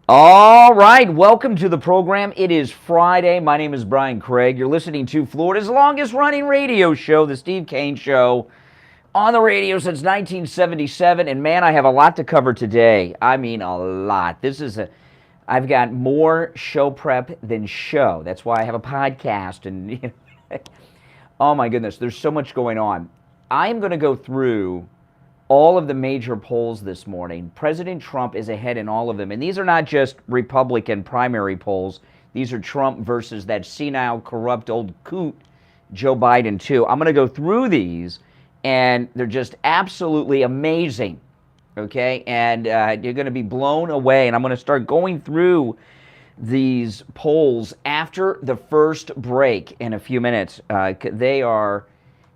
All right, welcome to the program. It is Friday. My name is Brian Craig. You're listening to Florida's longest running radio show, The Steve Kane Show, on the radio since 1977. And man, I have a lot to cover today. I mean, a lot. I've got more show prep than show. That's why I have a podcast. And, oh my goodness, there's so much going on. I am going to go through all of the major polls this morning. President Trump is ahead in all of them. And these are not just Republican primary polls. These are Trump versus that senile, corrupt old coot, Joe Biden, too. I'm going to go through these, and they're just absolutely amazing, okay? And you're going to be blown away. And I'm going to start going through these polls after the first break in a few minutes. They are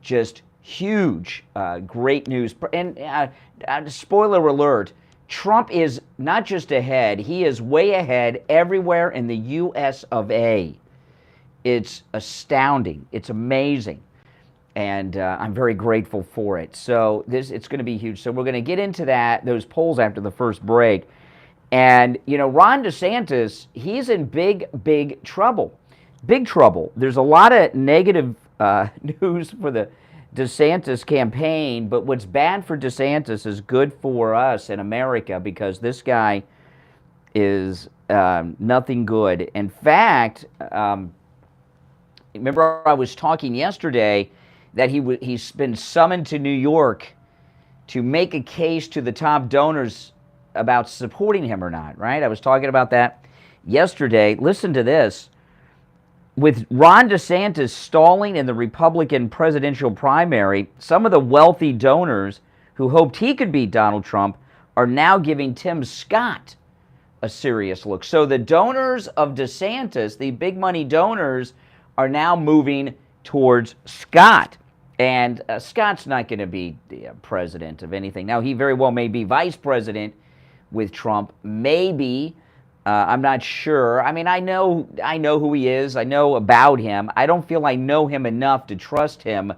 just huge, great news. And spoiler alert, Trump is not just ahead, he is way ahead everywhere in the U.S. of A. It's astounding. It's amazing. And I'm very grateful for it. So it's going to be huge. So we're going to get into those polls after the first break. And, Ron DeSantis, he's in big trouble. Big trouble. There's a lot of negative news for the DeSantis campaign, but what's bad for DeSantis is good for us in America, because this guy is nothing good. In fact, remember I was talking yesterday that he's been summoned to New York to make a case to the top donors about supporting him or not, right? I was talking about that yesterday. Listen to this. With Ron DeSantis stalling in the Republican presidential primary, some of the wealthy donors who hoped he could beat Donald Trump are now giving Tim Scott a serious look. So the donors of DeSantis, the big money donors, are now moving towards Scott. And Scott's not going to be the president of anything. Now, he very well may be vice president with Trump, maybe. I'm not sure. I mean, I know who he is. I know about him. I don't feel I know him enough to trust him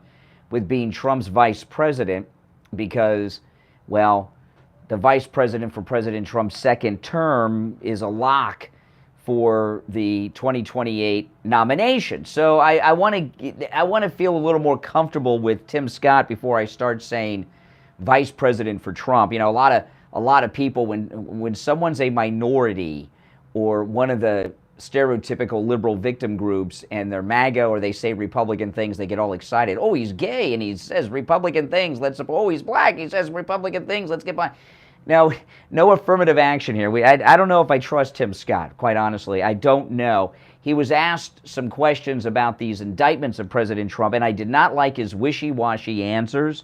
with being Trump's vice president because, well, the vice president for President Trump's second term is a lock for the 2028 nomination. So I want to feel a little more comfortable with Tim Scott before I start saying vice president for Trump. A lot of people, when someone's a minority or one of the stereotypical liberal victim groups and they're MAGA or they say Republican things, they get all excited. Oh, he's gay and he says Republican things. Oh, he's black. He says Republican things. Let's get by. Now, no affirmative action here. I don't know if I trust Tim Scott, quite honestly. I don't know. He was asked some questions about these indictments of President Trump, and I did not like his wishy-washy answers.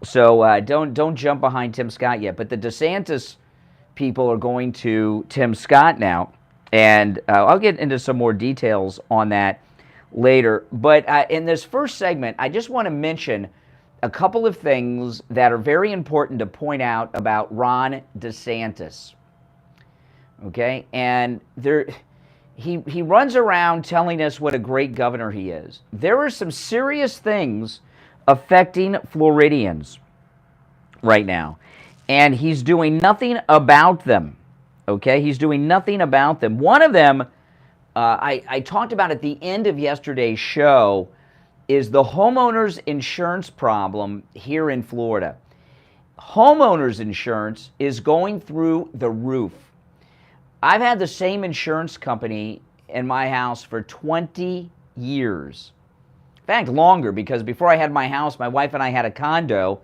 So don't jump behind Tim Scott yet. But the DeSantis people are going to Tim Scott now, and I'll get into some more details on that later. But in this first segment, I just want to mention a couple of things that are very important to point out about Ron DeSantis. Okay, and he runs around telling us what a great governor he is. There are some serious things affecting Floridians right now, and he's doing nothing about them, okay? He's doing nothing about them. One of them, I talked about at the end of yesterday's show, is the homeowners insurance problem here in Florida. Homeowners insurance is going through the roof. I've had the same insurance company in my house for 20 years. In fact, longer, because before I had my house, my wife and I had a condo,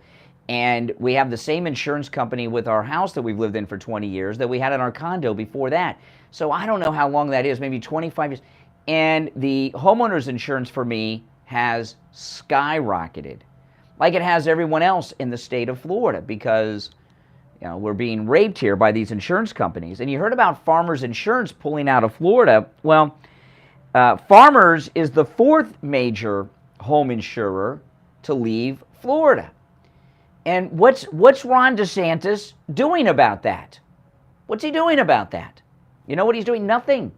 and we have the same insurance company with our house that we've lived in for 20 years that we had in our condo before that. So I don't know how long that is, maybe 25 years. And the homeowners insurance for me has skyrocketed, like it has everyone else in the state of Florida, because we're being raped here by these insurance companies. And you heard about Farmers Insurance pulling out of Florida. Well, Farmers is the fourth major home insurer to leave Florida. And what's Ron DeSantis doing about that? What's he doing about that? You know what he's doing? Nothing.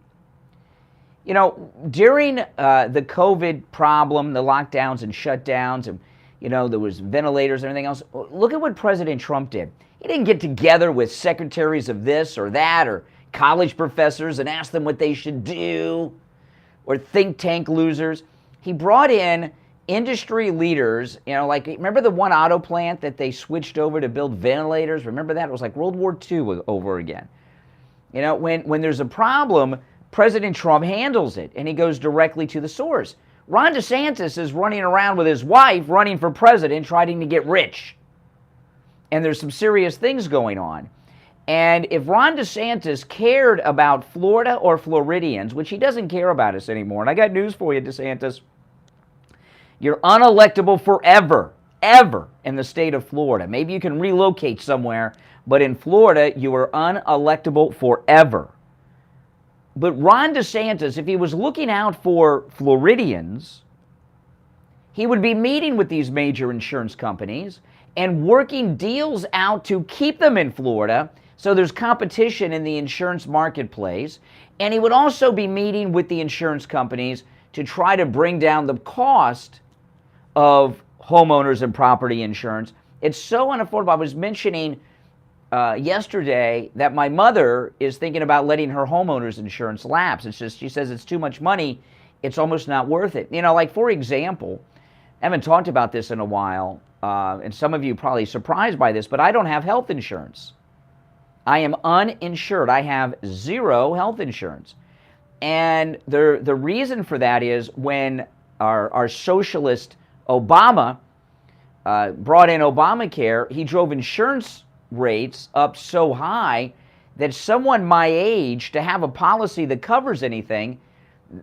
During the COVID problem, the lockdowns and shutdowns, and there was ventilators and everything else. Look at what President Trump did. He didn't get together with secretaries of this or that, or college professors and asked them what they should do, or think tank losers. He brought in industry leaders, like, remember the one auto plant that they switched over to build ventilators? Remember that? It was like World War II over again. When there's a problem, President Trump handles it, and he goes directly to the source. Ron DeSantis is running around with his wife, running for president, trying to get rich. And there's some serious things going on. And if Ron DeSantis cared about Florida or Floridians, which he doesn't care about us anymore, and I got news for you, DeSantis, you're unelectable forever, ever in the state of Florida. Maybe you can relocate somewhere, but in Florida, you are unelectable forever. But Ron DeSantis, if he was looking out for Floridians, he would be meeting with these major insurance companies and working deals out to keep them in Florida so there's competition in the insurance marketplace. And he would also be meeting with the insurance companies to try to bring down the cost of homeowners and property insurance. It's so unaffordable. I was mentioning yesterday that my mother is thinking about letting her homeowners insurance lapse. It's just, she says it's too much money. It's almost not worth it. Like, for example, I haven't talked about this in a while, and some of you are probably surprised by this, but I don't have health insurance. I am uninsured. I have zero health insurance. And the reason for that is when our socialist Obama brought in Obamacare, he drove insurance rates up so high that someone my age, to have a policy that covers anything,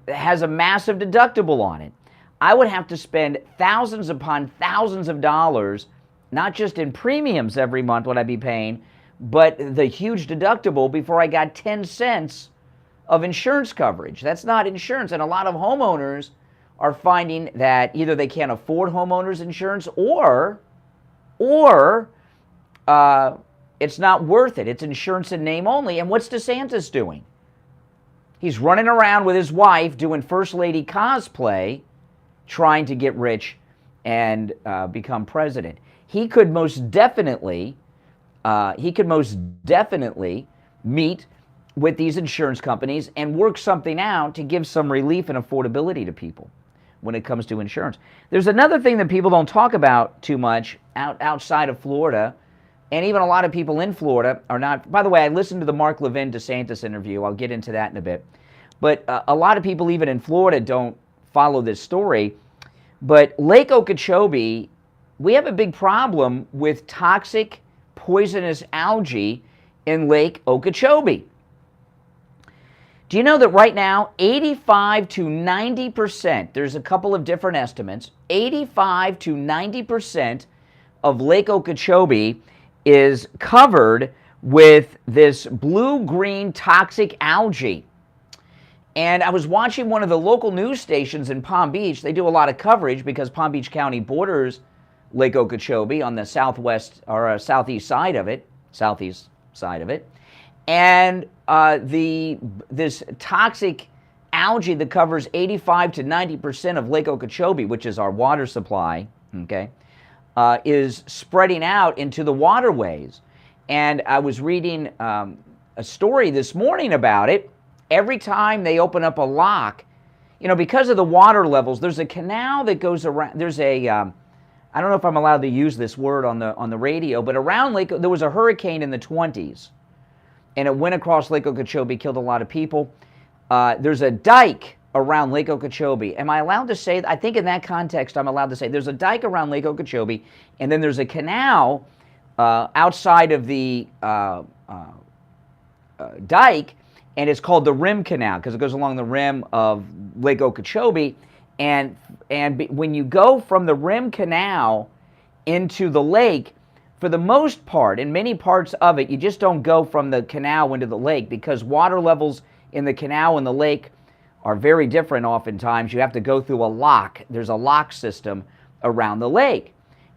has a massive deductible on it. I would have to spend thousands upon thousands of dollars, not just in premiums every month would I be paying, but the huge deductible before I got 10 cents of insurance coverage. That's not insurance. And a lot of homeowners are finding that either they can't afford homeowners insurance or it's not worth it. It's insurance in name only. And what's DeSantis doing? He's running around with his wife doing First Lady cosplay, trying to get rich and become president. He could most definitely meet with these insurance companies and work something out to give some relief and affordability to people when it comes to insurance. There's another thing that people don't talk about too much outside of Florida, and even a lot of people in Florida are not. By the way, I listened to the Mark Levin DeSantis interview. I'll get into that in a bit. But a lot of people even in Florida don't follow this story. But Lake Okeechobee, we have a big problem with toxic, poisonous algae in Lake Okeechobee. Do you know that right now, 85 to 90%, there's a couple of different estimates, 85 to 90% of Lake Okeechobee is covered with this blue-green toxic algae. And I was watching one of the local news stations in Palm Beach. They do a lot of coverage because Palm Beach County borders Lake Okeechobee on the southwest or southeast side of it, and this toxic algae that covers 85 to 90% of Lake Okeechobee, which is our water supply, okay, is spreading out into the waterways. And I was reading a story this morning about it. Every time they open up a lock, because of the water levels, there's a canal that goes around. There's a I don't know if I'm allowed to use this word on the radio, but around Lake, there was a hurricane in the 20s, and it went across Lake Okeechobee, killed a lot of people. There's a dike around Lake Okeechobee. Am I allowed to say, I think in that context I'm allowed to say, there's a dike around Lake Okeechobee, and then there's a canal outside of the dike, and it's called the Rim Canal because it goes along the rim of Lake Okeechobee. And when you go from the Rim Canal into the lake, for the most part, in many parts of it, you just don't go from the canal into the lake because water levels in the canal and the lake are very different oftentimes. You have to go through a lock. There's a lock system around the lake.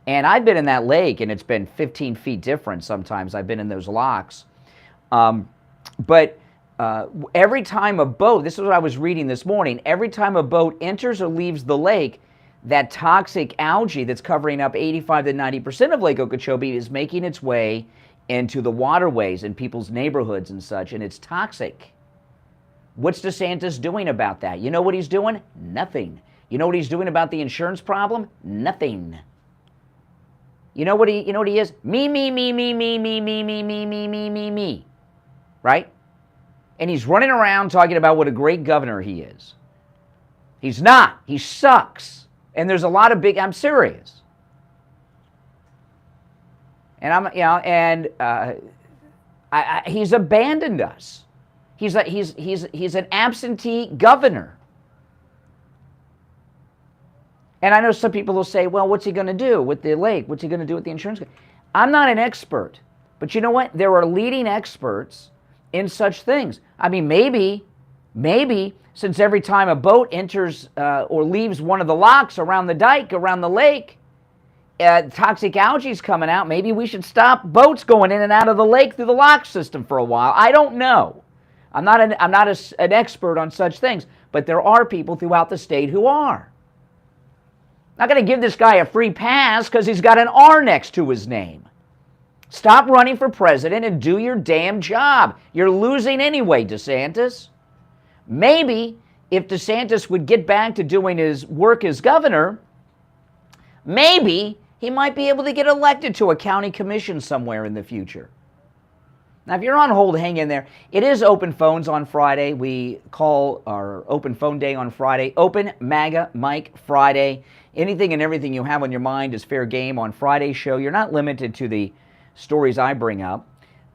And I've been in that lake, and it's been 15 feet different sometimes. I've been in those locks. Every time a boat, this is what I was reading this morning, every time a boat enters or leaves the lake, that toxic algae that's covering up 85 to 90% of Lake Okeechobee is making its way into the waterways in people's neighborhoods and such, and it's toxic. What's DeSantis doing about that? You know what he's doing? Nothing. You know what he's doing about the insurance problem? Nothing. You know what he is? Me, right? And he's running around talking about what a great governor he is. He's not. He sucks. And there's a lot of I'm serious. And he's abandoned us. He's an absentee governor. And I know some people will say, well, what's he going to do with the lake? What's he going to do with the insurance? I'm not an expert. But you know what? There are leading experts in such things. I mean, maybe, since every time a boat enters or leaves one of the locks around the dike, around the lake, toxic algae is coming out, maybe we should stop boats going in and out of the lake through the lock system for a while. I don't know. I'm not an expert on such things, but there are people throughout the state who are. Not going to give this guy a free pass because he's got an R next to his name. Stop running for president and do your damn job. You're losing anyway, DeSantis. Maybe if DeSantis would get back to doing his work as governor, maybe he might be able to get elected to a county commission somewhere in the future. Now, if you're on hold, hang in there. It is open phones on Friday. We call our open phone day on Friday Open MAGA Mike Friday. Anything and everything you have on your mind is fair game on Friday's show. You're not limited to the stories I bring up.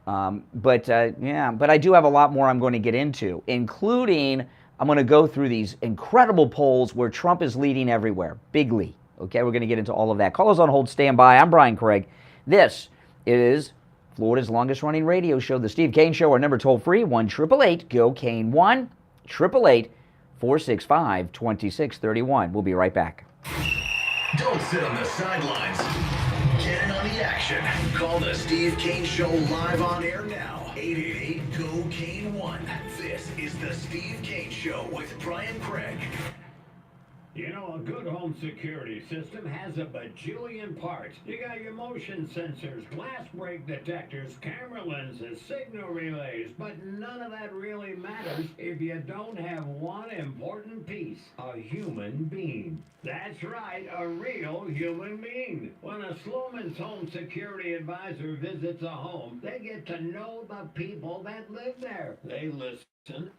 But I do have a lot more I'm going to get into, including I'm going to go through these incredible polls where Trump is leading everywhere, bigly. Okay, we're going to get into all of that. Callers on hold, stand by. I'm Brian Craig. This is Florida's longest-running radio show, The Steve Kane Show. Our number toll-free, 1-888-GO-KANE, 1-888-465-2631. We'll be right back. Don't sit on the sidelines. Get in on the action. Call The Steve Kane Show live on air now. 888-GO-KANE-1. This is The Steve Kane Show with Brian Craig. You know, a good home security system has a bajillion parts. You got your motion sensors, glass break detectors, camera lenses, signal relays, but none of that really matters if you don't have one important piece, a human being. That's right, a real human being. When a Sloman's home security advisor visits a home, they get to know the people that live there. They listen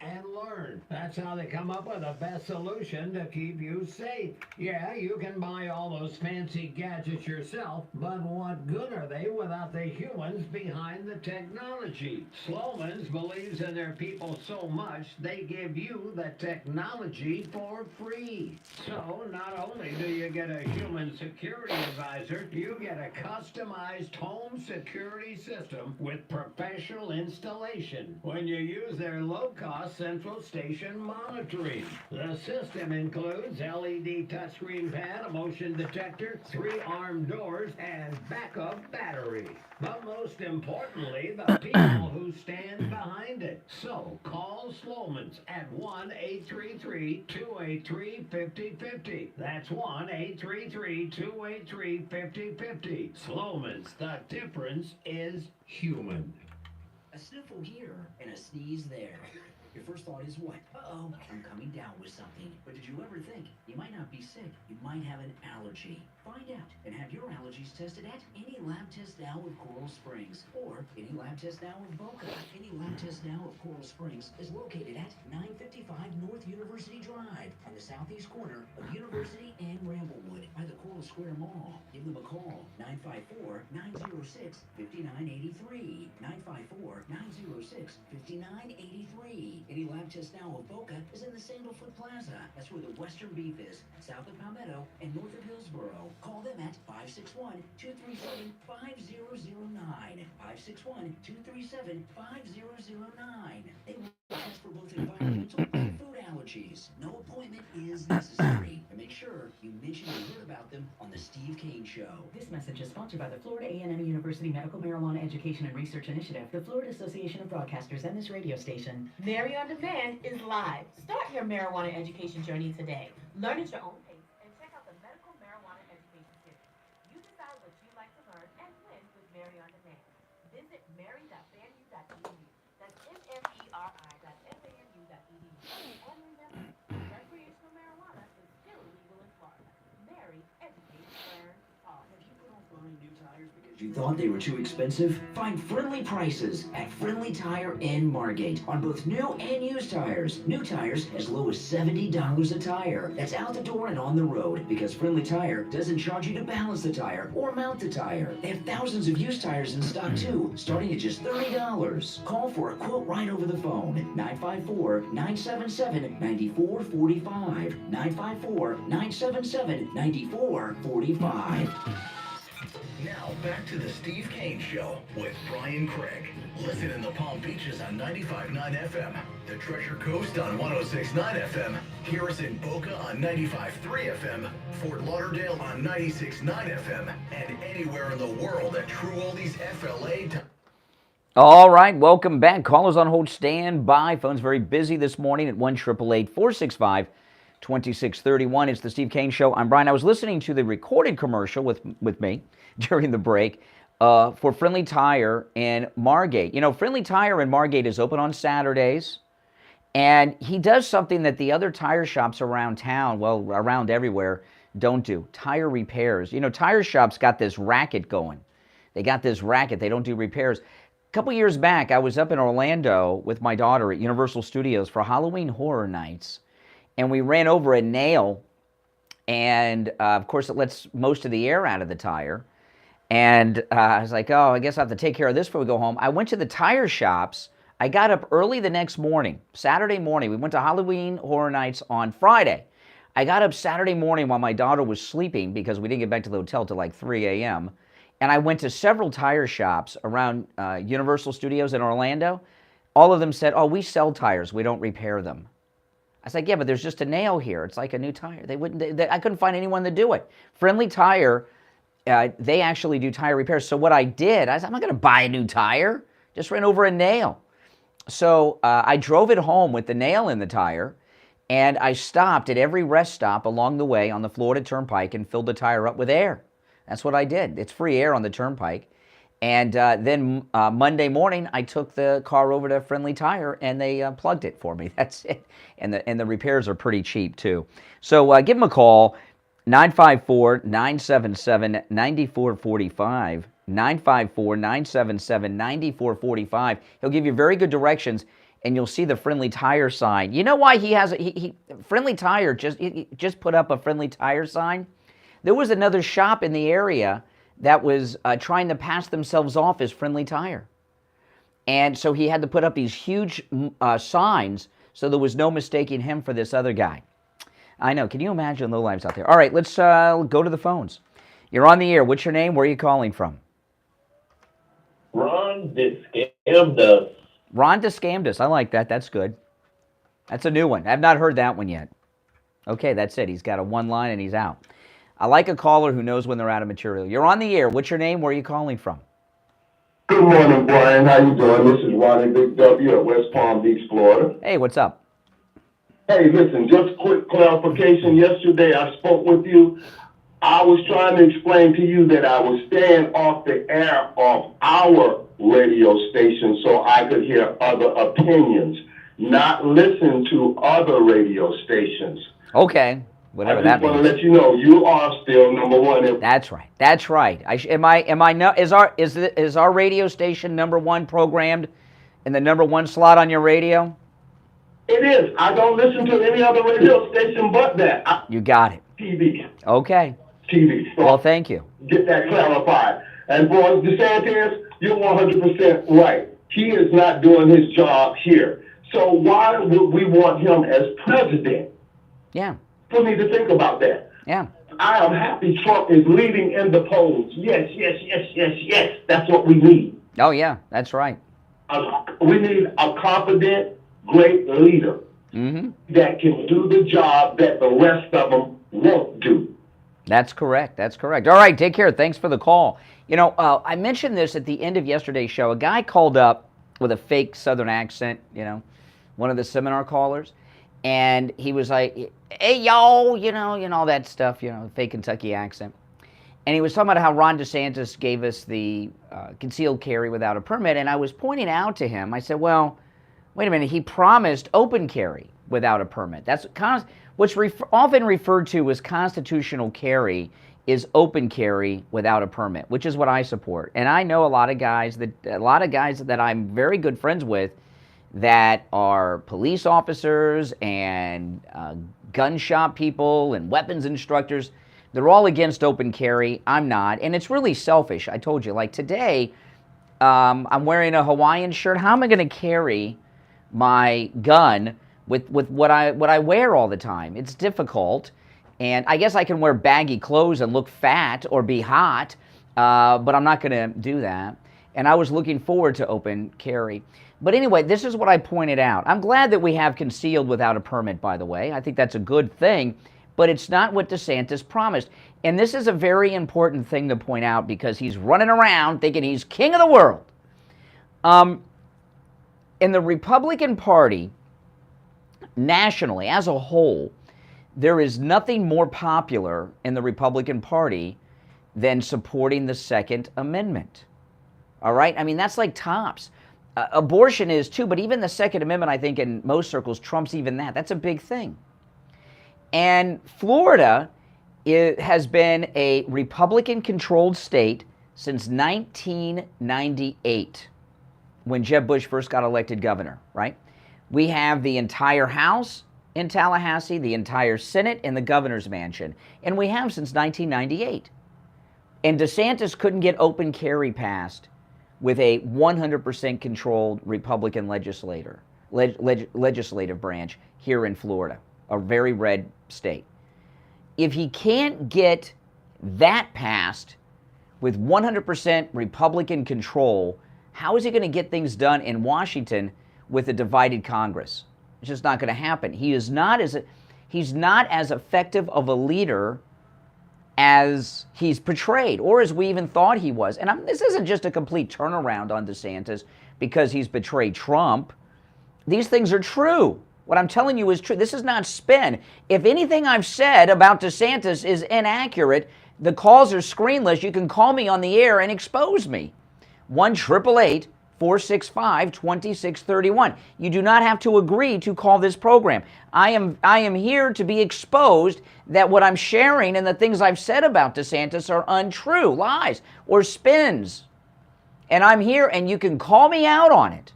and learn. That's how they come up with the best solution to keep you safe. Yeah, you can buy all those fancy gadgets yourself, but what good are they without the humans behind the technology? Sloman's believes in their people so much, they give you the technology for free. So, not only do you get a human security advisor, you get a customized home security system with professional installation when you use their low-cost central station monitoring. The system includes LED touchscreen pad, a motion detector, 3 armed doors, and backup battery. But most importantly, the people who stand behind it. So call Sloman's at 1-833-283-5050. That's 1-833-283-5050. Sloman's, the difference is human. A sniffle here and a sneeze there. Your first thought is what? Uh-oh, I'm coming down with something. But did you ever think you might not be sick? You might have an allergy. Find out and have your allergies tested at any lab test now of Coral Springs or any lab test now of Boca. Any lab test now of Coral Springs is located at 955 North University Drive on the southeast corner of University and Ramblewood by the Coral Square Mall. Give them a call, 954-906-5983. 954-906-5983. Any lab test now of Boca is in the Sandalfoot Plaza. That's where the Western Beef is, south of Palmetto and north of Hillsboro. Call them at 561-237-5009. 561-237-5009. They will test for both environmental and food allergies. No appointment is necessary. And make sure you mention you heard about them on The Steve Kane Show. This message is sponsored by the Florida A&M University Medical Marijuana Education and Research Initiative, the Florida Association of Broadcasters, and this radio station. Mary on Demand is live. Start your marijuana education journey today. Learn at your own pace and check out the Medical Marijuana Education Series. You decide what you like to learn and when with Mary on Demand. Visit That's mferi.fanu.edu. And remember, recreational marijuana is still illegal in Florida. Marry, educate, learn, talk. Have you put off buying new tires because you thought they were too expensive? Find friendly prices at Friendly Tire in Margate on both new and used tires. New tires as low as $70 a tire. That's out the door and on the road because Friendly Tire doesn't charge you to balance the tire or mount the tire. They have thousands of used tires in stock too, starting at just $30. Call for a quote right over the phone. 954-977-9445. 954-977-9445. Now back to the Steve Kane Show with Brian Craig. Listen in the Palm Beaches on 95.9 FM, the Treasure Coast on 106.9 FM, hear us in Boca on 95.3 FM, Fort Lauderdale on 96.9 FM, and anywhere in the world at TrueOldiesFLA. All right, welcome back. Callers on hold, stand by. Phone's very busy this morning at 1-888-465-2631. It's the Steve Kane Show. I'm Brian. I was listening to the recorded commercial with me during the break for Friendly Tire in Margate. You know, Friendly Tire in Margate is open on Saturdays, and he does something that the other tire shops around town, well, around everywhere, don't do. Tire repairs. You know, tire shops got this racket going. They got this racket. They don't do repairs. A couple years back, I was up in Orlando with my daughter at Universal Studios for Halloween Horror Nights, and we ran over a nail, and of course it lets most of the air out of the tire. And I was like, oh, I guess I have to take care of this before we go home. I went to the tire shops. I got up early the next morning, Saturday morning. We went to Halloween Horror Nights on Friday. I got up Saturday morning while my daughter was sleeping because we didn't get back to the hotel till like 3 a.m., and I went to several tire shops around Universal Studios in Orlando. All of them said, oh, we sell tires. We don't repair them. I was like, yeah, but there's just a nail here. It's like a new tire. I couldn't find anyone to do it. Friendly Tire, they actually do tire repairs. So what I did, I said, I'm not going to buy a new tire. Just ran over a nail. So I drove it home with the nail in the tire, and I stopped at every rest stop along the way on the Florida Turnpike and filled the tire up with air. That's what I did. It's free air on the Turnpike. And then Monday morning, I took the car over to Friendly Tire, and they plugged it for me. That's it. And the repairs are pretty cheap, too. So give them a call, 954-977-9445, 954-977-9445. He'll give you very good directions, and you'll see the Friendly Tire sign. You know why he has Friendly Tire just put up a Friendly Tire sign? There was another shop in the area that was trying to pass themselves off as Friendly Tire. And so he had to put up these huge signs so there was no mistaking him for this other guy. I know. Can you imagine the lives out there? All right, let's go to the phones. You're on the air. What's your name? Where are you calling from? Ron DeSantis. Ron DeSantis. I like that. That's good. That's a new one. I've not heard that one yet. Okay, that's it. He's got a one line and he's out. I like a caller who knows when they're out of material. You're on the air. What's your name? Where are you calling from? Good morning, Brian. How you doing? This is Ronnie Big W at West Palm Beach, Florida. Hey, what's up? Hey, listen, just quick clarification. Yesterday I spoke with you. I was trying to explain to you that I was staying off the air of our radio station so I could hear other opinions, not listen to other radio stations. Okay. Whatever that means. I just want to let you know you are still number one. That's right. That's right. Is our radio station number one programmed in the number one slot on your radio? It is. I don't listen to any other radio station but that. You got it. TV. Okay. TV. So well, thank you. Get that clarified. And for DeSantis, you're 100% right. He is not doing his job here. So why would we want him as president? Yeah. For me to think about that. Yeah. I am happy Trump is leading in the polls. Yes, yes, yes, yes, yes. That's what we need. Oh, yeah, that's right. We need a confident, great leader that can do the job that the rest of them won't do. That's correct. That's correct. All right, take care. Thanks for the call. You know, I mentioned this at the end of yesterday's show. A guy called up with a fake Southern accent, you know, one of the seminar callers. And he was like, hey, y'all, you know, that stuff, fake Kentucky accent. And he was talking about how Ron DeSantis gave us the concealed carry without a permit. And I was pointing out to him, I said, well, wait a minute, he promised open carry without a permit. That's what's often referred to as constitutional carry is open carry without a permit, which is what I support. And I know a lot of guys that I'm very good friends with that are police officers and gun shop people and weapons instructors. They're all against open carry. I'm not. And it's really selfish. I told you, like today, I'm wearing a Hawaiian shirt. How am I going to carry my gun with what I wear all the time? It's difficult. And I guess I can wear baggy clothes and look fat or be hot, but I'm not going to do that. And I was looking forward to open carry. But anyway, this is what I pointed out. I'm glad that we have concealed without a permit, by the way. I think that's a good thing. But it's not what DeSantis promised. And this is a very important thing to point out because he's running around thinking he's king of the world. In the Republican Party, nationally, as a whole, there is nothing more popular in the Republican Party than supporting the Second Amendment. All right? I mean, that's like tops. Abortion is too, but even the Second Amendment, I think, in most circles, trumps even that. That's a big thing. And Florida has been a Republican-controlled state since 1998, when Jeb Bush first got elected governor, right? We have the entire House in Tallahassee, the entire Senate in the governor's mansion, and we have since 1998. And DeSantis couldn't get open carry passed with a 100% controlled Republican legislative branch here in Florida, a very red state. If he can't get that passed with 100% Republican control, how is he going to get things done in Washington with a divided Congress? It's just not going to happen. He's not as effective of a leader as he's portrayed, or as we even thought he was. And this isn't just a complete turnaround on DeSantis because he's betrayed Trump. These things are true. What I'm telling you is true. This is not spin. If anything I've said about DeSantis is inaccurate, the calls are screenless. You can call me on the air and expose me. 1-888-465-2631. You do not have to agree to call this program. I am here to be exposed that what I'm sharing and the things I've said about DeSantis are untrue, lies, or spins. And I'm here and you can call me out on it.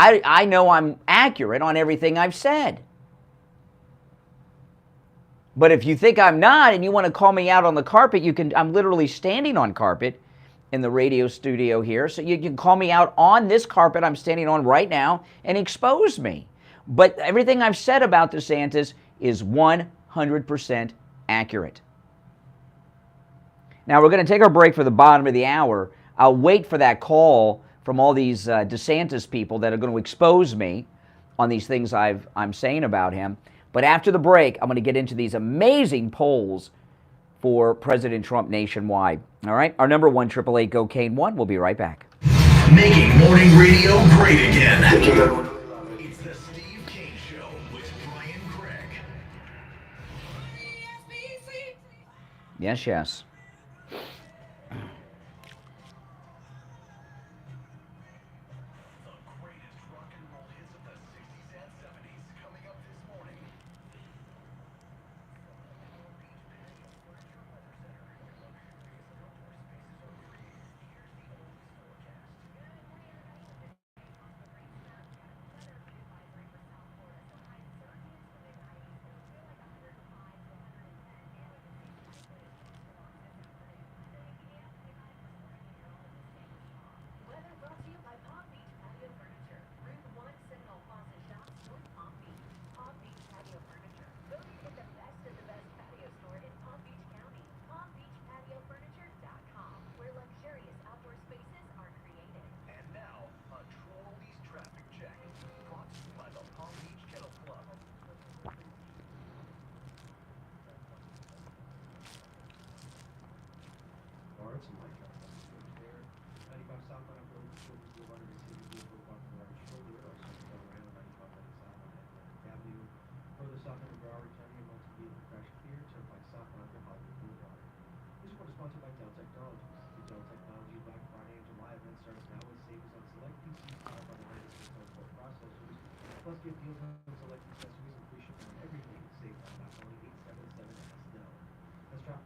I know I'm accurate on everything I've said. But if you think I'm not and you want to call me out on the carpet, you can. I'm literally standing on carpet in the radio studio here. So you can call me out on this carpet I'm standing on right now and expose me. But everything I've said about DeSantis is 100% accurate. Now we're going to take our break for the bottom of the hour. I'll wait for that call from all these DeSantis people that are going to expose me on these things I'm saying about him. But after the break, I'm going to get into these amazing polls for President Trump nationwide. All right? Our number 1-888-GO-CANE-1. We'll be right back. Making morning radio great again. It's the Steve Kane Show with Brian Craig. Yes, yes. Plus, get deals on select accessories and free shipping on everything. Save by calling 877-ASK-NO. Let's drop.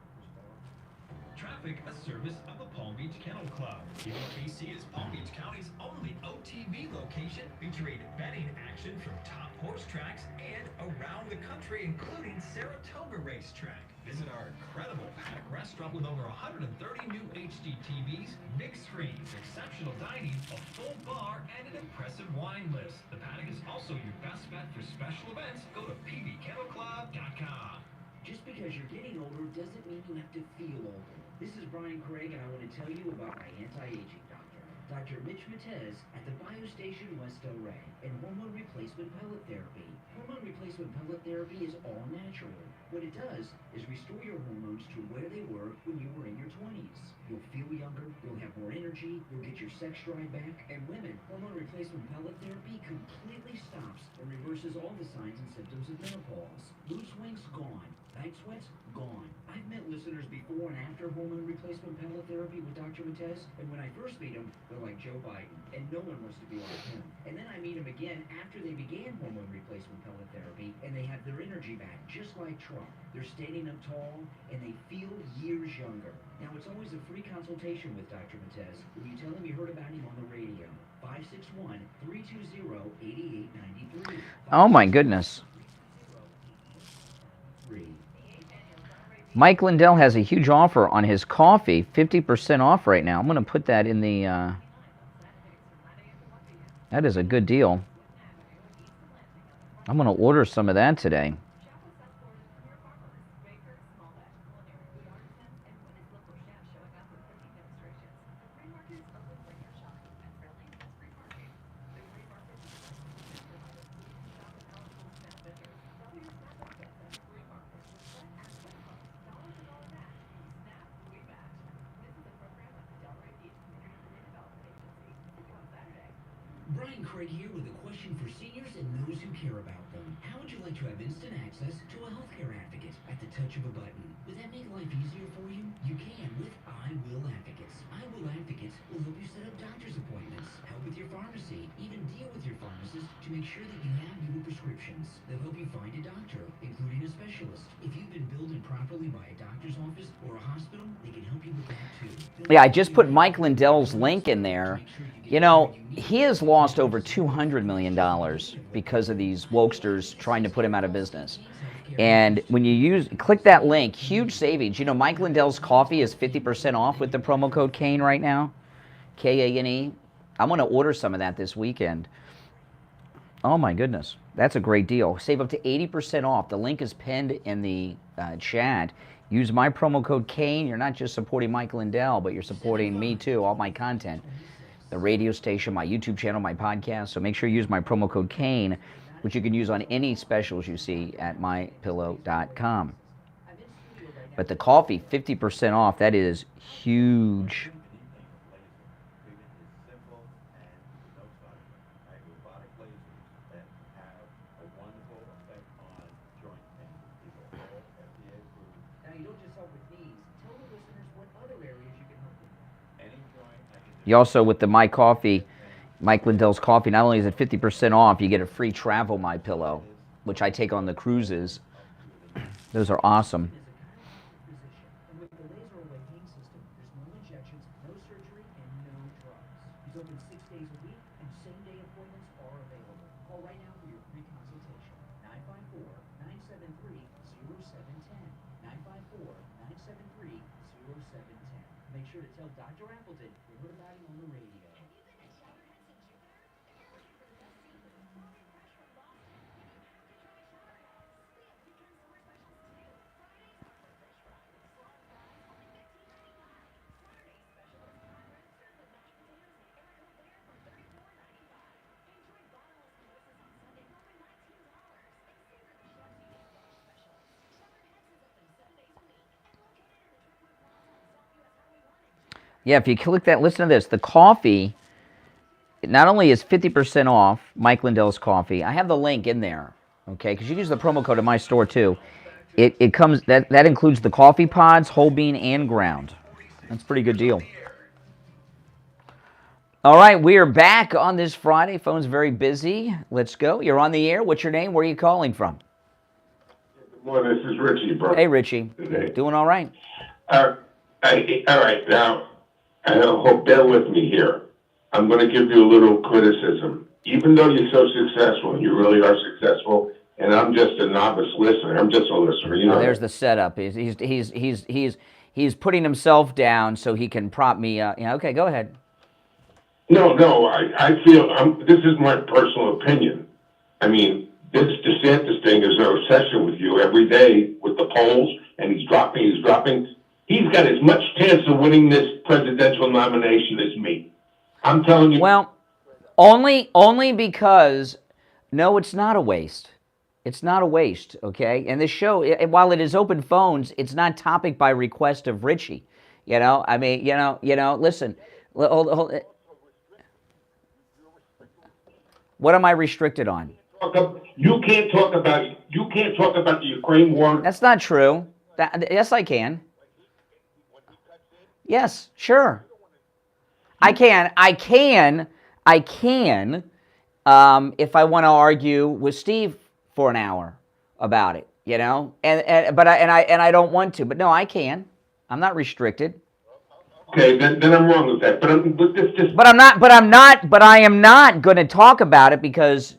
Traffic, a service of the Palm Beach Kennel Club. KC is Palm Beach County's only OTB location featuring betting action from top horse tracks and around the country, including Saratoga Racetrack. Visit our incredible paddock restaurant with over 130 new HD TVs, big screens, exceptional dining, a full bar, and an impressive wine list. The paddock is also your best bet for special events. Go to pbkennelclub.com. Just because you're getting older doesn't mean you have to feel older. This is Brian Craig, and I want to tell you about my anti-aging doctor, Dr. Mitch Matez at the Biostation West Del Rey, and hormone replacement pellet therapy. Hormone replacement pellet therapy is all natural. What it does is restore your hormones to where they were when you were in your 20s. You'll feel younger, you'll have more energy, you'll get your sex drive back, and women, hormone replacement pellet therapy completely stops and reverses all the signs and symptoms of menopause. Mood swings gone. Night sweats gone. I've met listeners before and after hormone replacement pellet therapy with Dr. Matez, and when I first meet them, they're like Joe Biden, and no one wants to be like him. And then I meet them again after they began hormone replacement pellet therapy, and they have their energy back, just like Trump. They're standing up tall, and they feel years younger. Now, it's always a free consultation with Dr. Matez when you tell him you heard about him on the radio. 561-320-8893. Oh, my goodness. Mike Lindell has a huge offer on his coffee, 50% off right now. I'm going to put that in the, that is a good deal. I'm going to order some of that today. Brian Craig here with a question for seniors and those who care about them. How would you like to have instant access to a healthcare advocate at the touch of a button? Would that make life easier for you? You can with I Will Advocates. I Will Advocates will help you set up doctor's appointments, help with your pharmacy, even deal with your pharmacist to make sure that you have your prescriptions. They'll help you find a doctor, including a specialist. If you've been billed improperly by a doctor's office or a hospital, they can help you with that too. Yeah, I just put Mike Lindell's link in there. You know, he has lost over $200 million because of these wokesters trying to put him out of business. And when you click that link, huge savings. You know, Mike Lindell's coffee is 50% off with the promo code KANE right now, K-A-N-E. I'm going to order some of that this weekend. Oh, my goodness. That's a great deal. Save up to 80% off. The link is pinned in the chat. Use my promo code KANE. You're not just supporting Mike Lindell, but you're supporting me too, all my content. The radio station, my YouTube channel, my podcast. So make sure you use my promo code KANE, which you can use on any specials you see at mypillow.com. But the coffee, 50% off, that is huge. You also, with the My Coffee, Mike Lindell's coffee, not only is it 50% off, you get a free travel My Pillow, which I take on the cruises. Those are awesome. Make sure to tell Dr. Appleton you heard about him on the radio. Yeah, if you click that, listen to this. The coffee, not only is 50% off Mike Lindell's coffee, I have the link in there, okay, because you can use the promo code in my store too. It comes, that includes the coffee pods, whole bean, and ground. That's a pretty good deal. All right, we are back on this Friday. Phone's very busy. Let's go. You're on the air. What's your name? Where are you calling from? Good morning. This is Richie, bro. Hey, Richie. Doing all right? All right. Now, I hope bear with me here. I'm going to give you a little criticism. Even though you're so successful, and you really are successful, and I'm just a novice listener. I'm just a listener. You know. There's the setup. He's putting himself down so he can prop me up. Yeah. Okay. Go ahead. No. I feel this is my personal opinion. I mean, this DeSantis thing is an obsession with you every day with the polls, and he's dropping. He's got as much chance of winning this presidential nomination as me. I'm telling you. Well, only because, no, it's not a waste. It's not a waste, okay? And this show, while it is open phones, it's not topic by request of Richie. You know, I mean, listen. Hold. What am I restricted on? You can't talk about the Ukraine war. That's not true. Yes, I can. Yes, sure. I can. If I want to argue with Steve for an hour about it, you know, but I don't want to. But no, I can. I'm not restricted. Okay, then I'm wrong with that. But I am not going to talk about it because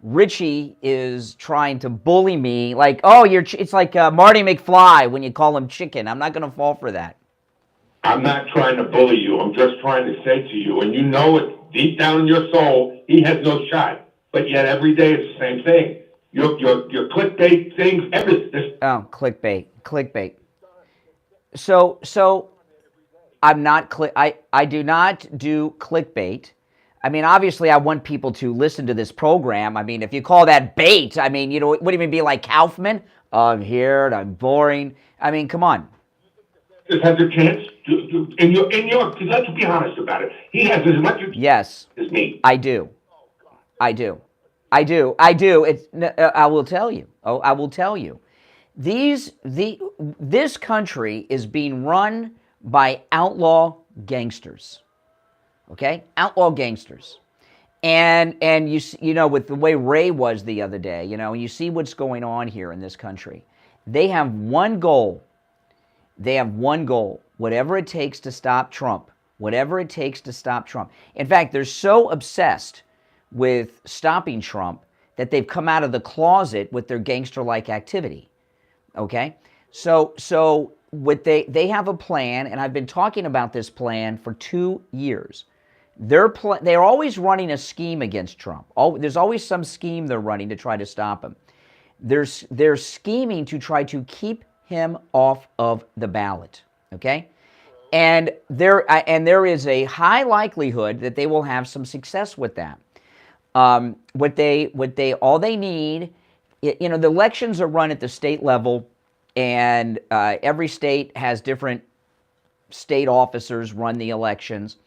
Richie is trying to bully me. Like, oh, it's like Marty McFly when you call him chicken. I'm not going to fall for that. I'm not trying to bully you. I'm just trying to say to you, and you know it deep down in your soul, he has no shot. But yet every day it's the same thing. Your clickbait things, everything. Oh, clickbait. So I'm not I do not do clickbait. I mean, obviously, I want people to listen to this program. I mean, if you call that bait, I mean, what do you mean, be like Kaufman? I'm here and I'm boring. I mean, come on. Has a chance let's be honest about it. He has as much as me. I do. It's, I will tell you. Oh, I will tell you. This country is being run by outlaw gangsters. Okay? Outlaw gangsters. And you know, with the way Ray was the other day, you know, you see what's going on here in this country. They have one goal. Whatever it takes to stop Trump. In fact, they're so obsessed with stopping Trump that they've come out of the closet with their gangster-like activity. Okay? So what they have a plan, and I've been talking about this plan for 2 years. They're always running a scheme against Trump. There's always some scheme they're running to try to stop him. They're scheming to try to keep him off of the ballot. Okay? And there is a high likelihood that they will have some success with that. All they need, you know, the elections are run at the state level, and every state has different state officers run the elections.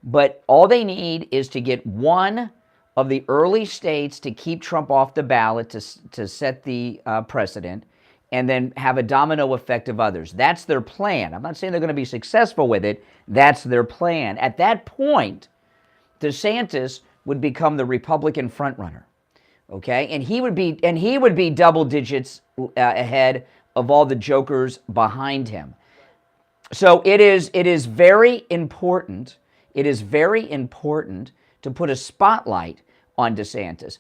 But all they need is to get one of the early states to keep Trump off the ballot to set the precedent, and then have a domino effect of others. That's their plan. I'm not saying they're going to be successful with it. That's their plan. At that point, DeSantis would become the Republican frontrunner, okay? And he would be double digits ahead of all the jokers behind him. So it is very important. It is very important to put a spotlight on DeSantis.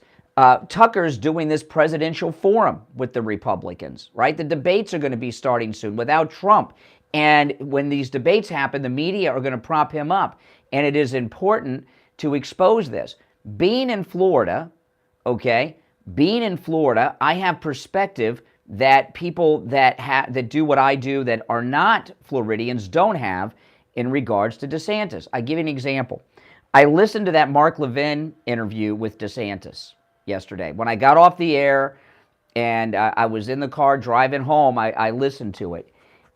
Tucker's doing this presidential forum with the Republicans, right? The debates are going to be starting soon without Trump. And when these debates happen, the media are going to prop him up. And it is important to expose this. Being in Florida, I have perspective that people that do what I do that are not Floridians don't have in regards to DeSantis. I give you an example. I listened to that Mark Levin interview with DeSantis yesterday. When I got off the air and I was in the car driving home, I listened to it.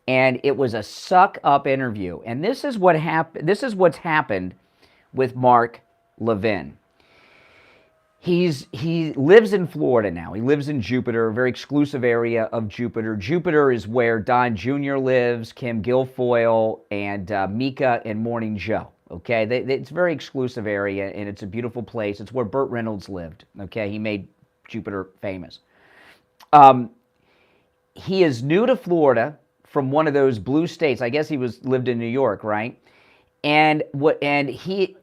And it was a suck-up interview. And this is what happened. This is what's happened with Mark Levin. He lives in Florida now. He lives in Jupiter, a very exclusive area of Jupiter. Jupiter is where Don Jr. lives, Kim Guilfoyle, and Mika and Morning Joe. Okay, it's a very exclusive area, and it's a beautiful place. It's where Burt Reynolds lived. Okay, he made Jupiter famous. He is new to Florida from one of those blue states. I guess he lived in New York, right? And he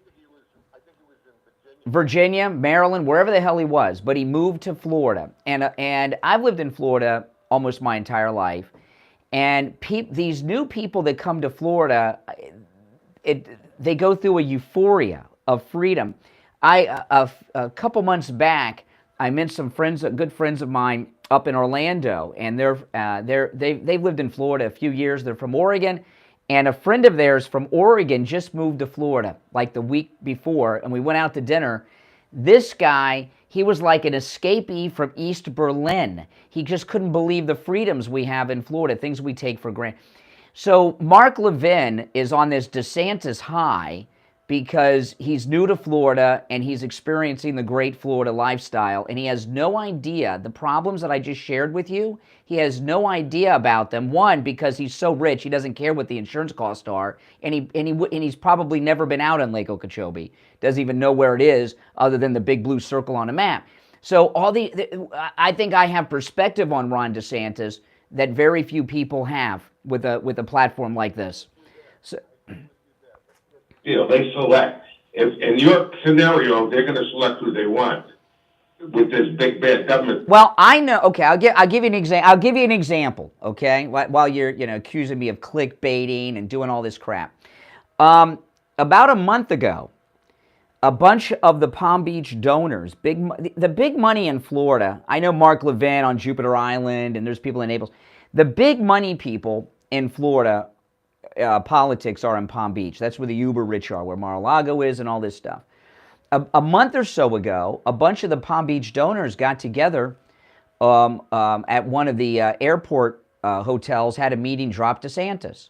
Virginia, Maryland, wherever the hell he was, but he moved to Florida. And I've lived in Florida almost my entire life. And these new people that come to Florida, they go through a euphoria of freedom. A couple months back, I met some friends, good friends of mine up in Orlando, and they've lived in Florida a few years. They're from Oregon, and a friend of theirs from Oregon just moved to Florida like the week before, and we went out to dinner. This guy, he was like an escapee from East Berlin. He just couldn't believe the freedoms we have in Florida, things we take for granted. So Mark Levin is on this DeSantis high because he's new to Florida and he's experiencing the great Florida lifestyle, and he has no idea the problems that I just shared with you. He has no idea about them. One, because he's so rich, he doesn't care what the insurance costs are, and he's probably never been out on Lake Okeechobee. Doesn't even know where it is other than the big blue circle on a map. So I think I have perspective on Ron DeSantis that very few people have with a platform like this. So, they select. If in your scenario, they're going to select who they want with this big bad government. Well, I know. Okay, I'll give you an example. I'll give you an example. Okay, while you're accusing me of clickbaiting and doing all this crap. About a month ago, a bunch of the Palm Beach donors, the big money in Florida. I know Mark Levin on Jupiter Island, and there's people in Naples. The big money people in Florida. Politics are in Palm Beach. That's where the uber rich are, where Mar-a-Lago is and all this stuff. A month or so ago, a bunch of the Palm Beach donors got together at one of the airport hotels, had a meeting, dropped DeSantis.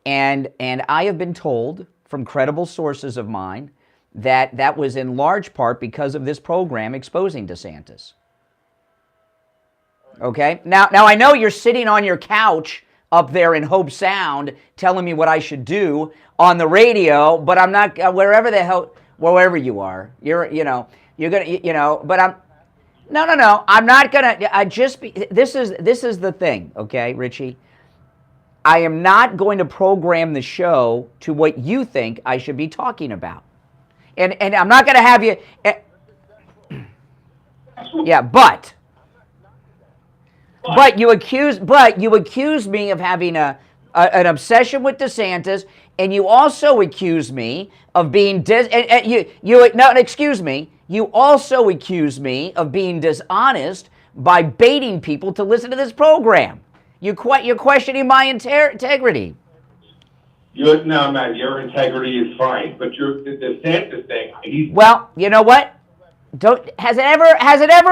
And I have been told from credible sources of mine that was in large part because of this program exposing DeSantis. Okay? Now I know you're sitting on your couch up there in Hope Sound telling me what I should do on the radio, but I'm not, wherever you are, you're gonna, but I'm not gonna, this is the thing, okay, Richie? I am not going to program the show to what you think I should be talking about. And I'm not gonna have you, yeah, But you accuse me of having an obsession with DeSantis, and you also accuse me of being You also accuse me of being dishonest by baiting people to listen to this program. You're questioning my integrity. No, man, your integrity is fine, but the DeSantis thing. Well, you know what? Has it ever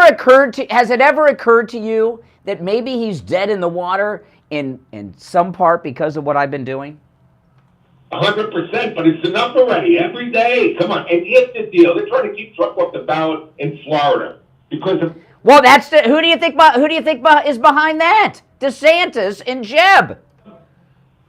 occurred to you that maybe he's dead in the water in some part because of what I've been doing? 100%, but it's enough already. Every day, come on. And here's the deal: they're trying to keep Trump off the ballot in Florida because of. Well, who do you think is behind that? DeSantis and Jeb.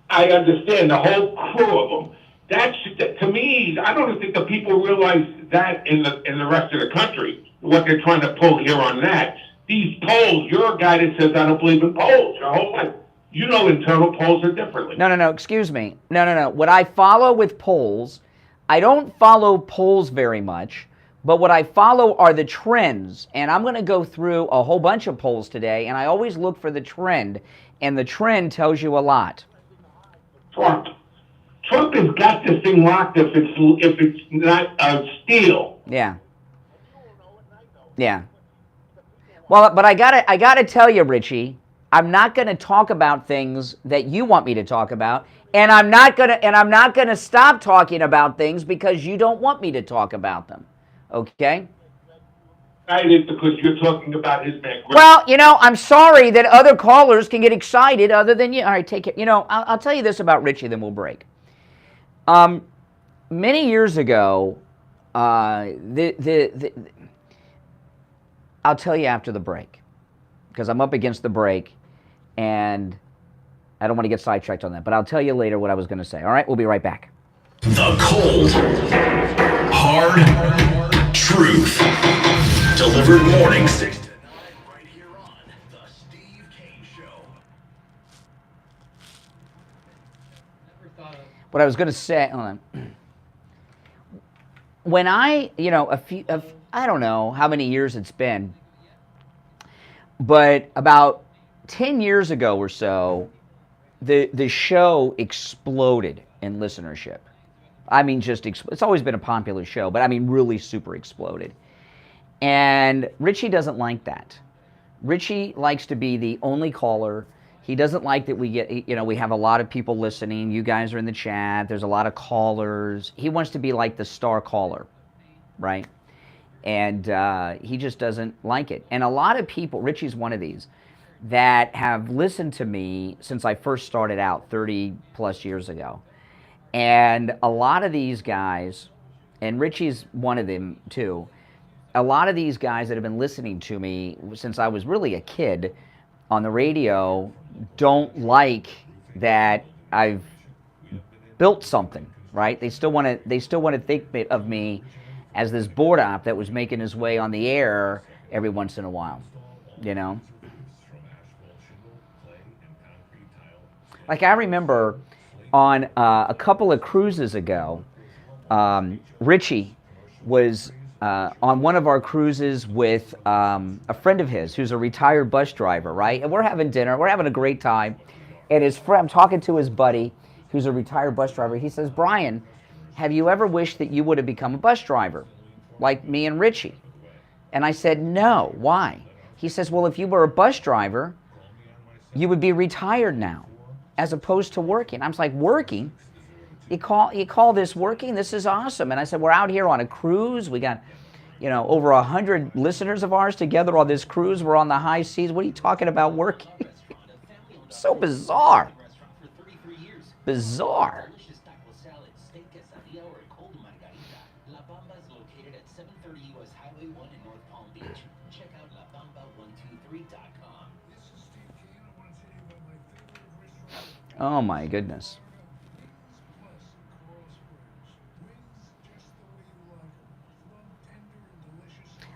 I understand the whole crew of them. That's to me. I don't think the people realize that in the rest of the country what they're trying to pull here on that. These polls, you're a guy that says I don't believe in polls your whole life. You know internal polls are differently. No, excuse me. No. What I follow with polls, I don't follow polls very much, but what I follow are the trends. And I'm going to go through a whole bunch of polls today, and I always look for the trend, and the trend tells you a lot. Trump has got this thing locked if it's not a steal. Yeah. Well, but I gotta tell you, Richie, I'm not gonna talk about things that you want me to talk about, and I'm not gonna stop talking about things because you don't want me to talk about them. Okay? Excited because you're talking about his man. Well, I'm sorry that other callers can get excited other than you. All right, take it. I'll tell you this about Richie, then we'll break. Many years ago, I'll tell you after the break, because I'm up against the break, and I don't want to get sidetracked on that. But I'll tell you later what I was going to say. All right, we'll be right back. The cold, hard truth. Delivered morning 6 to 9 right here on The Steve Kane Show. What I was going to say, hold on. When I, I don't know how many years it's been, but about 10 years ago or so, the show exploded in listenership. I mean, it's always been a popular show, but I mean, really super exploded. And Richie doesn't like that. Richie likes to be the only caller. He doesn't like that we get, we have a lot of people listening. You guys are in the chat. There's a lot of callers. He wants to be like the star caller, right? And he just doesn't like it. And a lot of people, Richie's one of these, that have listened to me since I first started out 30 plus years ago. And a lot of these guys, and Richie's one of them too, a lot of these guys that have been listening to me since I was really a kid on the radio don't like that I've built something, right? They still want to think of me as this board op that was making his way on the air every once in a while, Like I remember on a couple of cruises ago, Richie was on one of our cruises with a friend of his who's a retired bus driver, right? And we're having dinner, we're having a great time, and his friend, I'm talking to his buddy who's a retired bus driver. He says, "Brian, have you ever wished that you would have become a bus driver like me and Richie?" And I said, "No, why?" He says, "Well, if you were a bus driver, you would be retired now, as opposed to working." I was like, "Working? You call this working? This is awesome." And I said, "We're out here on a cruise. We got, over 100 listeners of ours together on this cruise. We're on the high seas. What are you talking about working?" So bizarre. Bizarre. Oh my goodness.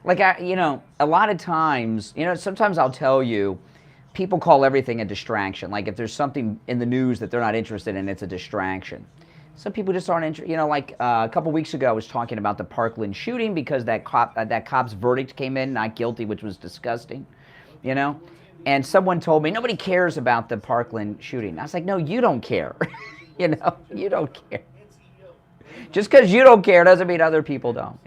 Like, a lot of times, sometimes I'll tell you, people call everything a distraction. Like if there's something in the news that they're not interested in, it's a distraction. Some people just aren't interested. Like a couple weeks ago, I was talking about the Parkland shooting because that cop's verdict came in, not guilty, which was disgusting, And someone told me, nobody cares about the Parkland shooting. I was like, no, you don't care. You don't care. Just because you don't care doesn't mean other people don't,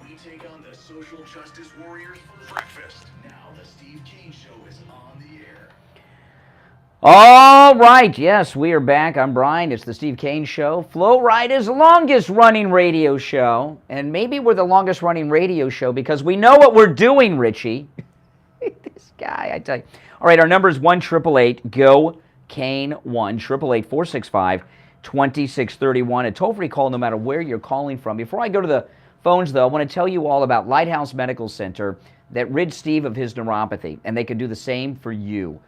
We take on the social justice warriors for breakfast. Now the Steve Kane Show is on the air. All right, yes, we are back. I'm Brian. It's the Steve Kane Show. Flow Rider's longest running radio show. And maybe we're the longest running radio show because we know what we're doing, Richie. This guy, I tell you. All right, our number is 1-888-GO-KANE 1-888-465-2631. A toll-free call no matter where you're calling from. Before I go to the phones, though, I want to tell you all about Lighthouse Medical Center that rid Steve of his neuropathy, and they can do the same for you.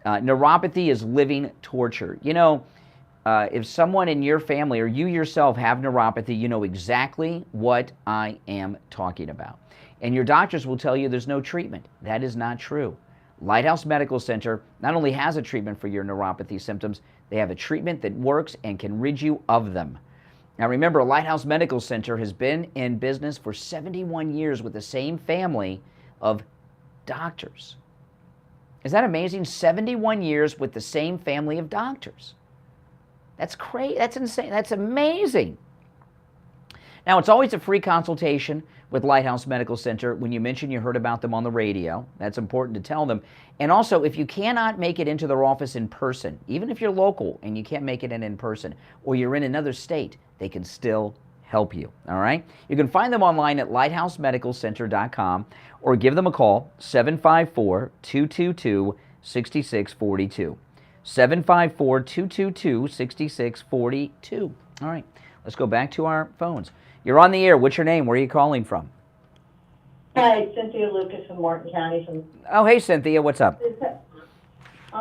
Neuropathy is living torture. If someone in your family or you yourself have neuropathy, you know exactly what I am talking about. And your doctors will tell you there's no treatment. That is not true. Lighthouse Medical Center not only has a treatment for your neuropathy symptoms, they have a treatment that works and can rid you of them. Now remember, Lighthouse Medical Center has been in business for 71 years with the same family of doctors. Is that amazing? 71 years with the same family of doctors. That's crazy. That's insane. That's amazing. Now, it's always a free consultation with Lighthouse Medical Center when you mention you heard about them on the radio. That's important to tell them. And also, if you cannot make it into their office in person, even if you're local and you can't make it in person, or you're in another state, they can still help you, all right? You can find them online at lighthousemedicalcenter.com or give them a call, 754-222-6642. 754-222-6642. All right, let's go back to our phones. You're on the air. What's your name? Where are you calling from? Hi, Cynthia Lucas from Martin County. Oh, hey, Cynthia. What's up?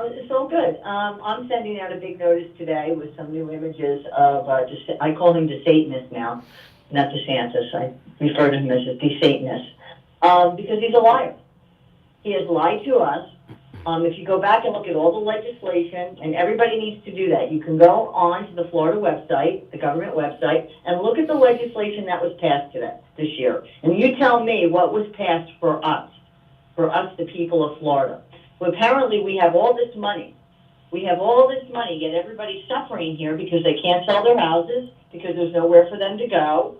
It's all good. I'm sending out a big notice today with some new images of, I call him the Satanist now, not DeSantis. I refer to him as the Satanist, because he's a liar. He has lied to us. If you go back and look at all the legislation, and everybody needs to do that, you can go on to the Florida website, the government website, and look at the legislation that was passed this year. And you tell me what was passed for us, the people of Florida. Well, apparently we have all this money. Yet everybody's suffering here because they can't sell their houses, because there's nowhere for them to go.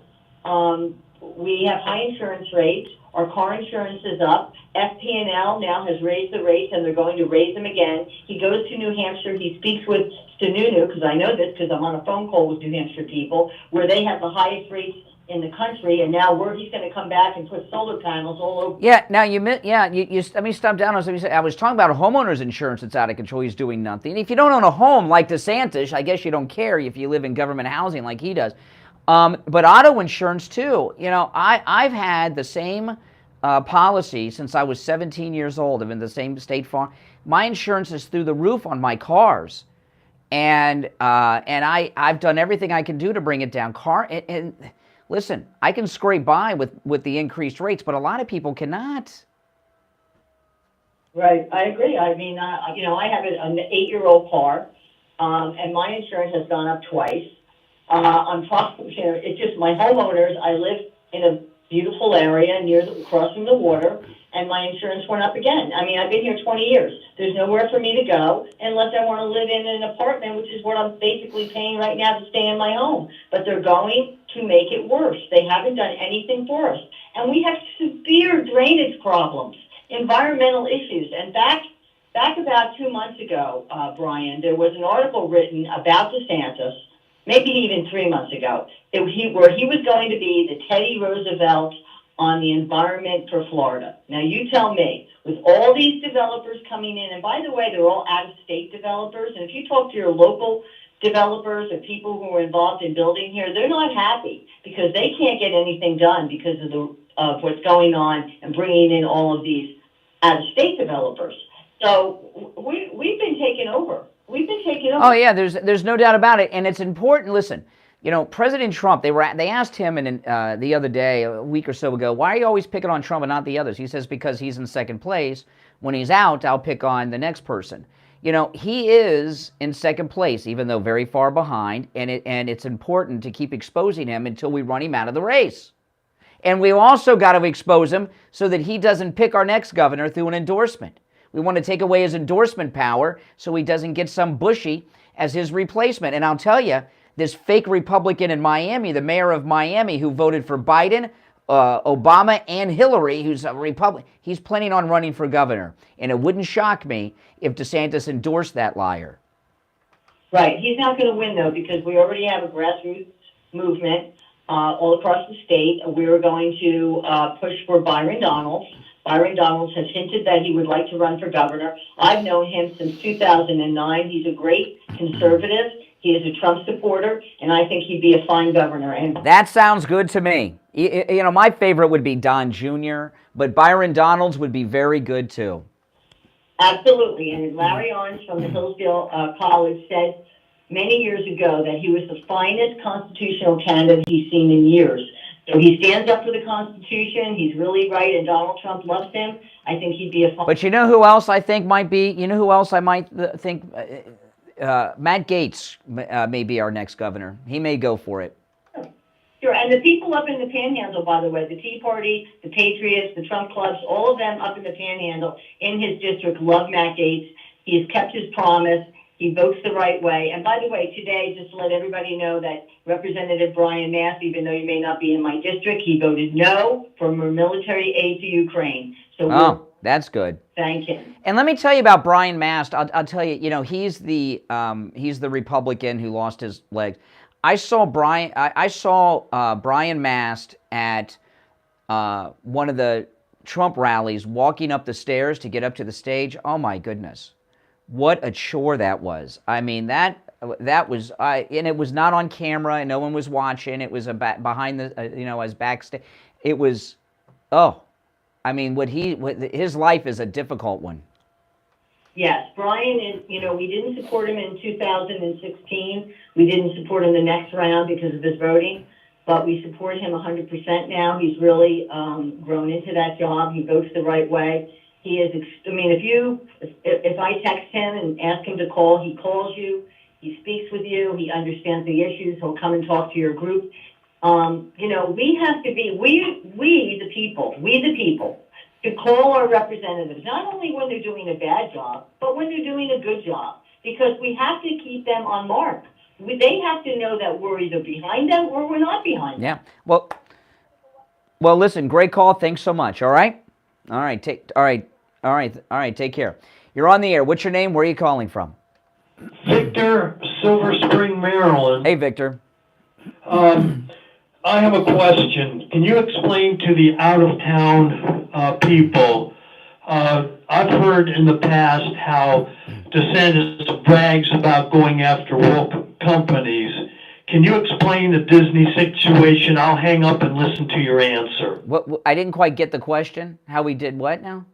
We have high insurance rates. Our car insurance is up. FP&L now has raised the rates, and they're going to raise them again. He goes to New Hampshire. He speaks with Sununu, because I know this because I'm on a phone call with New Hampshire people, where they have the highest rates in the country, and now he's going to come back and put solar panels all over. Yeah, now you let me stop down on something. I was talking about homeowners insurance that's out of control. He's doing nothing. If you don't own a home like DeSantis, I guess you don't care if you live in government housing like he does. But auto insurance too. You know, I've had the same policy since I was 17 years old. I'm in the same State Farm. My insurance is through the roof on my cars, and I've done everything I can do to bring it down. And listen, I can scrape by with the increased rates, but a lot of people cannot. Right, I agree. I mean, I have an 8-year-old car, and my insurance has gone up twice. I'm talking, it's just my homeowners. I live in a beautiful area across from the water, and my insurance went up again. I mean, I've been here 20 years. There's nowhere for me to go unless I want to live in an apartment, which is what I'm basically paying right now to stay in my home. But they're going to make it worse. They haven't done anything for us. And we have severe drainage problems, environmental issues. And back about 2 months ago, Brian, there was an article written about DeSantis, maybe even 3 months ago, where he was going to be the Teddy Roosevelt on the environment for Florida. Now, you tell me, with all these developers coming in, and by the way, they're all out-of-state developers, and if you talk to your local developers or people who are involved in building here, they're not happy because they can't get anything done because of what's going on and bringing in all of these out-of-state developers. So we've been taken over. Oh yeah, there's no doubt about it, and it's important. Listen, you know, President Trump. They asked him the other day, a week or so ago, why are you always picking on Trump and not the others? He says because he's in second place. When he's out, I'll pick on the next person. You know, he is in second place, even though very far behind, and it's important to keep exposing him until we run him out of the race. And we also got to expose him so that he doesn't pick our next governor through an endorsement. We want to take away his endorsement power so he doesn't get some Bushy as his replacement. And I'll tell you, this fake Republican in Miami, the mayor of Miami who voted for Biden, Obama, and Hillary, who's a Republican, he's planning on running for governor. And it wouldn't shock me if DeSantis endorsed that liar. Right. He's not going to win, though, because we already have a grassroots movement all across the state. We're going to push for Byron Donalds. Byron Donalds has hinted that he would like to run for governor. I've known him since 2009. He's a great conservative. He is a Trump supporter, and I think he'd be a fine governor. And that sounds good to me. You know, my favorite would be Don Jr., but Byron Donalds would be very good, too. Absolutely. And Larry Orange from the Hillsdale College said many years ago that he was the finest constitutional candidate he's seen in years. So he stands up for the Constitution. He's really right, and Donald Trump loves him. I think he'd be a fine... But you know who else I think might be? You know who else I might think... Matt Gaetz may be our next governor. He may go for it. Sure, and the people up in the Panhandle, by the way, the Tea Party, the Patriots, the Trump clubs, all of them up in the Panhandle in his district love Matt Gaetz. He has kept his promise. He votes the right way. And by the way, today, just to let everybody know that Representative Brian Mast, even though you may not be in my district, he voted no for more military aid to Ukraine. So that's good. Thank him. And let me tell you about Brian Mast. I'll tell you, you know, he's the Republican who lost his legs. I saw Brian Mast at one of the Trump rallies, walking up the stairs to get up to the stage. Oh my goodness, what a chore that was! I mean, that was, and it was not on camera, and no one was watching. It was behind the, as backstage. It was, I mean, his life is a difficult one. Yes, Brian is, we didn't support him in 2016. We didn't support him the next round because of his voting, but we support him 100% now. He's really grown into that job. He votes the right way. He is, if I text him and ask him to call, he calls you. He speaks with you. He understands the issues. He'll come and talk to your group. We have to be, we the people, to call our representatives, not only when they're doing a bad job, but when they're doing a good job, because we have to keep them on mark. They have to know that we're either behind them or we're not behind them. Yeah. Well, listen, great call. Thanks so much. All right. Take care. You're on the air. What's your name? Where are you calling from? Victor, Silver Spring, Maryland. Hey, Victor. I have a question. Can you explain to the out-of-town people? I've heard in the past how DeSantis brags about going after woke companies. Can you explain the Disney situation? I'll hang up and listen to your answer. What? I didn't quite get the question. How he did what now?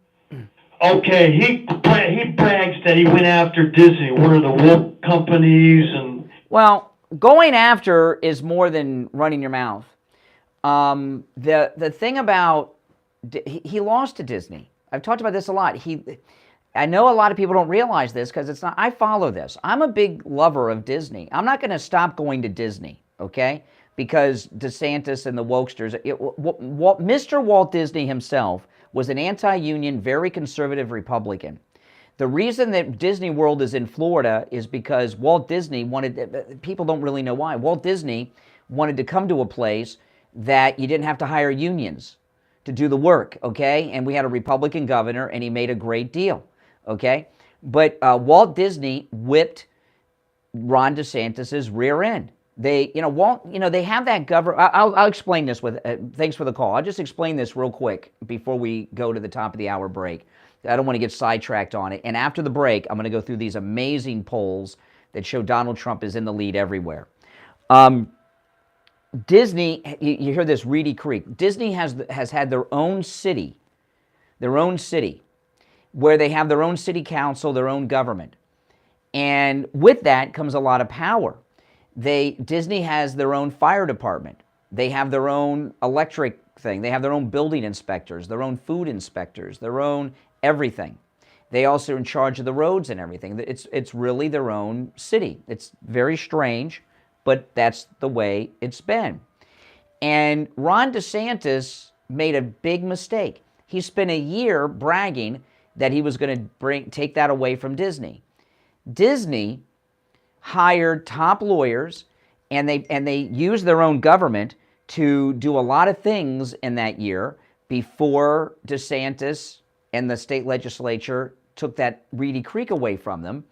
Okay, he brags that he went after Disney, one of the woke companies, and... Well, going after is more than running your mouth. The thing about he lost to Disney. I've talked about this a lot. I know a lot of people don't realize this because it's not. I follow this. I'm a big lover of Disney. I'm not going to stop going to Disney, okay? Because DeSantis and the wokesters. Mr. Walt Disney himself was an anti-union, very conservative Republican. The reason that Disney World is in Florida is because Walt Disney wanted, people don't really know why, Walt Disney wanted to come to a place that you didn't have to hire unions to do the work, okay? And we had a Republican governor, and he made a great deal, okay? But Walt Disney whipped Ron DeSantis's rear end. They have that governor. I'll explain this with, thanks for the call. I'll just explain this real quick before we go to the top of the hour break. I don't want to get sidetracked on it. And after the break, I'm going to go through these amazing polls that show Donald Trump is in the lead everywhere. Disney, you hear this, Reedy Creek. Disney has had their own city, where they have their own city council, their own government. And with that comes a lot of power. Disney has their own fire department. They have their own electric thing. They have their own building inspectors, their own food inspectors, their own everything. They also are in charge of the roads and everything. It's really their own city. It's very strange, but that's the way it's been. And Ron DeSantis made a big mistake. He spent a year bragging that he was going to take that away from Disney. Disney hired top lawyers, and they used their own government to do a lot of things in that year before DeSantis and the state legislature took that Reedy Creek away from them.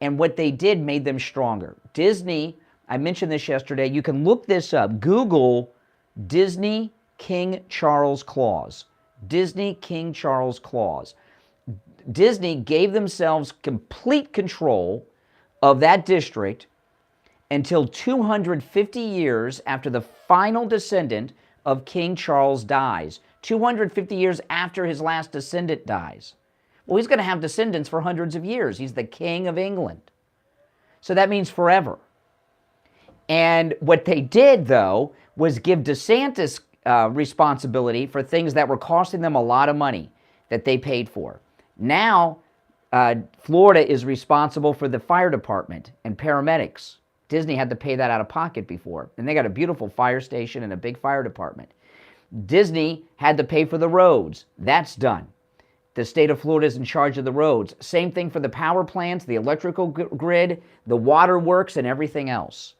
And what they did made them stronger. Disney, I mentioned this yesterday, you can look this up. Google Disney King Charles Clause. Disney King Charles Clause. Disney gave themselves complete control of that district until 250 years after the final descendant of King Charles dies. 250 years after his last descendant dies. Well, he's going to have descendants for hundreds of years. He's the King of England. So that means forever. And what they did, though, was give DeSantis responsibility for things that were costing them a lot of money that they paid for. Now, Florida is responsible for the fire department and paramedics. Disney had to pay that out of pocket before. And they got a beautiful fire station and a big fire department. Disney had to pay for the roads. That's done. The state of Florida is in charge of the roads. Same thing for the power plants, the electrical grid, the water works, and everything else.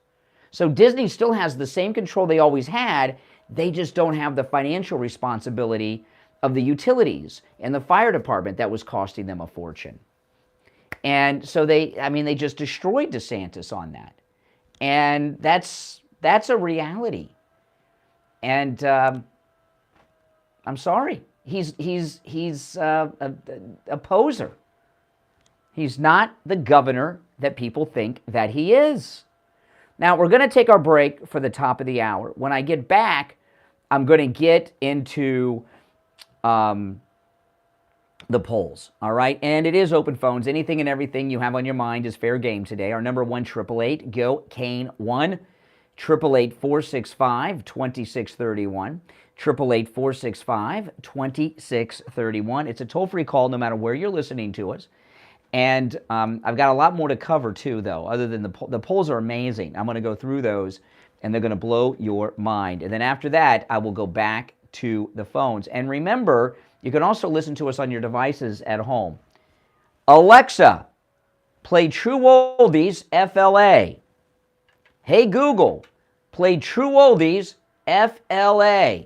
So Disney still has the same control they always had. They just don't have the financial responsibility of the utilities and the fire department that was costing them a fortune. And so they just destroyed DeSantis on that. And that's a reality. And I'm sorry, he's a poser. He's not the governor that people think that he is. Now, we're going to take our break for the top of the hour. When I get back, I'm going to get into the polls, all right? And it is open phones. Anything and everything you have on your mind is fair game today. Our number 1-888-GO-CANE-1, 888-465-2631, 888-465-2631. It's a toll-free call no matter where you're listening to us. And I've got a lot more to cover, too, though, other than the polls are amazing. I'm going to go through those, and they're going to blow your mind. And then after that, I will go back to the phones. And remember, you can also listen to us on your devices at home. Alexa, play True Oldies FLA. Hey, Google, play True Oldies FLA.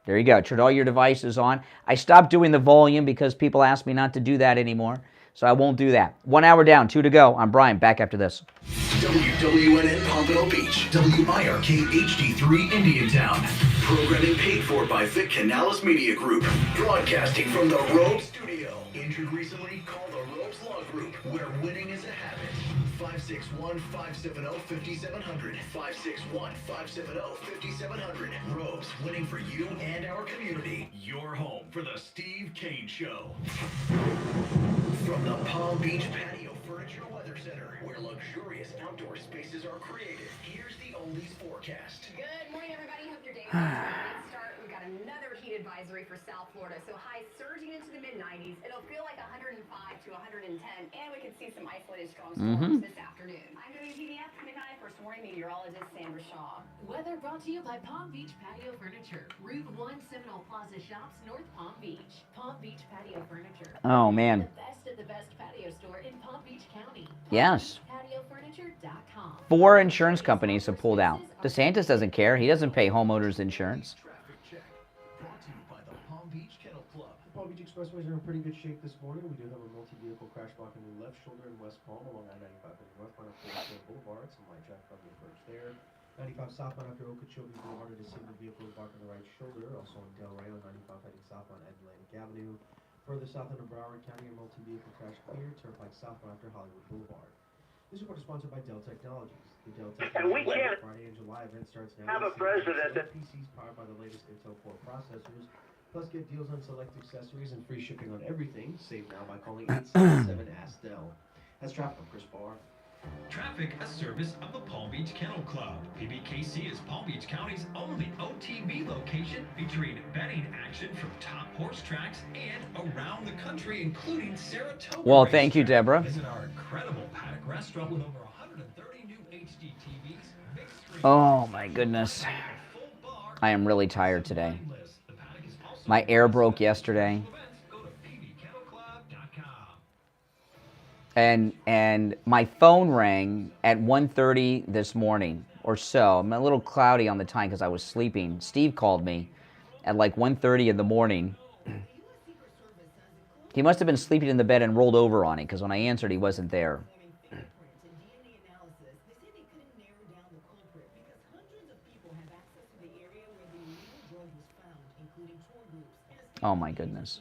There you go. Turn all your devices on. I stopped doing the volume because people ask me not to do that anymore, so I won't do that. 1 hour down, 2 to go. I'm Brian. Back after this. WWNN Pompano Beach, WIRK HD3 Indiantown. Programming paid for by Vic Canales Media Group. Broadcasting from the Rogue Studio. Injured recently? Call the Rogues Law Group, where winning is a habit. 561-570-5700. 561-570-5700. Rogues, winning for you and our community. Your home for the Steve Kane Show. From the Palm Beach Patio Furniture Weather Center, where luxurious outdoor spaces are created, here's the Oldies forecast. Good morning, everybody. Hope your day is off to a great start. We've got another heat advisory for South Florida, so highs surging into the mid-90s. It'll feel like 105 to 110, and we could see some isolated strong storms this afternoon. I'm WPBF Community First Warning Meteorologist Sandra Shaw. Weather brought to you by Palm Beach Patio Furniture. Route 1 Seminole Plaza Shops, North Palm Beach. Palm Beach Patio Furniture. Oh, man. The best of the best patio store in Palm Beach County. Yes. PatioFurniture.com. 4 insurance companies have pulled out. DeSantis doesn't care. He doesn't pay homeowners insurance. Traffic check. Brought to you by the Palm Beach Kennel Club. The Palm Beach expressways are in pretty good shape this morning. We do have a multi-vehicle crash blocking the left shoulder in West Palm along I-95 heading northbound up Fulton Boulevard. Some light traffic on the approach there. 95 southbound after Okeechobee Boulevard, a single vehicle is blocked on the right shoulder. Also on Delray on 95 heading southbound Atlantic Avenue. Further south into Broward County, a multi-vehicle crash clear. Turnpike southbound after Hollywood Boulevard. This report is sponsored by Dell Technologies. The Dell Technologies Friday and July event starts now. Have a president that PCs powered by the latest Intel Core processors. Plus, get deals on select accessories and free shipping on everything. Save now by calling 877-ASK-DELL. That's traffic. I'm Chris Barr. Traffic, a service of the Palm Beach Kennel Club. PBKC is Palm Beach County's only OTB location featuring betting action from top horse tracks and around the country, including Saratoga. Well, thank you, Deborah. Visit our incredible paddock restaurant with over 130 new HD TVs. Oh, my goodness. I am really tired today. My air broke yesterday. And my phone rang at 1:30 this morning or so. I'm a little cloudy on the time because I was sleeping. Steve called me at like 1:30 in the morning. He must have been sleeping in the bed and rolled over on it because when I answered, he wasn't there. Oh, my goodness.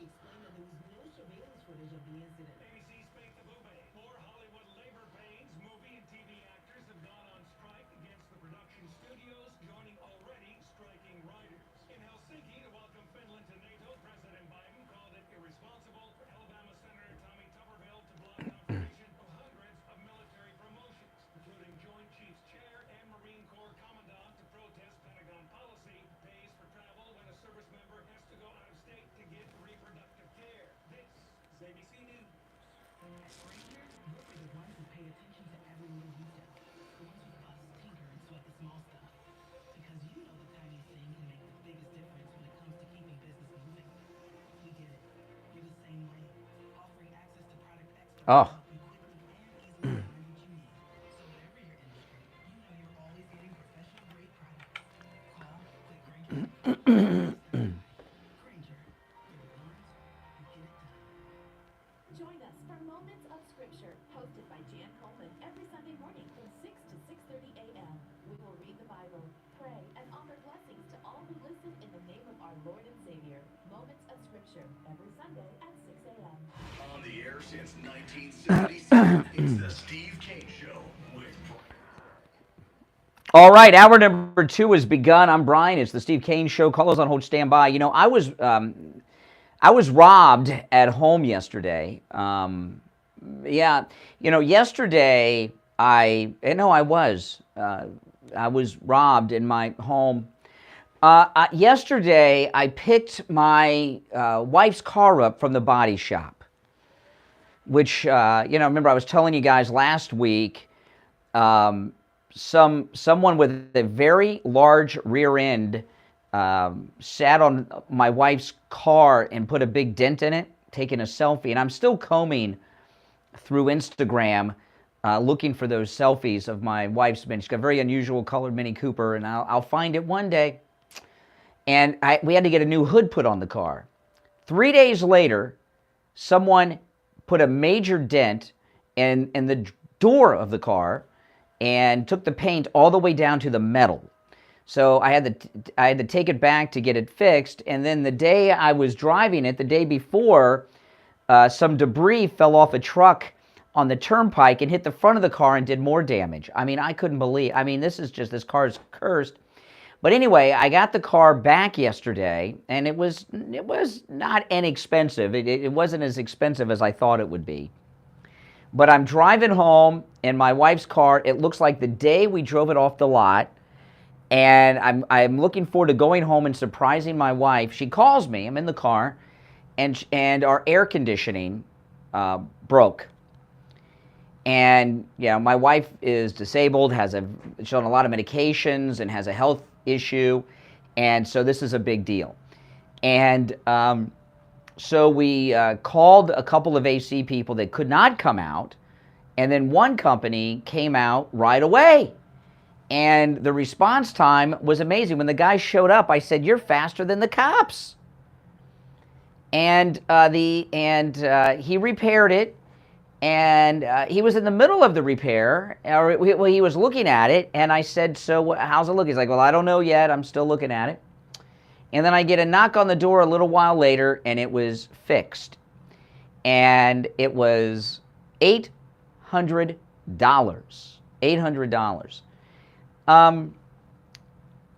Oh. Join us for Moments of Scripture, hosted by Jan Coleman every Sunday morning from 6 to 6:30 a.m. We will read the Bible, pray, and offer blessings to all who listen in the name of our Lord and Savior. Moments of Scripture every Sunday at 6 a.m. On the air since 1977, it's the Steve Kane Show with All right, hour number 2 has begun. I'm Brian. It's the Steve Kane Show. Call us on hold, stand by. You know, I was I was robbed at home yesterday. Yeah, yesterday I was robbed in my home. Yesterday I picked my wife's car up from the body shop, which, remember I was telling you guys last week, someone with a very large rear end sat on my wife's car and put a big dent in it, taking a selfie. And I'm still combing through Instagram looking for those selfies of my wife's Mini. She's got a very unusual colored Mini Cooper, and I'll find it one day. And we had to get a new hood put on the car. 3 days later, someone put a major dent in the door of the car and took the paint all the way down to the metal. So I had to take it back to get it fixed, and then the day I was driving it, the day before, some debris fell off a truck on the turnpike and hit the front of the car and did more damage. I mean, I couldn't believe. I mean, this car is cursed. But anyway, I got the car back yesterday, and it was not inexpensive. It wasn't as expensive as I thought it would be. But I'm driving home in my wife's car. It looks like the day we drove it off the lot. And I'm looking forward to going home and surprising my wife. She calls me. I'm in the car, and our air conditioning broke. And my wife is disabled, she's on a lot of medications, and has a health issue, and so this is a big deal. And so we called a couple of AC people that could not come out, and then one company came out right away. And the response time was amazing. When the guy showed up, I said, "You're faster than the cops." And he repaired it, and he was in the middle of the repair, or he was looking at it, and I said, "So how's it look?" He's like, "Well, I don't know yet. I'm still looking at it." And then I get a knock on the door a little while later, and it was fixed. And it was $800. $800.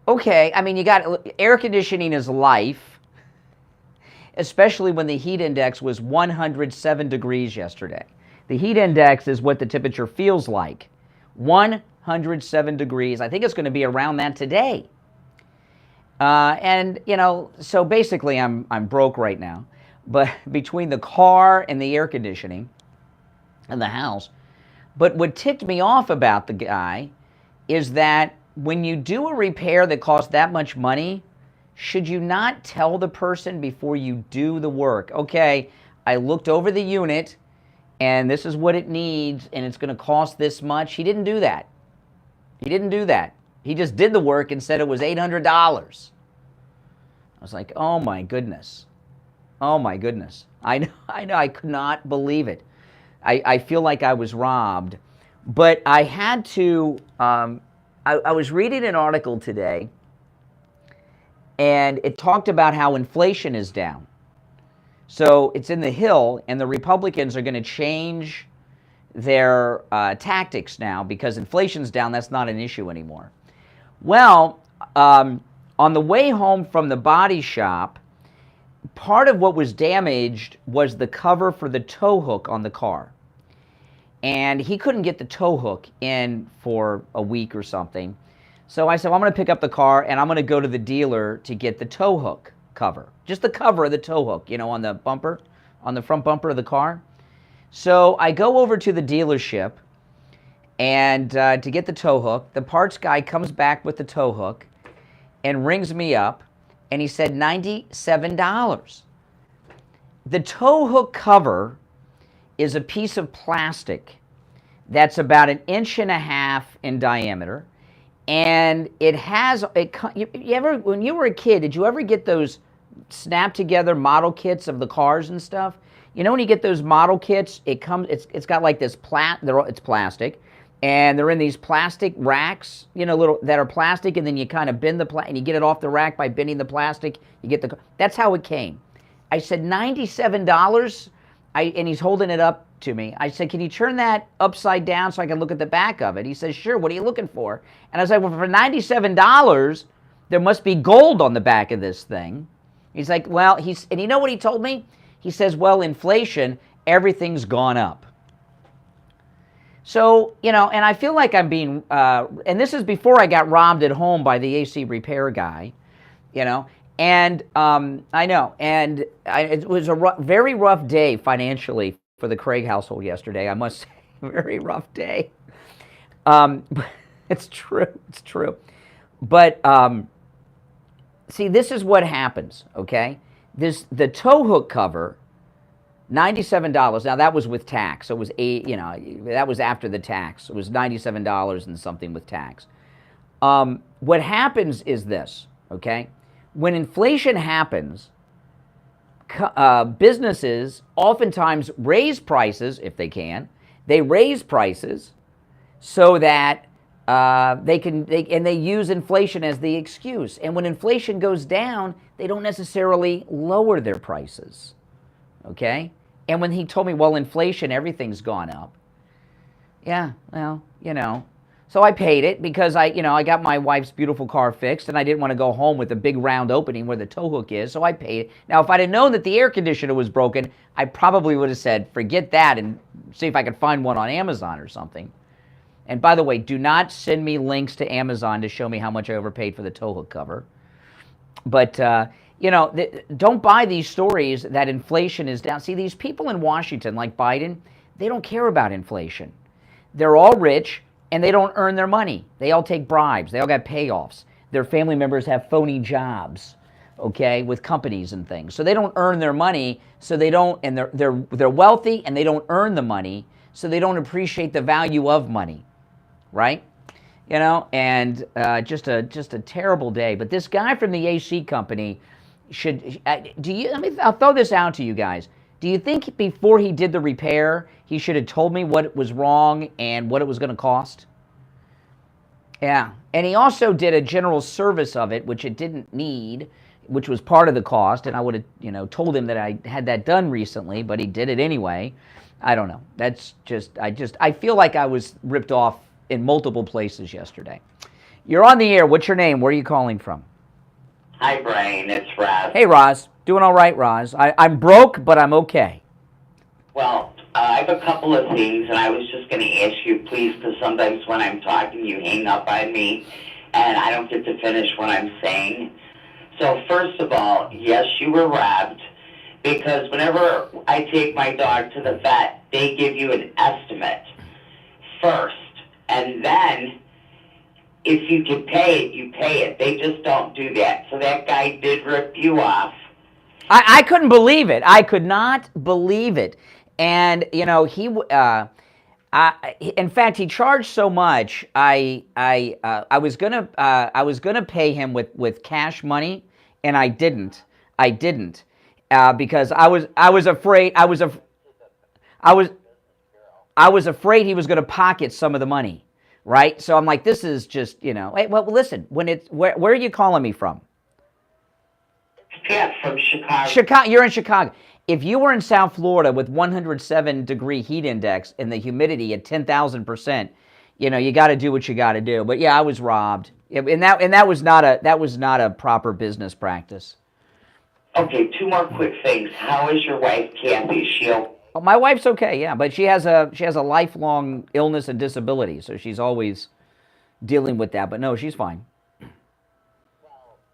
Okay, I mean, you got air conditioning is life, especially when the heat index was 107 degrees yesterday. The heat index is what the temperature feels like. 107 degrees. I think it's going to be around that today. So basically I'm broke right now. But between the car and the air conditioning and the house. But what ticked me off about the guy is that when you do a repair that costs that much money, should you not tell the person before you do the work? Okay, I looked over the unit, and this is what it needs, and it's going to cost this much. He didn't do that. He didn't do that. He just did the work and said it was $800. I was like, oh my goodness. Oh my goodness. I know, I could not believe it. I feel like I was robbed. But I had to, I was reading an article today, and it talked about how inflation is down. So it's in the Hill, and the Republicans are going to change their tactics now because inflation's down. That's not an issue anymore. Well, on the way home from the body shop, part of what was damaged was the cover for the tow hook on the car. And he couldn't get the tow hook in for a week or something. So I said, well, I'm going to pick up the car, and I'm going to go to the dealer to get the tow hook cover. Just the cover of the tow hook, on the bumper, on the front bumper of the car. So I go over to the dealership and to get the tow hook. The parts guy comes back with the tow hook and rings me up, and he said $97. The tow hook cover is a piece of plastic that's about 1.5 inches in diameter, and it has when you were a kid, did you ever get those snap together model kits of the cars and stuff? When you get those model kits, it's got like this it's plastic, and they're in these plastic racks, little that are plastic, and then you kind of bend and you get it off the rack by bending the plastic. You get that's how it came. I said $97. And he's holding it up to me. I said, can you turn that upside down so I can look at the back of it? He says, sure, what are you looking for? And I was like, well, for $97, there must be gold on the back of this thing. He's like, well, and you know what he told me? He says, well, inflation, everything's gone up. So, and I feel like I'm being, and this is before I got robbed at home by the AC repair guy, and I know, and it was a very rough day financially for the Craig household yesterday, I must say, very rough day. It's true. But, see, this is what happens, okay? The tow hook cover, $97. Now, that was with tax. So it was that was after the tax. It was $97 and something with tax. What happens is this, okay? When inflation happens, businesses oftentimes raise prices, if they can. They raise prices so that they use inflation as the excuse. And when inflation goes down, they don't necessarily lower their prices, okay? And when he told me, well, inflation, everything's gone up. Yeah, well, So I paid it because I got my wife's beautiful car fixed, and I didn't want to go home with a big round opening where the tow hook is, so I paid it. Now, if I'd have known that the air conditioner was broken, I probably would have said, forget that, and see if I could find one on Amazon or something. And by the way, do not send me links to Amazon to show me how much I overpaid for the tow hook cover. But, don't buy these stories that inflation is down. See, these people in Washington, like Biden, they don't care about inflation. They're all rich, and they don't earn their money. They all take bribes. They all got payoffs. Their family members have phony jobs, okay, with companies and things. So they don't earn their money, so they don't, and they're wealthy, and they don't earn the money, so they don't appreciate the value of money, right? And just a terrible day. But this guy from the AC company I'll throw this out to you guys. Do you think before he did the repair, he should have told me what was wrong and what it was going to cost? Yeah. And he also did a general service of it, which it didn't need, which was part of the cost. And I would have, told him that I had that done recently, but he did it anyway. I don't know. That's I feel like I was ripped off in multiple places yesterday. You're on the air. What's your name? Where are you calling from? Hi, Brian. It's Roz. Hey, Roz. Doing all right, Roz. I'm broke, but I'm okay. Well, I have a couple of things, and I was just going to ask you, please, because sometimes when I'm talking, you hang up on me, and I don't get to finish what I'm saying. So, first of all, yes, you were robbed, because whenever I take my dog to the vet, they give you an estimate first, and then if you can pay it, you pay it. They just don't do that. So that guy did rip you off. I couldn't believe it. I could not believe it. And, he, in fact, he charged so much, I was gonna pay him with cash money, and I didn't. Because I was afraid afraid he was going to pocket some of the money. Right? So I'm like, this is just, hey, well, listen, where are you calling me from? Yeah, from Chicago. Chicago. You're in Chicago. If you were in South Florida with 107-degree heat index and the humidity at 10,000%, you got to do what you got to do. But yeah, I was robbed. And that was not a proper business practice. Okay, two more quick things. How is your wife, Kathy? Is she okay? Oh, my wife's okay, yeah, but she has a lifelong illness and disability, so she's always dealing with that. But no, she's fine. Well,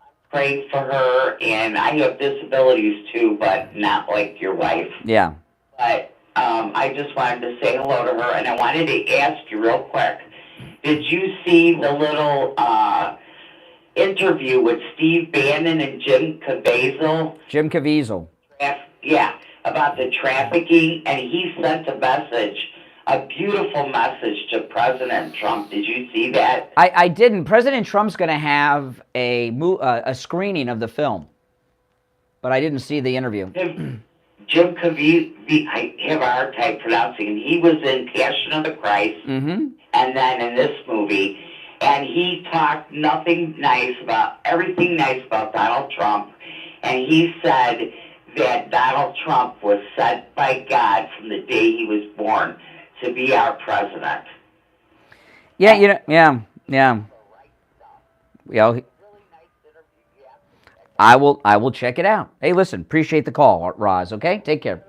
I'm praying for her, and I have disabilities too, but not like your wife. Yeah. But I just wanted to say hello to her, and I wanted to ask you real quick. Did you see the little interview with Steve Bannon and Jim Caviezel? Jim Caviezel. Yeah, about the trafficking, and he sent a message, a beautiful message to President Trump. Did you see that? I didn't. President Trump's going to have a screening of the film, but I didn't see the interview. Jim Caviezel, I have a hard time pronouncing it. He was in Passion of the Christ, and then in this movie, and he talked everything nice about Donald Trump, and he said that Donald Trump was sent by God from the day he was born to be our president. Yeah, yeah. I will check it out. Hey, listen, appreciate the call, Roz, okay? Take care.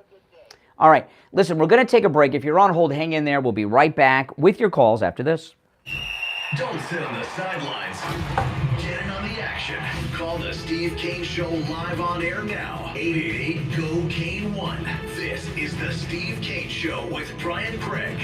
All right, listen, we're going to take a break. If you're on hold, hang in there. We'll be right back with your calls after this. Don't sit on the sidelines. Get in on the action. Call the Steve Kane Show live on air now. 888-GO-KANE-1. This is the Steve Kane Show with Brian Craig.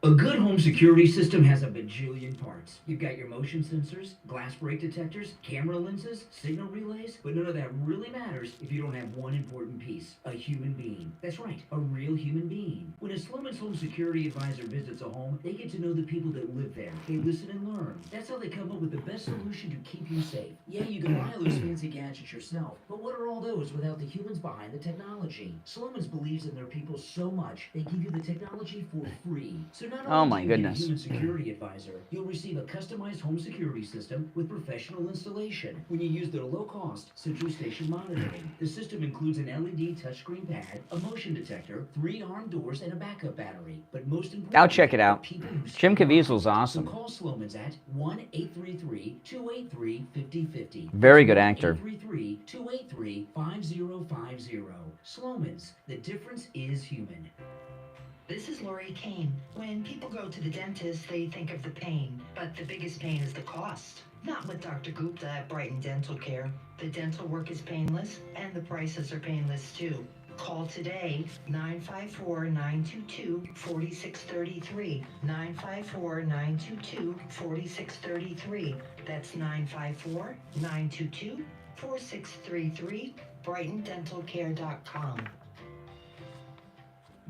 A good home security system has a bajillion parts. You've got your motion sensors, glass break detectors, camera lenses, signal relays, but none of that really matters if you don't have one important piece, a human being. That's right, a real human being. When a Sloman's Home Security Advisor visits a home, they get to know the people that live there. They listen and learn. That's how they come up with the best solution to keep you safe. Yeah, you can buy all those fancy gadgets yourself, but what are all those without the humans behind the technology? Sloman's believes in their people so much, they give you the technology for free. So not Oh, only my do you get a goodness. human security advisor, you'll receive a customized home security system with professional installation when you use their low-cost central station monitoring. The system includes an LED touchscreen pad, a motion detector, 3 armed doors, and a backup battery. But most importantly, I'll check it out. people who Jim stand Caviezel's So awesome. call Sloman's at 1-833-283-5050. Very good actor. 1-833-283-5050. Sloman's, the difference is human. This is Lori Kane. When people go to the dentist, they think of the pain, but the biggest pain is the cost. Not with Dr. Gupta at Brighton Dental Care. The dental work is painless, and the prices are painless too. Call today, 954-922-4633. 954-922-4633. That's 954-922-4633. BrightonDentalCare.com.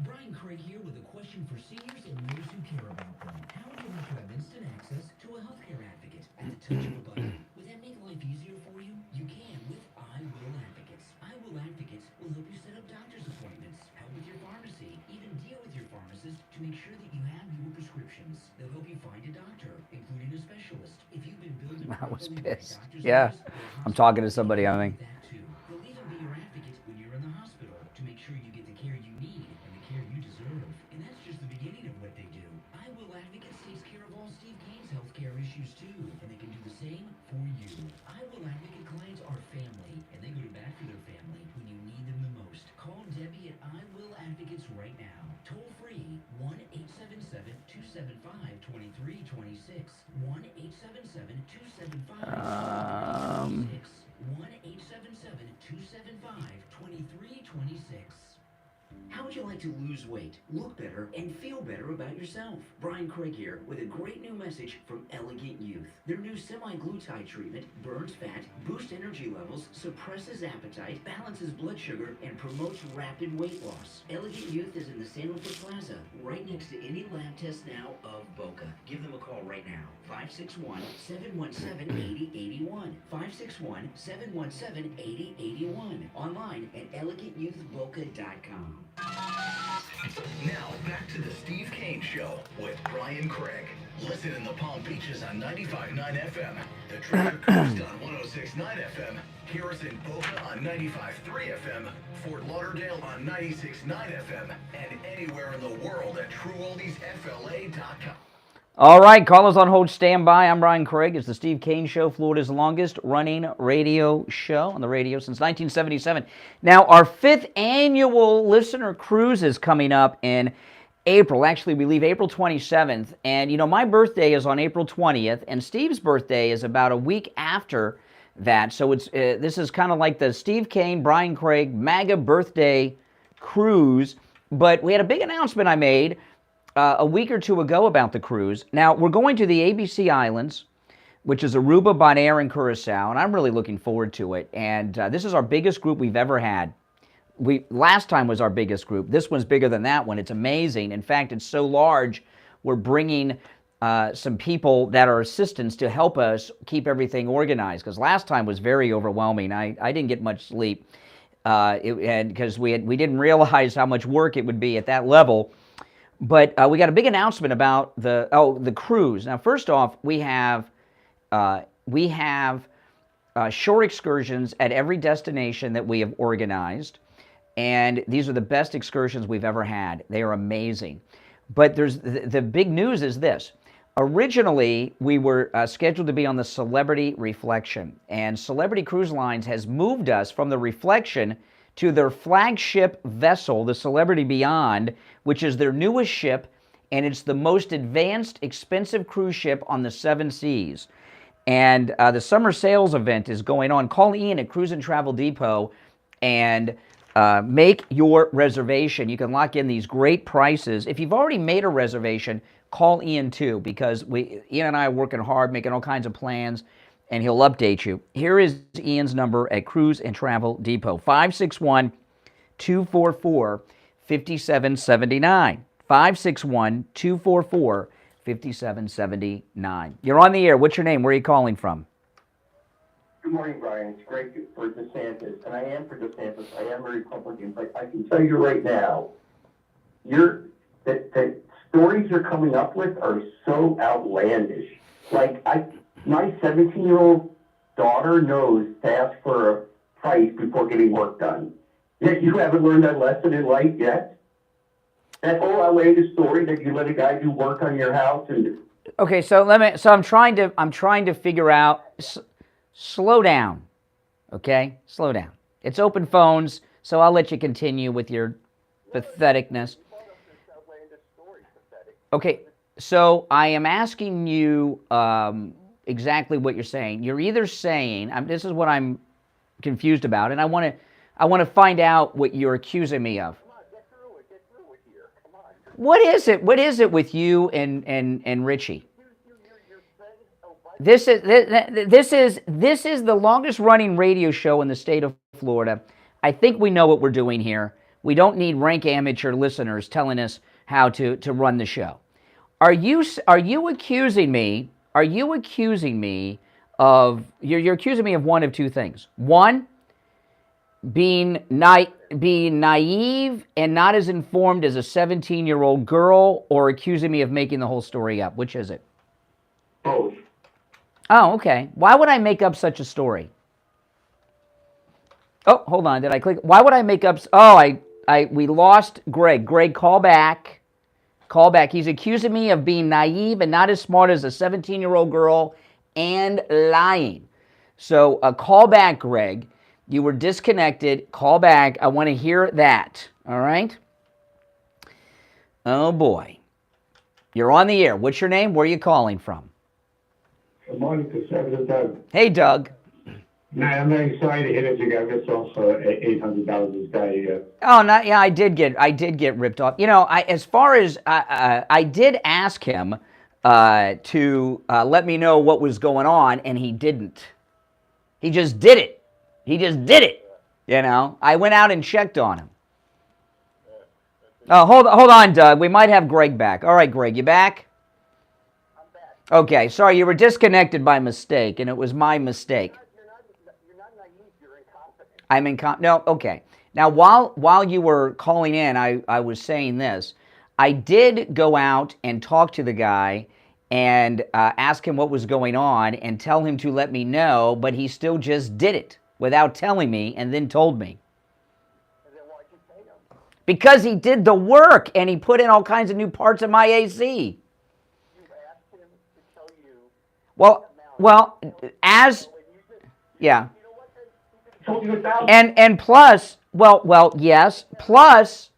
Brian Craig here with a question for seniors and those who care about them. How would you like to have instant access to a healthcare advocate at the touch of a button? Would that make life easier for you? You can with I Will Advocates. I Will Advocates will help you set up doctor's appointments, help with your pharmacy, even deal with your pharmacist to make sure that you have your prescriptions. They'll help you find a doctor, including a specialist. If you've been billed I was improperly by pissed. doctor's Yeah, office, I'm talking to somebody, I think. that too. They'll even be your advocate when you're in the hospital to make sure you get the care you need and the care you deserve. And that's just the beginning of what they do. I Will Advocates takes care of all Steve Kane's healthcare issues too, and they can do the same for you. I Will Advocate clients are family, and they go to bat for their family when you need them the most. Call Debbie at I Will Advocates right now. Toll free 1-877-275-2326. 1-877-275-2326. 1-877-275-2326. How would you like to lose weight, look better, and feel better about yourself? Brian Craig here with a great new message from Elegant Youth. Their new semi-glutide treatment burns fat, boosts energy levels, suppresses appetite, balances blood sugar, and promotes rapid weight loss. Elegant Youth is in the San Jose Plaza, right next to any lab test now of Boca. Give them a call right now. 561-717-8081. 561-717-8081. Online at elegantyouthboca.com. Now, back to the Steve Kane Show with Brian Craig. Listen in the Palm Beaches on 95.9 FM, the Treasure Coast on 106.9 FM, Harrison Boca on 95.3 FM, Fort Lauderdale on 96.9 FM, and anywhere in the world at TrueOldiesFLA.com. All right, callers on hold, stand by. I'm Brian Craig. It's the Steve Kane Show, Florida's longest running radio show on the radio since 1977. Now, our 5th annual listener cruise is coming up in April. Actually, we leave April 27th. And, you know, my birthday is on April 20th, and Steve's birthday is about a week after that. So it's this is kind of like the Steve Kane, Brian Craig MAGA birthday cruise. But we had a big announcement I made a week or two ago about the cruise. Now, we're going to the ABC Islands, which is Aruba, Bonaire, and Curacao, and I'm really looking forward to it. And this is our biggest group we've ever had. Last time was our biggest group. This one's bigger than that one. It's amazing. In fact, it's so large, we're bringing some people that are assistants to help us keep everything organized, because last time was very overwhelming. I didn't get much sleep because we didn't realize how much work it would be at that level. But we got a big announcement about the cruise. Now, first off, we have shore excursions at every destination that we have organized, and these are the best excursions we've ever had. They are amazing. But there's the big news is this: Originally, we were scheduled to be on the Celebrity Reflection, and Celebrity Cruise Lines has moved us from the Reflection to their flagship vessel, the Celebrity Beyond, which is their newest ship, and it's the most advanced, expensive cruise ship on the 7 seas. And the summer sales event is going on. Call Ian at Cruise and Travel Depot and make your reservation. You can lock in these great prices. If you've already made a reservation, call Ian too, because Ian and I are working hard, making all kinds of plans, and he'll update you. Here is Ian's number at Cruise and Travel Depot, 561-244-5779. 561-244-5779. You're on the air. What's your name? Where are you calling from? Good morning, Brian. It's Greg for DeSantis, and I am for DeSantis. I am a Republican, but I can tell you right now, the stories you're coming up with are so outlandish. Like, my 17-year-old daughter knows to ask for a price before getting work done. Yet you haven't learned that lesson in life yet? That whole outlandish story that you let a guy do work on your house and... Okay, so I'm trying to figure out. Slow down, okay? Slow down. It's open phones, so I'll let you continue with your patheticness. Okay, so I am asking you exactly what you're saying. You're either saying, this is what I'm confused about, and I want to find out what you're accusing me of. What is it? What is it with you and Richie? This is the longest running radio show in the state of Florida. I think we know what we're doing here. We don't need rank amateur listeners telling us how to run the show. Are you accusing me? Are you accusing me of you're accusing me of one of two things? One, being naive and not as informed as a 17-year-old girl, or accusing me of making the whole story up? Which is it? Both. Oh, okay. Why would I make up such a story? Oh, hold on. Did I click? Why would I make up? Oh, we lost Greg. Greg, call back. Call back. He's accusing me of being naive and not as smart as a 17-year-old girl and lying. So call back, Greg. You were disconnected. Call back. I want to hear that. All right? Oh, boy. You're on the air. What's your name? Where are you calling from? Good morning, Conservative Doug. Hey, Doug. No, I'm very sorry to hear that you got ripped off for $800 this guy. Oh, no, yeah, I did get ripped off. You know, as far as I did ask him to let me know what was going on, and he didn't. He just did it. He just did it. You know, I went out and checked on him. Oh, hold on, Doug. We might have Greg back. All right, Greg, you back? I'm back. Okay, sorry, you were disconnected by mistake, and it was my mistake. You're not naive, you're incompetent. I'm incompetent. No, okay. Now, while you were calling in, I was saying this. I did go out and talk to the guy and ask him what was going on and tell him to let me know, but he still just did it without telling me, and then told me. And then why'd you pay him? Because he did the work, and he put in all kinds of new parts of my AC. You've asked him to tell you... Well, as... Yeah. Told you $1,000. And plus, well, yes, plus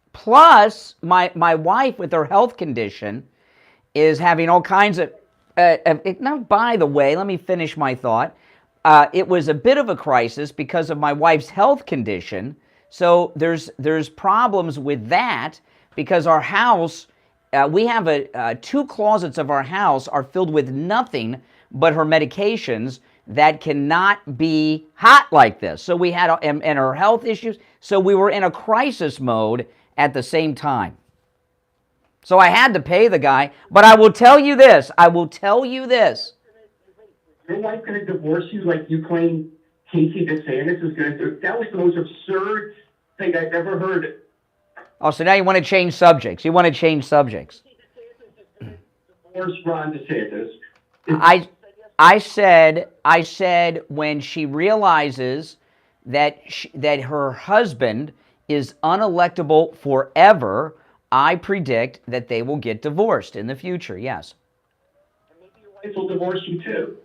my wife with her health condition is having all kinds of... now, by the way, let me finish my thought. It was a bit of a crisis because of my wife's health condition. So there's problems with that because our house, we have 2 closets of our house are filled with nothing but her medications that cannot be hot like this. So we had, and her health issues, so we were in a crisis mode at the same time. So I had to pay the guy, but I will tell you this, Your wife going to divorce you like you claim Casey DeSantis is going to do? That was the most absurd thing I've ever heard. Oh, so now you want to change subjects. Divorce Ron DeSantis. I said when she realizes that her husband is unelectable forever, I predict that they will get divorced in the future, yes. will divorce you too.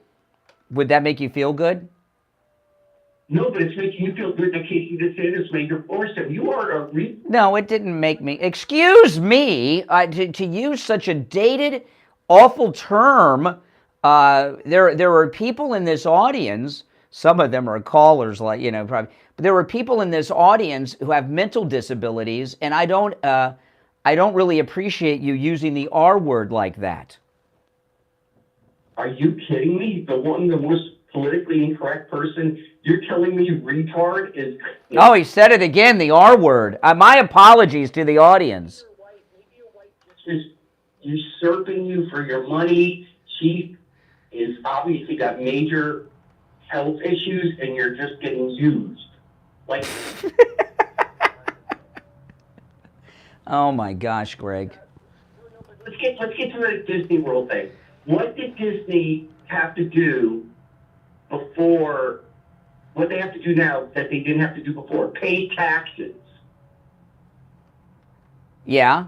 Would that make you feel good? No, but it's making you feel good that Casey DeSantis made divorce him. You are a No, it didn't make me. Excuse me, to use such a dated, awful term. There are people in this audience. Some of them are callers, like probably. But there are people in this audience who have mental disabilities, and I don't really appreciate you using the R word like that. Are you kidding me? The most politically incorrect person, you're telling me retard is... Oh, he said it again, the R word. My apologies to the audience. Just usurping you for your money. She is obviously got major health issues, and you're just getting used. Like... Oh my gosh, Greg. Let's get to the Disney World thing. What did Disney have to do before, what they have to do now that they didn't have to do before? Pay taxes. Yeah.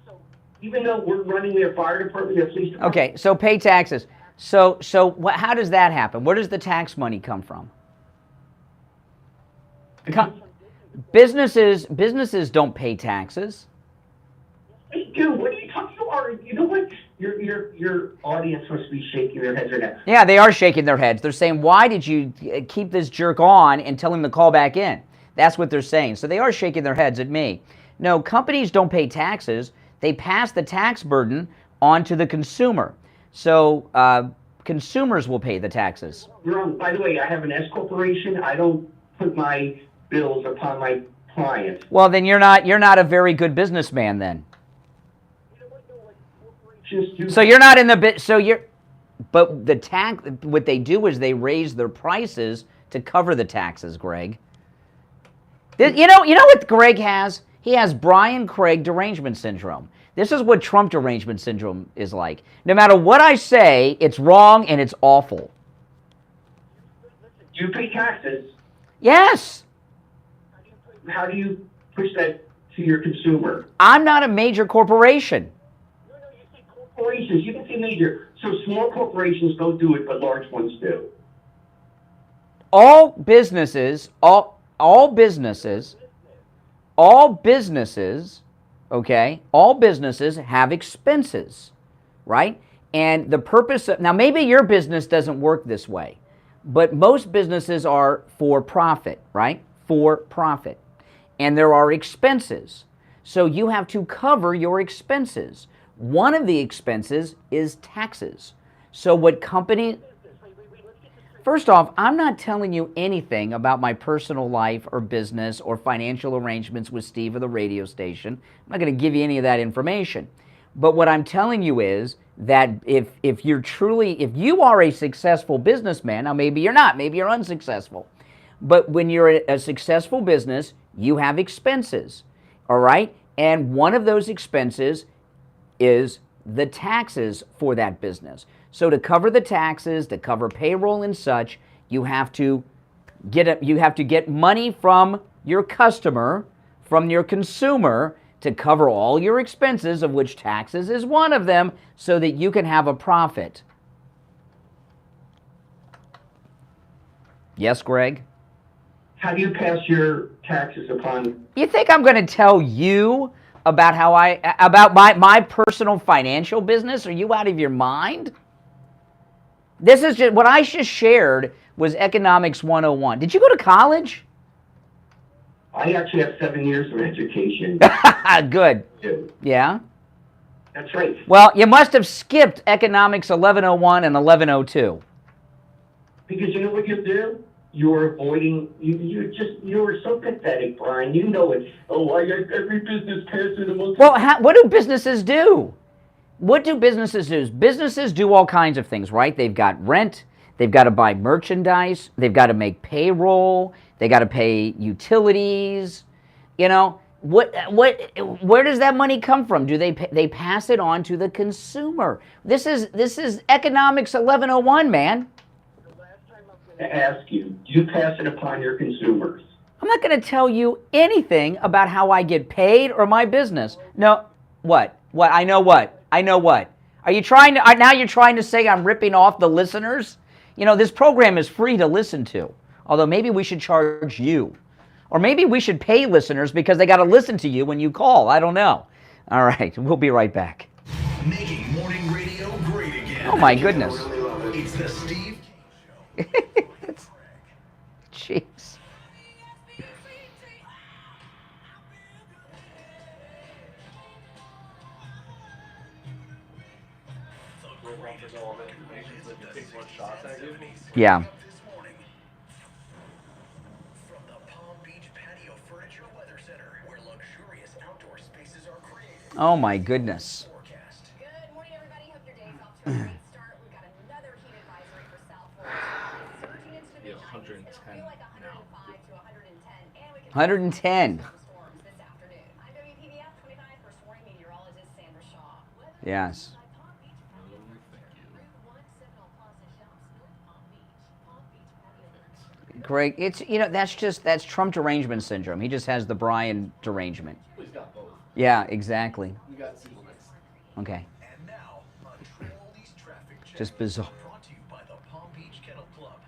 So even though we're running their fire department, their police department. Okay, so pay taxes. So how does that happen? Where does the tax money come from? Businesses don't pay taxes. They do. What are you talking about? You know what? Your audience must be shaking their heads right now. Yeah, they are shaking their heads. They're saying, why did you keep this jerk on and tell him to call back in? That's what they're saying. So they are shaking their heads at me. No, companies don't pay taxes. They pass the tax burden on to the consumer. So consumers will pay the taxes. Ron, by the way, I have an S corporation. I don't put my bills upon my clients. Well, then you're not a very good businessman then. So you're not in the bit. But the tax. What they do is they raise their prices to cover the taxes, Greg. You know what Greg has? He has Brian Craig derangement syndrome. This is what Trump derangement syndrome is like. No matter what I say, it's wrong and it's awful. You pay taxes. Yes. How do you push that to your consumer? I'm not a major corporation. Corporations, you can say major. So small corporations don't do it, but large ones do. All businesses, okay, all businesses have expenses, right? And the purpose of, now maybe your business doesn't work this way, but most businesses are for profit, right? For profit. And there are expenses. So you have to cover your expenses. One of the expenses is taxes. So what company... First off, I'm not telling you anything about my personal life or business or financial arrangements with Steve or the radio station. I'm not going to give you any of that information. But what I'm telling you is that if you are a successful businessman, now maybe you're not, maybe you're unsuccessful, but when you're a successful business, you have expenses, all right? And one of those expenses is the taxes for that business. So to cover the taxes, to cover payroll and such, you have to get money from your customer, from your consumer, to cover all your expenses, of which taxes is one of them, so that you can have a profit. Yes, Greg? How do you pass your taxes upon... You think I'm going to tell you about about my personal financial business? Are you out of your mind? This is just what I just shared was Economics 101. Did you go to college? I actually have 7 years of education. Good. Yeah? That's right. Well, you must have skipped Economics 1101 and 1102. Because you know what you do? You're avoiding, you're so pathetic, Brian. You know it. Oh, every business passes the most... Well, what do businesses do? What do businesses do? Businesses do all kinds of things, right? They've got rent, they've got to buy merchandise, they've got to make payroll, they got to pay utilities. You know, where does that money come from? Do they pass it on to the consumer? This is Economics 1101, man. To ask you, do you pass it upon your consumers? I'm not going to tell you anything about how I get paid or my business. No, what? I know what? Are you trying to, now you're trying to say I'm ripping off the listeners? You know, this program is free to listen to, although maybe we should charge you. Or maybe we should pay listeners because they got to listen to you when you call. I don't know. All right, we'll be right back. Making morning radio great again. Oh, my goodness. It's the Steve King Show. Jeez. Yeah. From the Palm Beach Patio Furniture Weather Center, where luxurious outdoor spaces are created. Oh, my goodness. Good morning, everybody. Hope your day's off to a great start. We've got another heat advisory for South Florida. Surging into the mid-90s. It'll feel like 105 to 110. And we can 110. storms this afternoon. I'm WPBF 25 First Warning Meteorologist Sandra Shaw. Yes. Greg, it's, you know, that's Trump derangement syndrome. He just has the Brian derangement. He's got both. Yeah, exactly. We got sequence. Okay. And now, Patrol These Traffic Checks. Just bizarre. Brought to you by the Palm Beach Kennel Club.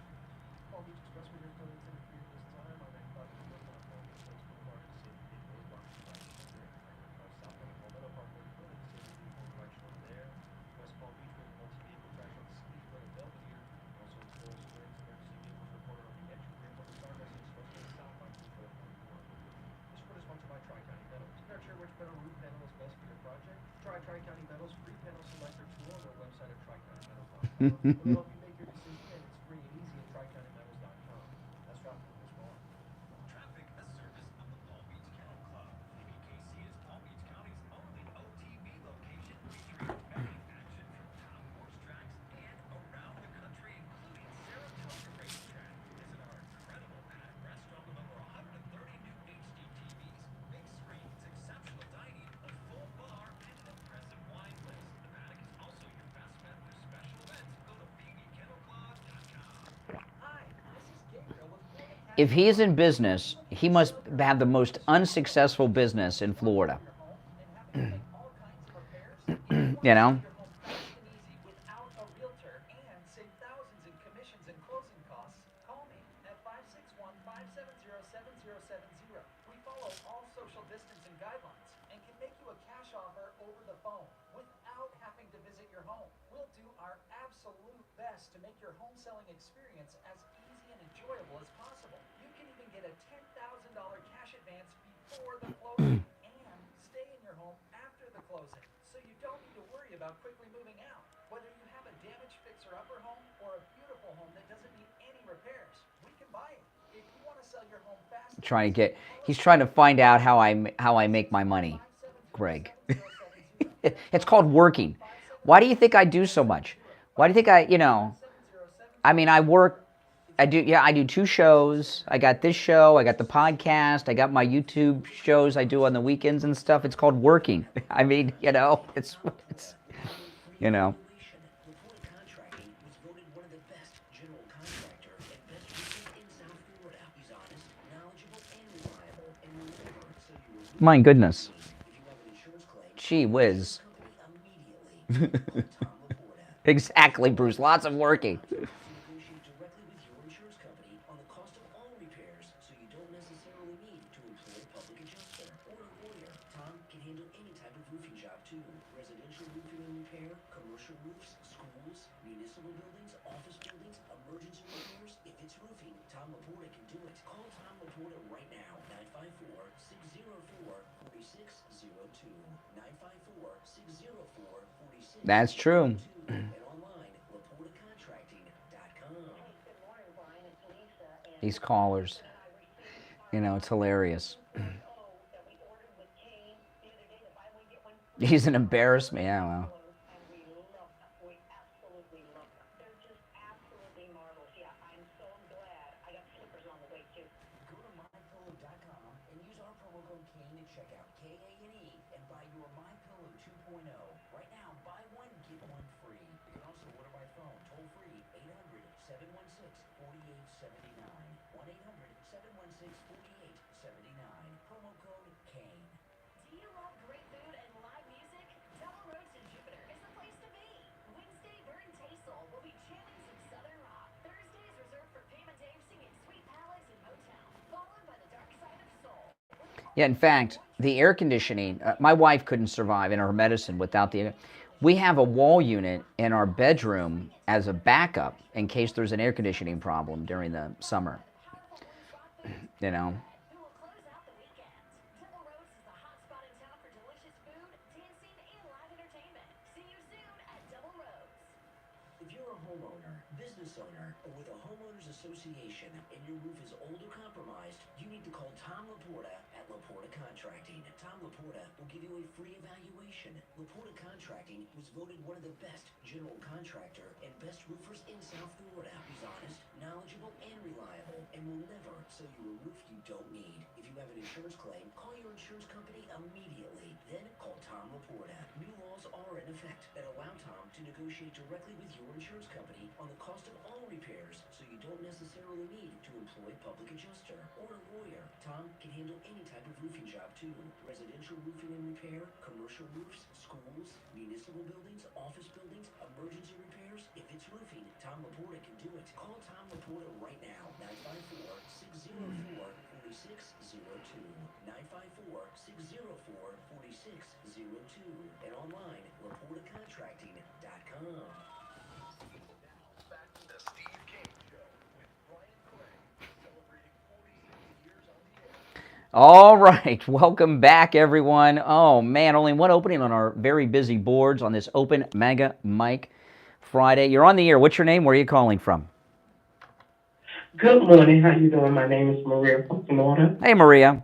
Try Tri-County Metals free panel selector tool on their website at tricountymetals.com. It'll help you make your decision, and it's free and easy at tricountymetals.com. That's traffic this morning. Traffic, a service of the Palm Beach Kennel Club. ABKC is Palm Beach County's only OTB location featuring betting action from top horse tracks and around the country, including Saratoga Racetrack. Visit our incredible pad restaurant with over 130 new HD TVs, big screens, exceptional dining, a full bar, and an impressive wine list. The paddock is also your best bet for special events. Go to pbkennelclub.com. Hi, this is Gabriel with Florida. If he is in business, he must have the most unsuccessful business in Florida. You know? Without a realtor and save thousands in commissions and closing costs, call me at 561-570-7070. We follow all social distancing guidelines and can make you a cash offer over the phone without having to visit your home. We'll do our absolute best to make your home selling experience as easy and enjoyable as possible. You can even get a $10,000 cash advance before the closing and stay in your home after the closing, so you don't need to worry about quickly moving out. Whether you have a damaged fixer-upper home or a beautiful home that doesn't need any repairs, we can buy it. If you want to sell your home fast, He's trying to find out how I make my money, Greg. It's called working. Why do you think I do so much? Why do you think I mean, I work, I do 2 shows. I got this show, I got the podcast, I got my YouTube shows I do on the weekends and stuff. It's called working. I mean, it's Contracting was voted one of the best general contractor and best roofing in South Florida. He's honest, knowledgeable, and reliable. And remember, so you will My goodness. if you have an insurance claim, Gee whiz. immediately. Exactly, Bruce. Lots of working. Negotiate directly with your insurance company on the cost of all repairs, so you don't necessarily need to employ a public adjuster or a lawyer. Tom can handle any type of roofing job too. Residential roofing and repair, commercial roofs, schools, municipal buildings, office buildings, emergency repairs. If it's roofing, Tom Laporta can do it. Call Tom Laporta right now. 954-604-4602. 954-604-4602. That's true. And online, LaportaContracting.com. These callers. It's hilarious. He's an embarrassment. Yeah, well. Go to mypillow.com and use our promo code Kane at checkout, K-A-N-E, and buy your My Pillow 2.0. Right now, buy one, get one free. You can also order by phone, toll free, 800-716-4879. 1-800-716-4879. Promo code Kane. Do you love great food and live music? Double Roads in Jupiter is the place to be. Yeah, in fact, the air conditioning, my wife couldn't survive in her medicine without the. We have a wall unit in our bedroom as a backup in case there's an air conditioning problem during the summer. You know. If you're a homeowner, business owner, or with a homeowners association and your roof is old or compromised, you need to call Tom Laporta at Laporta Contracting. Tom Laporta will give you a free evaluation. Laporta Contracting was voted one of the best general contractor and best roofers in South Florida. He's honest, knowledgeable, and reliable, and will never sell you a roof you don't need. If you have an insurance claim, call your insurance company immediately. Then call Tom Laporta. New laws are in effect that allow Tom to negotiate directly with your insurance company on the cost of all repairs, so you don't necessarily need to employ a public adjuster or a lawyer. Tom can handle any type of roofing job too. Residential roofing and repair, commercial roofs, schools, municipal buildings, office buildings, emergency repairs. If it's roofing, Tom Laporta can do it. Call Tom Laporta right now, 954-604-4602. 954-604-4602. And online, LaportaContracting.com. Back to the Steve King Show with Brian Craig, celebrating 46 years on the air. All right, welcome back, everyone. Oh, man, only one opening on our very busy boards on this open Mega Mike Friday. You're on the air. What's your name? Where are you calling from? Good morning. How you doing? My name is Maria from Florida. Hey, Maria.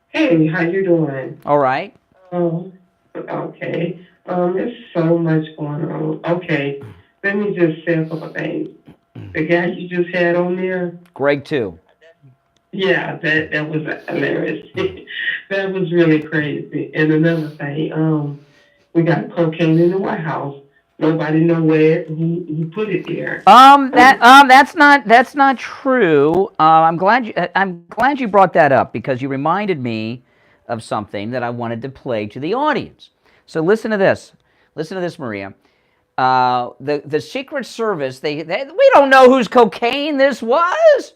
Hey, how you doing? All right. Okay. There's so much going on. Okay, let me just say a couple things. The guy you just had on there. Greg, too. Yeah, that was hilarious. That was really crazy. And another thing, we got cocaine in the White House. Nobody know who put it there. That's not true. I'm glad you brought that up because you reminded me of something that I wanted to play to the audience. So listen to this. Listen to this, Maria. The Secret Service, we don't know whose cocaine this was.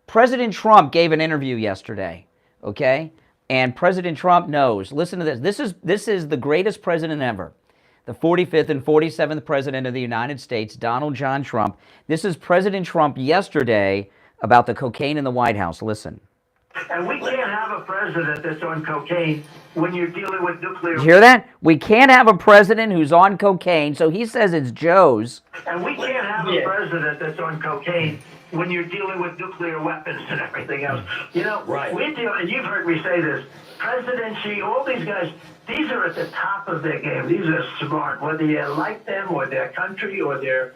President Trump gave an interview yesterday, okay? And President Trump knows. Listen to this. This is the greatest president ever. The 45th and 47th president of the United States, Donald John Trump. This is President Trump yesterday about the cocaine in the White House. Listen. And we can't have a president that's on cocaine when you're dealing with nuclear. You hear that? We can't have a president who's on cocaine, so he says it's Joe's. And we can't have a president that's on cocaine when you're dealing with nuclear weapons and everything else. You know, we're dealing, and you've heard me say this, President Xi, all these guys, these are at the top of their game. These are smart, whether you like them or their country or their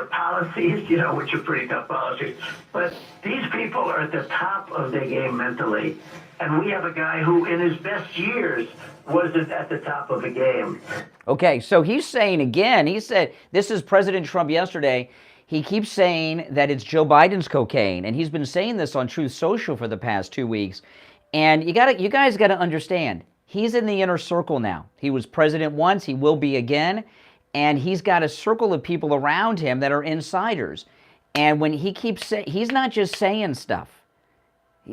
policies, you know, which are pretty tough policies. But these people are at the top of their game mentally. And we have a guy who, in his best years, wasn't at the top of the game. Okay, so he's saying again, he said, this is President Trump yesterday, he keeps saying that it's Joe Biden's cocaine, and he's been saying this on Truth Social for the past 2 weeks. And you guys got to understand, he's in the inner circle now. He was president once, he will be again, and he's got a circle of people around him that are insiders. And when he keeps saying, he's not just saying stuff.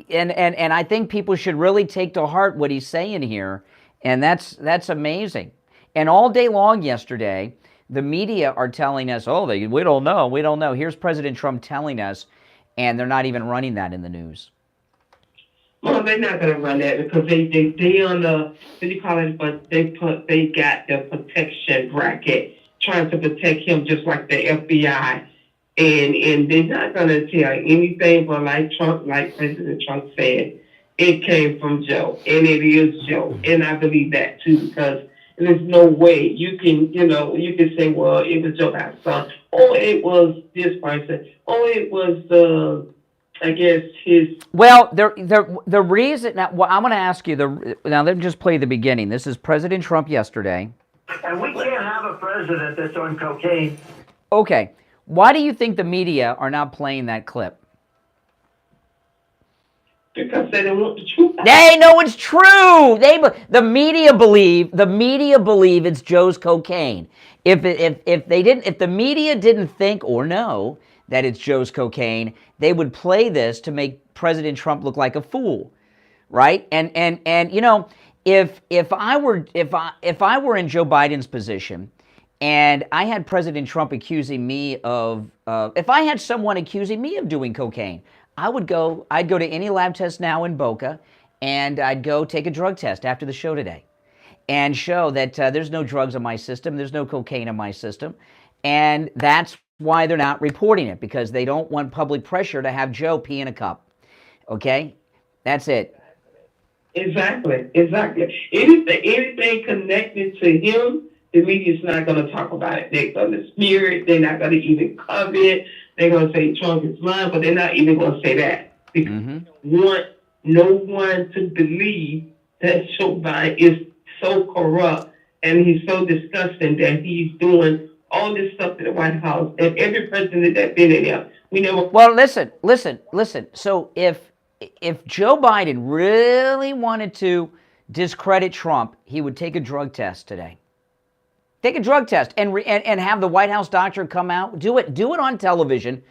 And I think people should really take to heart what he's saying here, and that's amazing. And all day long yesterday, the media are telling us, we don't know. Here's President Trump telling us, and they're not even running that in the news. Well, they're not going to run that because they on the, what do you call it, but they got the protection bracket trying to protect him just like the FBI. And they're not going to tell anything, but like President Trump said, it came from Joe, and it is Joe. And I believe that too, because there's no way you can say, well, it was Joe Biden's son, or it was this person, or it was I guess his. Well, the reason now, I'm going to ask you now. Let me just play the beginning. This is President Trump yesterday. And we can't have a president that's on cocaine. Okay, why do you think the media are not playing that clip? Because they don't want the truth. They know it's true. The media believe it's Joe's cocaine. If the media didn't think or know that it's Joe's cocaine, they would play this to make President Trump look like a fool. right? And you know, if I were in Joe Biden's position, and I had President Trump accusing me of, if I had someone accusing me of doing cocaine, I'd go to any lab test now in Boca, and I'd go take a drug test after the show today, and show that there's no drugs in my system, there's no cocaine in my system, and that's why they're not reporting it, because they don't want public pressure to have Joe pee in a cup. Okay, that's it. Exactly. Anything connected to him, the media's not going to talk about it. They're going to smear it. They're not going to even cover it. They're going to say Trump is lying, but they're not even going to say that. Because they want no one to believe that Joe Biden is so corrupt and he's so disgusting that he's doing all this stuff in the White House. And every president that's been in there, we never... Well, listen. So if Joe Biden really wanted to discredit Trump, he would take a drug test today. Take a drug test and have the White House doctor come out, do it on television,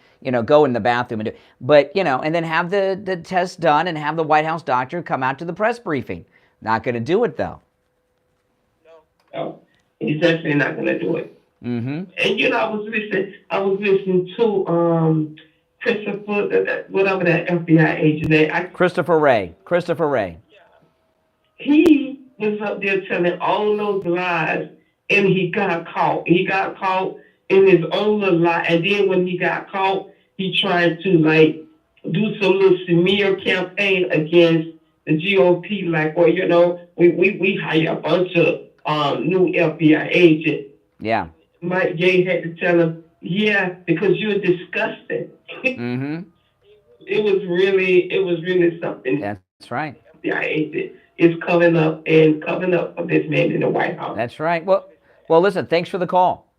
go in the bathroom and do it. But, and then have the test done and have the White House doctor come out to the press briefing. Not going to do it, though. No, he's definitely not going to do it. Mm-hmm. And, I was listening to Christopher, whatever that FBI agent name. Christopher Wray. He was up there telling all those lies, and he got caught. He got caught in his own little lie. And then when he got caught, he tried to, do some little smear campaign against the GOP. We hire a bunch of new FBI agents. Yeah. Mike Gay had to tell him, yeah, because you're disgusting. Mm-hmm. It was really something. That's right. FBI agent is covering up for this man in the White House. That's right. Well, listen, thanks for the call.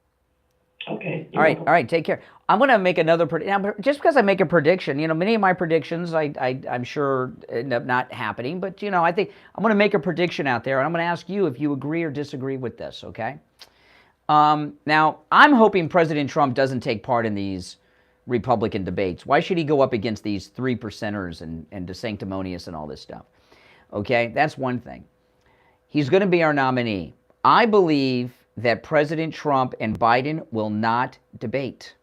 Okay. All right, take care. I'm going to make another prediction. Just because I make a prediction, many of my predictions I'm sure end up not happening, but I think I'm going to make a prediction out there, and I'm going to ask you if you agree or disagree with this, okay? Now, I'm hoping President Trump doesn't take part in these Republican debates. Why should he go up against these 3%ers and DeSanctimonious and all this stuff? Okay, that's one thing. He's going to be our nominee. I believe that President Trump and Biden will not debate.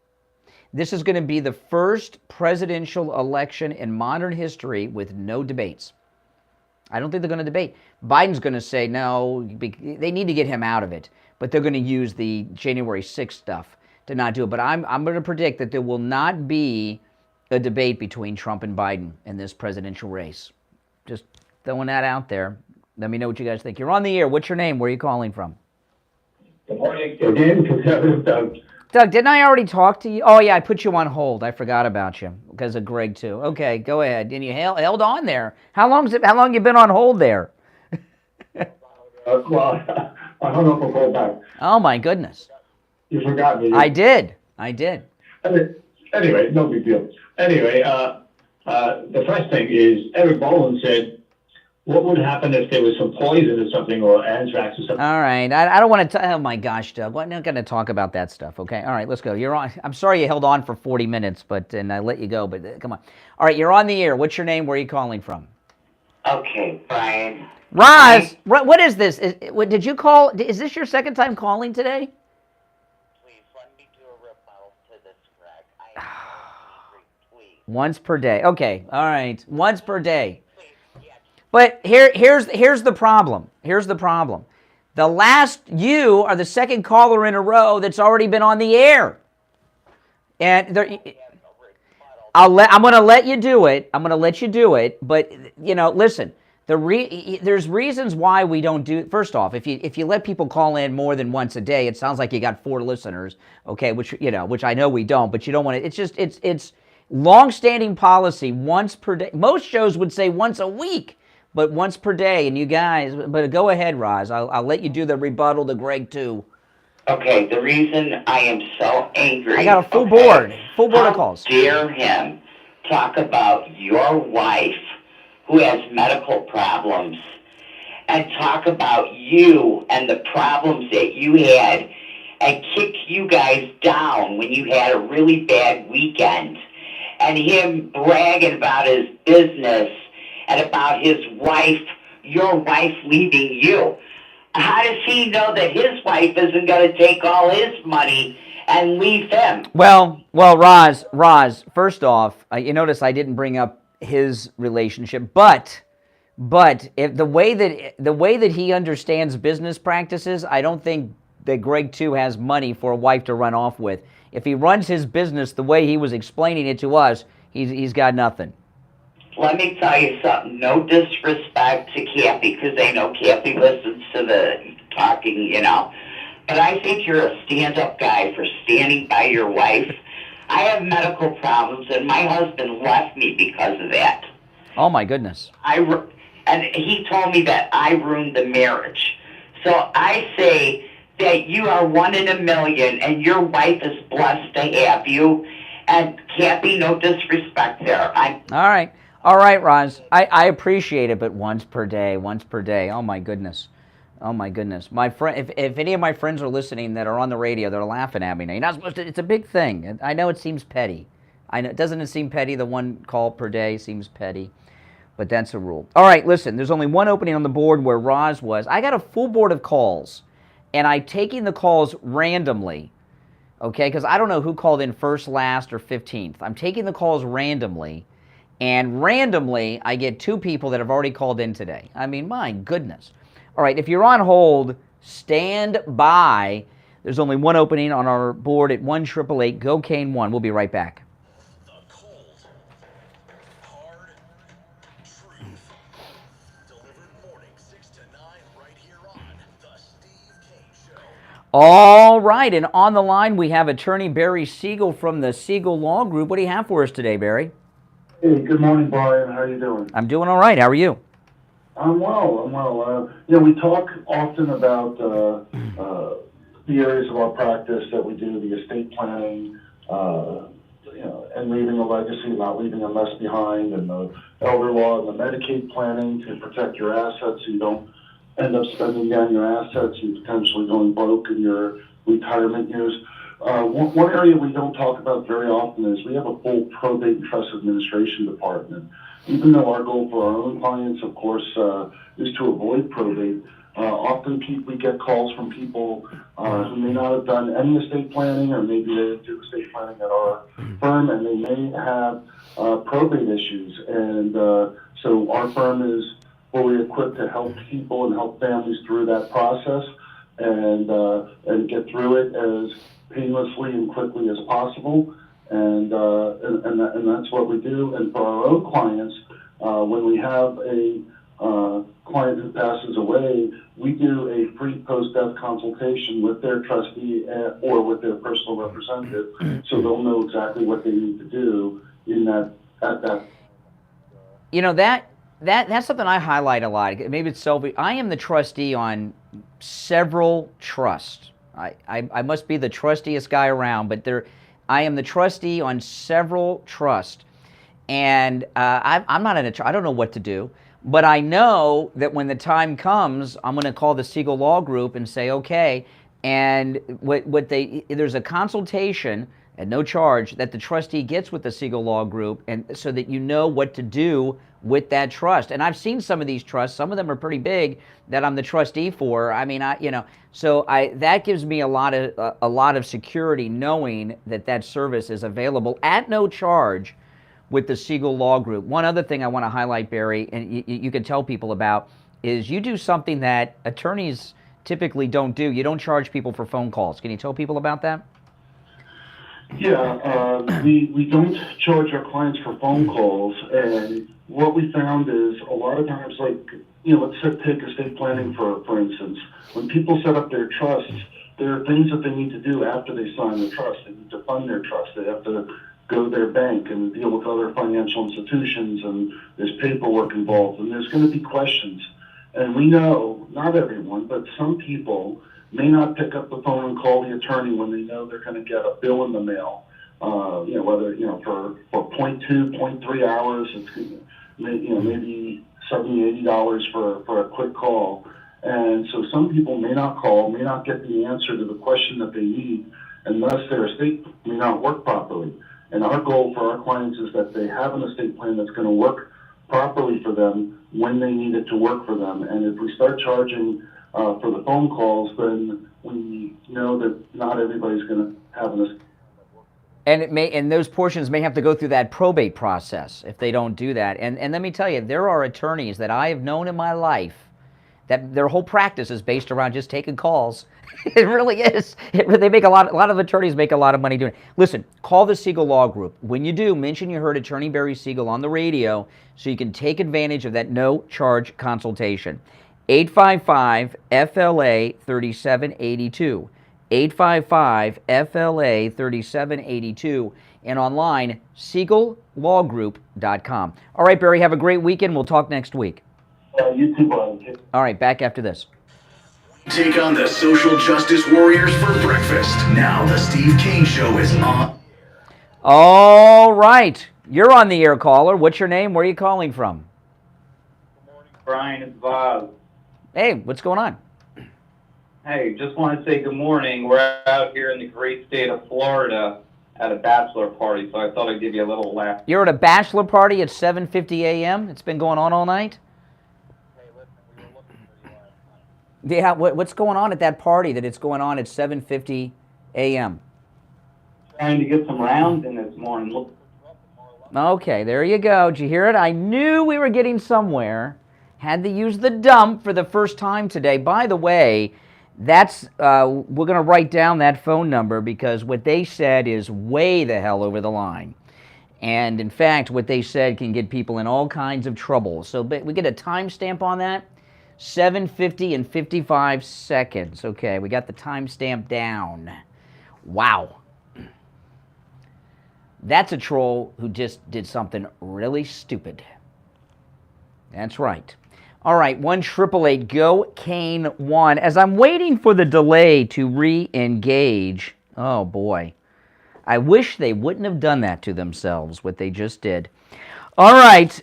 This is going to be the first presidential election in modern history with no debates. I don't think they're going to debate. Biden's going to say no, they need to get him out of it, but they're going to use the January 6th stuff to not do it. But I'm going to predict that there will not be a debate between Trump and Biden in this presidential race. Just throwing that out there. Let me know what you guys think. You're on the air. What's your name? Where are you calling from? Good morning again, Conservative Doug. Doug, didn't I already talk to you? Oh, yeah, I put you on hold. I forgot about you because of Greg, too. Okay, go ahead. And you held on there. How long you been on hold there? Well, I hung up a call back. Oh, my goodness. You forgot me. I did. Anyway, no big deal. Anyway, the first thing is Eric Boland said, what would happen if there was some poison or something, or anthrax or something? All right. I don't want to... Oh, my gosh, Doug. We're not going to talk about that stuff, okay? All right, let's go. You're on. I'm sorry you held on for 40 minutes, and I let you go, but come on. All right, you're on the air. What's your name? Where are you calling from? Okay, Brian. Roz, what is this? Did you call? Is this your second time calling today? Please, let me do a rebuttal to this, Greg. I am angry, please. Once per day. Okay, all right. Once per day. But here's the problem. Here's the problem. You are the second caller in a row that's already been on the air. And I'm going to let you do it. I'm going to let you do it. But, listen, there's reasons why we don't do. First off, if you let people call in more than once a day, it sounds like you got 4 listeners, okay, which I know we don't, but you don't want to. It's long-standing policy once per day. Most shows would say once a week. But once per day, and you guys, but go ahead, Roz. I'll let you do the rebuttal to Greg, too. Okay, the reason I am so angry... I got a full board of calls. How dare him talk about your wife who has medical problems and talk about you and the problems that you had and kick you guys down when you had a really bad weekend, and him bragging about his business and about his wife, your wife leaving you. How does he know that his wife isn't going to take all his money and leave him? Well, Roz, first off, you notice I didn't bring up his relationship, but if the way that he understands business practices, I don't think that Greg too has money for a wife to run off with. If he runs his business the way he was explaining it to us, he's got nothing. Let me tell you something. No disrespect to Kathy, because I know Kathy listens to the talking, you know. But I think you're a stand-up guy for standing by your wife. I have medical problems, and my husband left me because of that. Oh, my goodness. And he told me that I ruined the marriage. So I say that you are 1 in a million, and your wife is blessed to have you. And Kathy, no disrespect there. All right, Roz. I appreciate it, but once per day. Oh my goodness. My friend, if any of my friends are listening that are on the radio, they're laughing at me now. You're not supposed to. It's a big thing. I know it seems petty. I know, doesn't it seem petty? The 1 call per day seems petty, but that's a rule. All right, listen. There's only one opening on the board where Roz was. I got a full board of calls, and I'm taking the calls randomly. Okay, because I don't know who called in first, last, or 15th. I'm taking the calls randomly. And randomly, I get 2 people that have already called in today. I mean, my goodness. All right, if you're on hold, stand by. There's only one opening on our board at 1-888-GO-CANE-1. We'll be right back. The cold, hard truth. Delivered morning 6 to 9 right here on The Steve Kane Show. All right, and on the line, we have attorney Barry Siegel from the Siegel Law Group. What do you have for us today, Barry? Hey, good morning, Brian. How are you doing? I'm doing all right. How are you? I'm well. We talk often about the areas of our practice that we do, the estate planning, and leaving a legacy, not leaving a mess behind, and the elder law and the Medicaid planning to protect your assets so you don't end up spending down your assets and potentially going broke in your retirement years. One area we don't talk about very often is we have a full probate and trust administration department. Even though our goal for our own clients, of course, is to avoid probate, often we get calls from people who may not have done any estate planning, or maybe they didn't do estate planning at our firm, and they may have probate issues. And so our firm is fully equipped to help people and help families through that process and get through it as painlessly and quickly as possible, and that's what we do. And for our own clients, when we have a client who passes away, we do a free post-death consultation with their trustee or with their personal representative, so they'll know exactly what they need to do in that. You know, that's something I highlight a lot. Maybe it's selfish. I am the trustee on several trusts. I must be the trustiest guy around, but I am the trustee on several trusts, and I'm not I don't know what to do, but I know that when the time comes, I'm going to call the Siegel Law Group and say, okay, and there's a consultation at no charge that the trustee gets with the Siegel Law Group, and so that you know what to do with that trust. And I've seen some of these trusts; some of them are pretty big that I'm the trustee for. I mean, so that gives me a lot of security knowing that service is available at no charge with the Siegel Law Group. One other thing I want to highlight, Barry, and you can tell people about, is you do something that attorneys typically don't do. You don't charge people for phone calls. Can you tell people about that? Yeah, we don't charge our clients for phone calls, and what we found is a lot of times, like, let's take estate planning for instance. When people set up their trusts, there are things that they need to do after they sign the trust. They need to fund their trust. They have to go to their bank and deal with other financial institutions, and there's paperwork involved, and there's going to be questions. And we know, not everyone, but some people may not pick up the phone and call the attorney when they know they're going to get a bill in the mail. Whether for 0.2, 0.3 hours, it's maybe $70, $80 for a quick call. And so some people may not call, may not get the answer to the question that they need, and thus their estate may not work properly. And our goal for our clients is that they have an estate plan that's going to work properly for them when they need it to work for them. And if we start charging for the phone calls, then we know that not everybody's going to have an. And those portions may have to go through that probate process if they don't do that. And let me tell you, there are attorneys that I have known in my life that their whole practice is based around just taking calls. It really is. They make a lot of attorneys make a lot of money doing it. Listen, call the Siegel Law Group. When you do, mention you heard Attorney Barry Siegel on the radio so you can take advantage of that no-charge consultation. 855-FLA-3782. 855-FLA-3782. And online, SiegelLawGroup.com. All right, Barry, have a great weekend. We'll talk next week. You too, Brian. All right, back after this. Take on the social justice warriors for breakfast. Now the Steve Kane Show is on. All right. You're on the air, caller. What's your name? Where are you calling from? Brian, it's Bob. Hey, what's going on? Hey, just want to say good morning. We're out here in the great state of Florida at a bachelor party, so I thought I'd give you a little laugh. You're at a bachelor party at 7:50 a.m.? It's been going on all night? Yeah, what's going on at that party that it's going on at 7:50 a.m.? Trying to get some rounds in this morning. Okay, there you go. Did you hear it? I knew we were getting somewhere. Had to use the dump for the first time today. By the way, that's we're going to write down that phone number because what they said is way the hell over the line. And in fact, what they said can get people in all kinds of trouble. So we get a timestamp on that. 7:50 and 55 seconds. Okay, we got the timestamp down. Wow. That's a troll who just did something really stupid. That's right. All right, 1-888-GO-KANE-1. As I'm waiting for the delay to re-engage, oh boy, I wish they wouldn't have done that to themselves, what they just did. All right,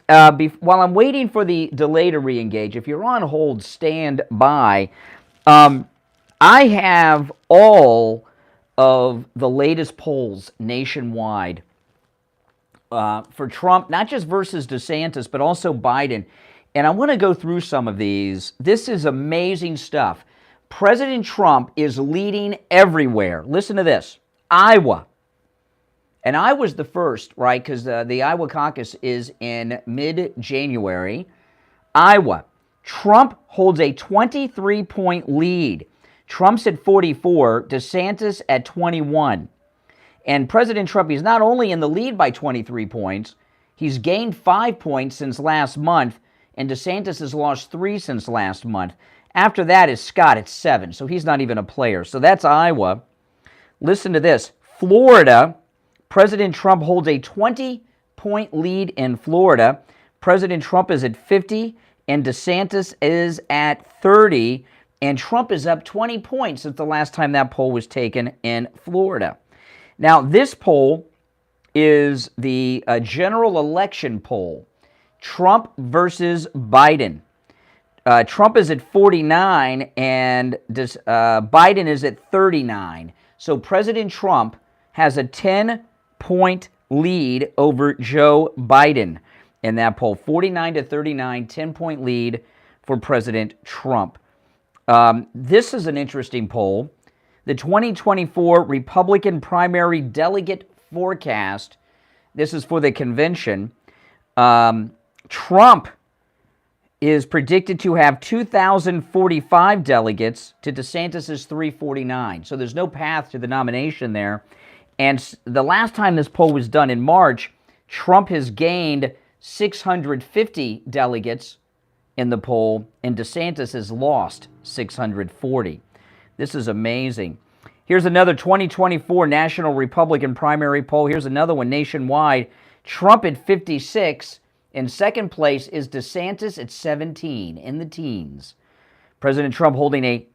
while I'm waiting for the delay to re-engage, if you're on hold, stand by. I have all of the latest polls nationwide for Trump, not just versus DeSantis, but also Biden. And I want to go through some of these. This is amazing stuff. President Trump is leading everywhere. Listen to this. Iowa. And Iowa's the first, right, because the Iowa Caucus is in mid-January. Iowa. Trump holds a 23-point lead. Trump's at 44, DeSantis at 21. And President Trump, he's not only in the lead by 23 points, he's gained 5 points since last month, and DeSantis has lost 3 since last month. After that is Scott at 7, so he's not even a player. So that's Iowa. Listen to this. Florida, President Trump holds a 20-point lead in Florida. President Trump is at 50, and DeSantis is at 30, and Trump is up 20 points since the last time that poll was taken in Florida. Now, this poll is the general election poll. Trump versus Biden. Trump is at 49 and Biden is at 39. So President Trump has a 10-point lead over Joe Biden in that poll. 49 to 39, 10-point lead for President Trump. This is an interesting poll. The 2024 Republican primary delegate forecast. This is for the convention. Trump is predicted to have 2,045 delegates to DeSantis' 349. So there's no path to the nomination there. And the last time this poll was done in March, Trump has gained 650 delegates in the poll, and DeSantis has lost 640. This is amazing. Here's another 2024 National Republican primary poll. Here's another one nationwide. Trump at 56. In second place is DeSantis at 17, in the teens. President Trump holding a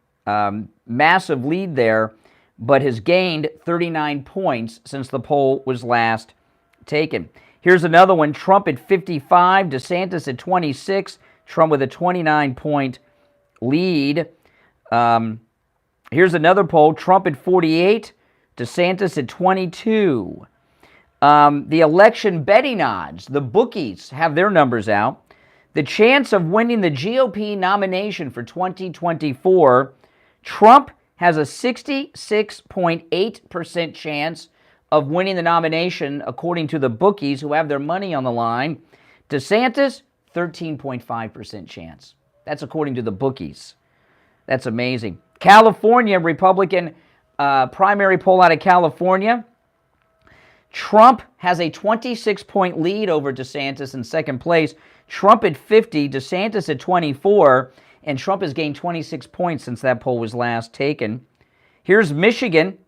massive lead there, but has gained 39 points since the poll was last taken. Here's another one. Trump at 55, DeSantis at 26. Trump with a 29-point lead. Here's another poll. Trump at 48, DeSantis at 22. The election betting odds, the bookies have their numbers out. The chance of winning the GOP nomination for 2024, Trump has a 66.8% chance of winning the nomination, according to the bookies who have their money on the line. DeSantis, 13.5% chance. That's according to the bookies. That's amazing. California, Republican primary poll out of California. Trump has a 26-point lead over DeSantis in second place. Trump at 50, DeSantis at 24, and Trump has gained 26 points since that poll was last taken. Here's Michigan.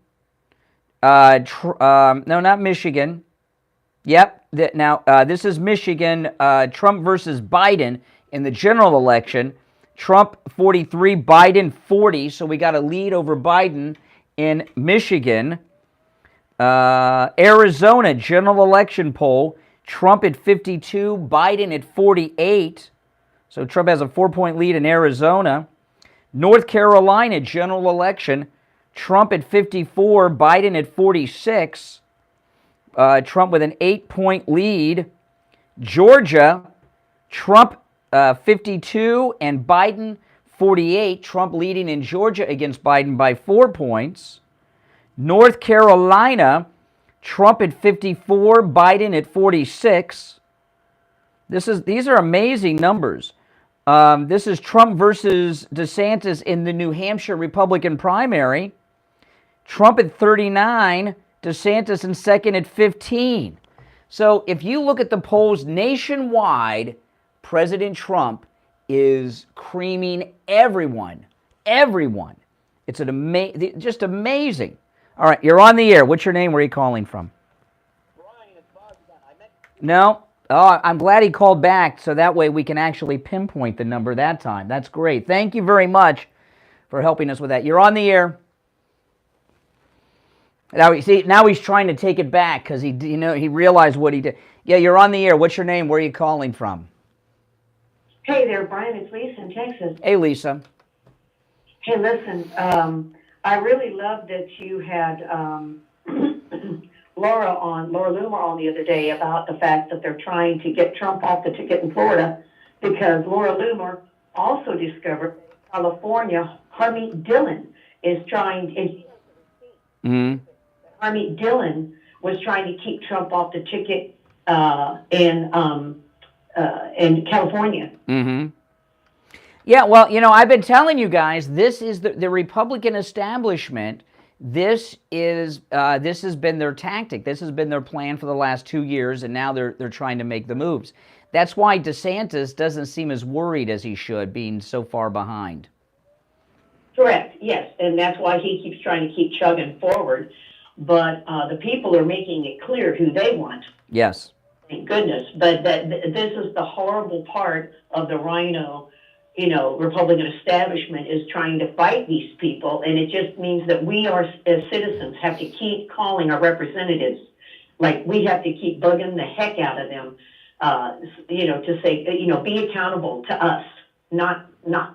No, not Michigan. Yep. This is Michigan. Trump versus Biden in the general election. Trump 43, Biden 40. So we got a lead over Biden in Michigan. Arizona general election poll. Trump at 52, Biden at 48. So Trump has a 4-point lead in Arizona. North Carolina general election. Trump at 54, Biden at 46. Trump with an 8-point lead. Georgia, Trump 52 and Biden 48. Trump leading in Georgia against Biden by 4 points. North Carolina, Trump at 54, Biden at 46. These are amazing numbers. This is Trump versus DeSantis in the New Hampshire Republican primary. Trump at 39, DeSantis in second at 15. So if you look at the polls nationwide, President Trump is creaming everyone. Everyone. It's just amazing. All right, you're on the air. What's your name? Where are you calling from? No? Oh, I'm glad he called back, so that way we can actually pinpoint the number that time. That's great. Thank you very much for helping us with that. You're on the air. Now he's trying to take it back because he realized what he did. Yeah, you're on the air. What's your name? Where are you calling from? Hey there, Brian. It's Lisa in Texas. Hey, Lisa. Hey, listen. I really love that you had Laura Loomer on the other day about the fact that they're trying to get Trump off the ticket in Florida because Laura Loomer also discovered California, Harmeet Dillon is trying. Harmeet Dillon was trying to keep Trump off the ticket in California. Mm-hmm. Yeah, well, I've been telling you guys, this is the Republican establishment. This has been their tactic. This has been their plan for the last 2 years, and now they're trying to make the moves. That's why DeSantis doesn't seem as worried as he should, being so far behind. Correct, yes, and that's why he keeps trying to keep chugging forward. But the people are making it clear who they want. Yes. Thank goodness. But this is the horrible part of the rhino, Republican establishment is trying to fight these people. And it just means that we as citizens have to keep calling our representatives. Like we have to keep bugging the heck out of them, to say, be accountable to us, not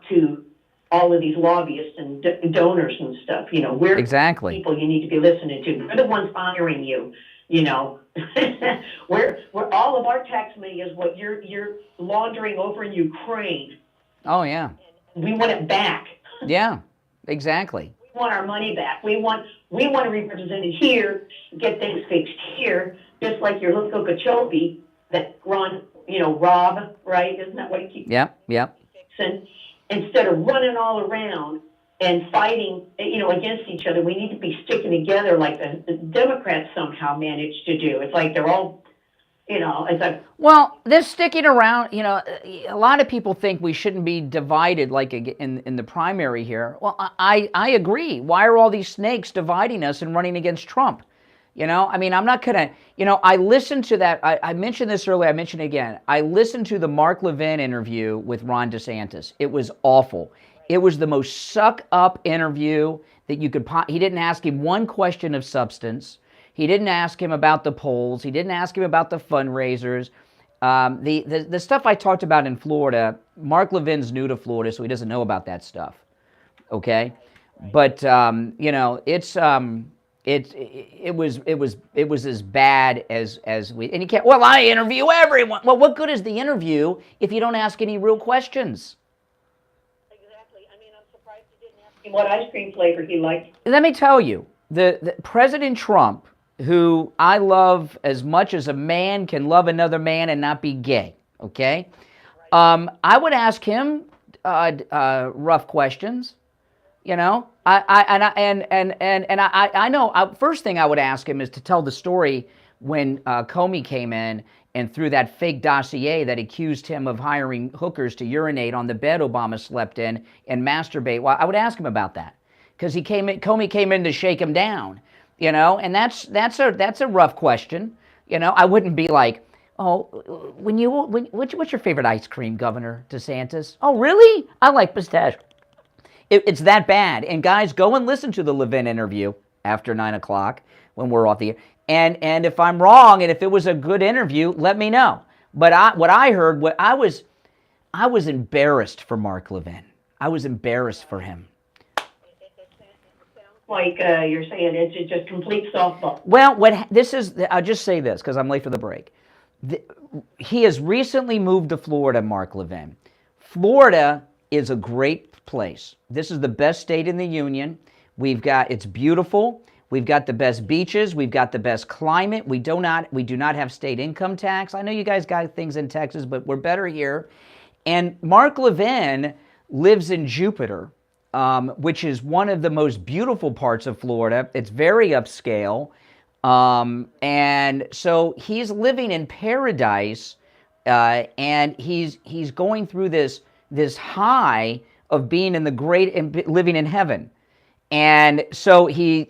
to all of these lobbyists and donors and stuff. We're exactly people you need to be listening to. We're the ones hiring you. We're all of our tax money is what you're laundering over in Ukraine. Oh yeah. We want it back. Yeah, exactly. We want our money back. We want to be represented here, get things fixed here, just like your little Okeechobee that Rob, right? Isn't that what he keeps? Yep. Fixing? Instead of running all around and fighting, against each other, we need to be sticking together like the Democrats somehow managed to do. It's like they're all, it's like... Well, this sticking around, a lot of people think we shouldn't be divided like in the primary here. Well, I agree. Why are all these snakes dividing us and running against Trump? I'm not going to, I listened to that. I mentioned this earlier. I mentioned it again. I listened to the Mark Levin interview with Ron DeSantis. It was awful. It was the most suck-up interview that you could. He didn't ask him one question of substance. He didn't ask him about the polls. He didn't ask him about the fundraisers. The stuff I talked about in Florida, Mark Levin's new to Florida, so he doesn't know about that stuff. Okay? But, it was as bad as we, and you can't, well, I interview everyone. Well, what good is the interview if you don't ask any real questions? What ice cream flavor he liked. Let me tell you, the President Trump, who I love as much as a man can love another man and not be gay, okay? I would ask him rough questions, you know. I know. First thing I would ask him is to tell the story when Comey came in and threw that fake dossier that accused him of hiring hookers to urinate on the bed Obama slept in and masturbate. Well, I would ask him about that because Comey came in to shake him down, you know, and that's a rough question, you know. I wouldn't be like, oh, what's your favorite ice cream, Governor DeSantis? Oh, really? I like pistachio. It's that bad. And guys, go and listen to the Levin interview after 9 o'clock when we're off the air. And if I'm wrong, and if it was a good interview, let me know. But I was embarrassed for Mark Levin. I was embarrassed for him. Like you're saying, it's just complete softball. Well, I'll just say this because I'm late for the break. He has recently moved to Florida, Mark Levin. Florida is a great place. This is the best state in the union. It's beautiful. We've got the best beaches. We've got the best climate. We do not have state income tax. I know you guys got things in Texas, but we're better here. And Mark Levin lives in Jupiter, which is one of the most beautiful parts of Florida. It's very upscale. And so he's living in paradise, and he's going through this high of being in living in heaven. And so he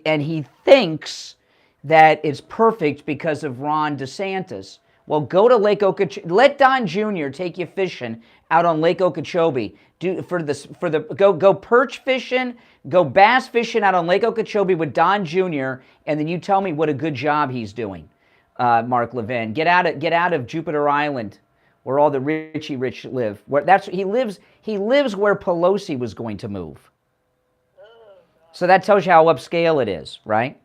thinks that it's perfect because of Ron DeSantis. Well, go to Lake Okeechobee. Let Don Jr. take you fishing out on Lake Okeechobee. Go perch fishing, go bass fishing out on Lake Okeechobee with Don Jr. And then you tell me what a good job he's doing, Mark Levin. Get out of Jupiter Island, where all the rich live. He lives where Pelosi was going to move. So that tells you how upscale it is, right?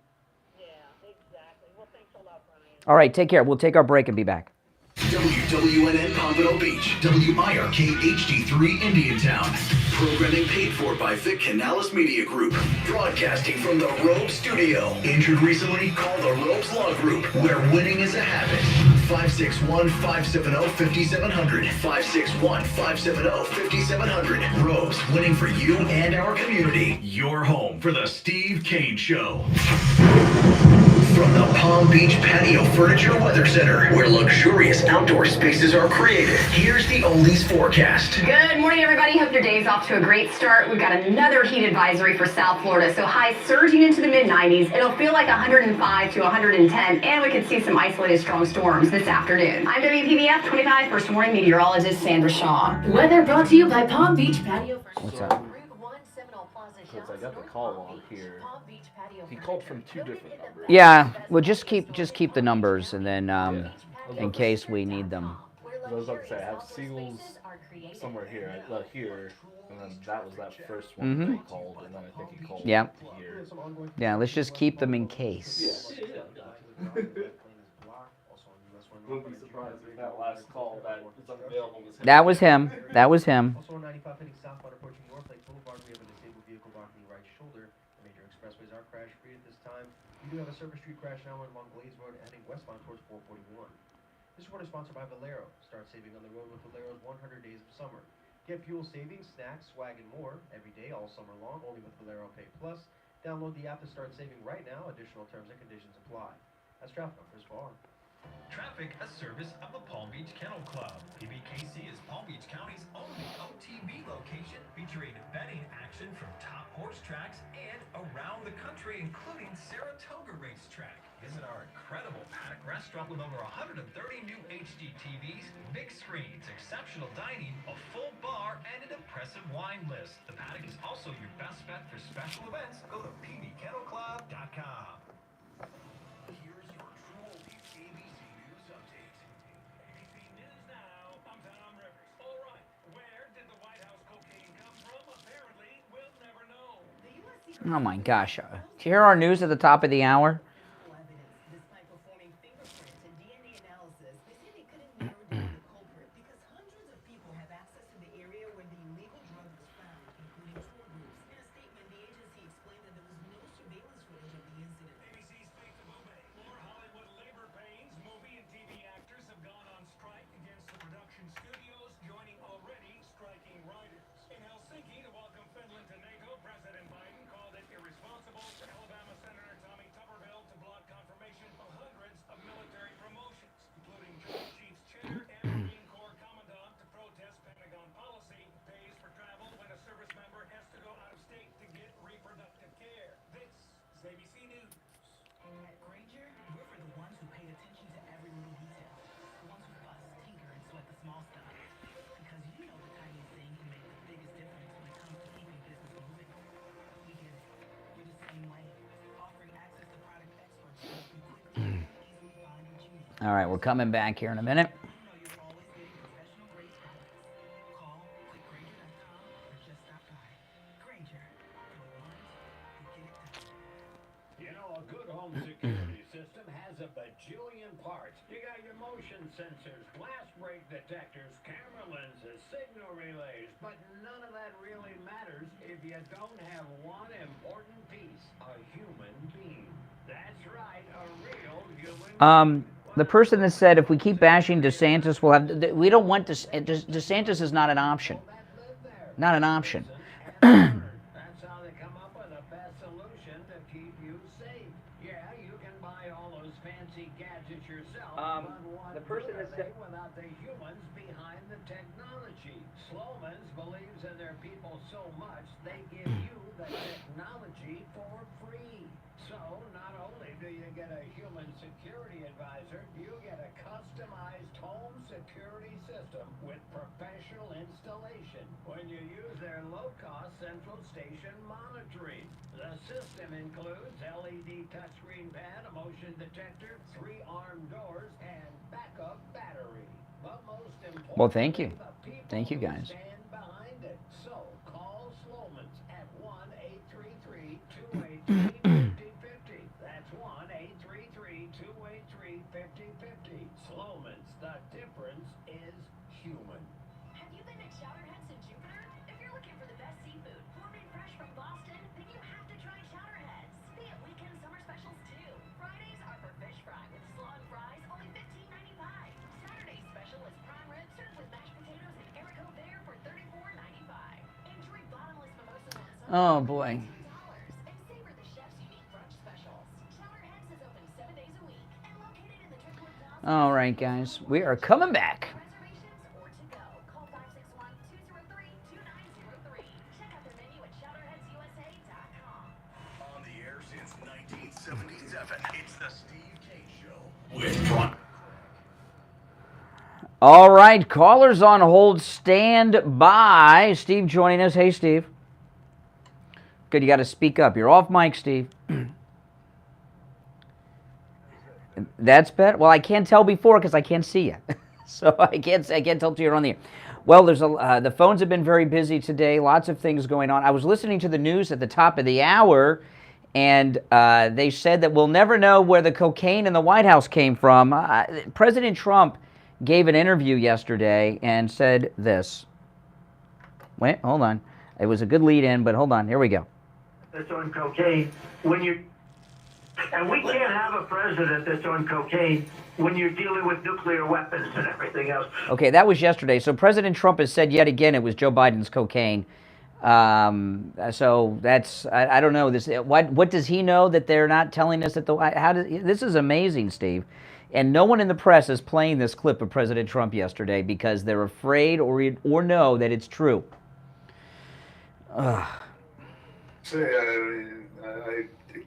Yeah, exactly. Well, thanks a lot, Brian. All right, take care. We'll take our break and be back. WWNN Pompano Beach, WIRK HD3 Indiantown. Programming paid for by Vic Canales Media Group. Broadcasting from the Robe Studio. Injured recently? Call the Robes Law Group, where winning is a habit. 561-570-5700. 561-570-5700. Robes, winning for you and our community. Your home for the Steve Kane Show. From the Palm Beach Patio Furniture Weather Center, where luxurious outdoor spaces are created, here's the Oldies forecast. Good morning, everybody. Hope your day's off to a great start. We've got another heat advisory for South Florida, so highs surging into the mid-90s. It'll feel like 105 to 110, and we could see some isolated strong storms this afternoon. I'm WPVF 25 First Warning Meteorologist Sandra Shaw. Weather brought to you by Palm Beach Patio. What's up? Because I got the call on here. He called from 2 different numbers. Yeah, well, just keep the numbers, and then in case we need them. I was about to say I have seals somewhere here. Here, and then that was that first one that he called, and then I think he called Yeah. here. Yeah, let's just keep them in case. Wouldn't be surprised if that last call that was unavailable was him. That was him. That was him. Also on 95 heading southbound approaching North Lake Boulevard, we have a disabled vehicle blocking the right shoulder. The major expressways are crash free at this time. We do have a Service Street crash now along Blaze Road heading westbound towards 441. This report is sponsored by Valero. Start saving on the road with Valero's 100 Days of Summer. Get fuel savings, snacks, swag, and more every day all summer long, only with Valero Pay Plus. Download the app to start saving right now. Additional terms and conditions apply. That's traffic on Chris Vaughn. Traffic, a service of the Palm Beach Kennel Club. PBKC is Palm Beach County's only OTB location featuring betting action from top horse tracks and around the country, including Saratoga Racetrack. Visit our incredible paddock restaurant with over 130 new HD TVs, big screens, exceptional dining, a full bar, and an impressive wine list. The paddock is also your best bet for special events. Go to pbkennelclub.com. Here's your True Oldies ABC News Update. ABC News Now, I'm Tom Rivers. All right, where did the White House cocaine come from? Apparently, we'll never know. The U.S. Oh my gosh. Do you hear our news at the top of the hour? All right, we're coming back here in a minute. You know, a good home security system has a bajillion parts. You got your motion sensors, glass break detectors, camera lenses, signal relays, but none of that really matters if you don't have one important piece, a human being. That's right, a real human The person that said if we keep bashing DeSantis, we'll have. We don't want DeSantis is not an option. Not an option. That's how they come up with the best solution to keep you safe. Yeah, you can buy all those fancy gadgets yourself, but what good are they without the humans behind the technology? Sloman's believes in their people so much, they give you the technology for free. So, not only do you get a human security advisor, you get a customized home security system with professional installation when you use their low-cost central station monitoring. The system includes LED touchscreen pad, a motion detector, 3 armed doors, and backup battery. But most importantly, Well, thank you. Thank you, guys. stand behind it. So, call Sloman's at 1-833-283-5050. That's 1-833-283-5050. Sloman's, the difference is human. Have you been to Chowderheads in Jupiter? If you're looking for the best seafood, homemade fresh from Boston, then you have to try Chowderheads. They have weekend summer specials too. Fridays are for fish fry with slaw and fries, only $15.95. Saturday's special is prime rib served with mashed potatoes and haricot bear for $34.95. Enjoy bottomless mimosas on Sunday. Oh boy. And savor the chef's unique brunch specials. Chowderheads is open 7 days a week and located in the Driftwood Plaza. All right, guys, we are coming back. Reservations or to go, call 561-203-2903. Check out their menu at chowderheadsusa.com. On the air since 1977, it's the Steve K Show with Ron. All right, callers on hold, stand by. Steve joining us. Hey, Steve. Good, you got to speak up. You're off mic, Steve. That's better. Well, I can't tell before because I can't see you, so I can't tell till you're on the air. Well, there's the phones have been very busy today. Lots of things going on. I was listening to the news at the top of the hour, and they said that we'll never know where the cocaine in the White House came from. President Trump gave an interview yesterday and said this. Wait, hold on. It was a good lead-in, but hold on. Here we go. That's on cocaine. And we can't have a president that's on cocaine when you're dealing with nuclear weapons and everything else. Okay, that was yesterday. So President Trump has said yet again it was Joe Biden's cocaine. So that's I don't know this. What does he know that they're not telling us that this is amazing, Steve. And no one in the press is playing this clip of President Trump yesterday because they're afraid or know that it's true. I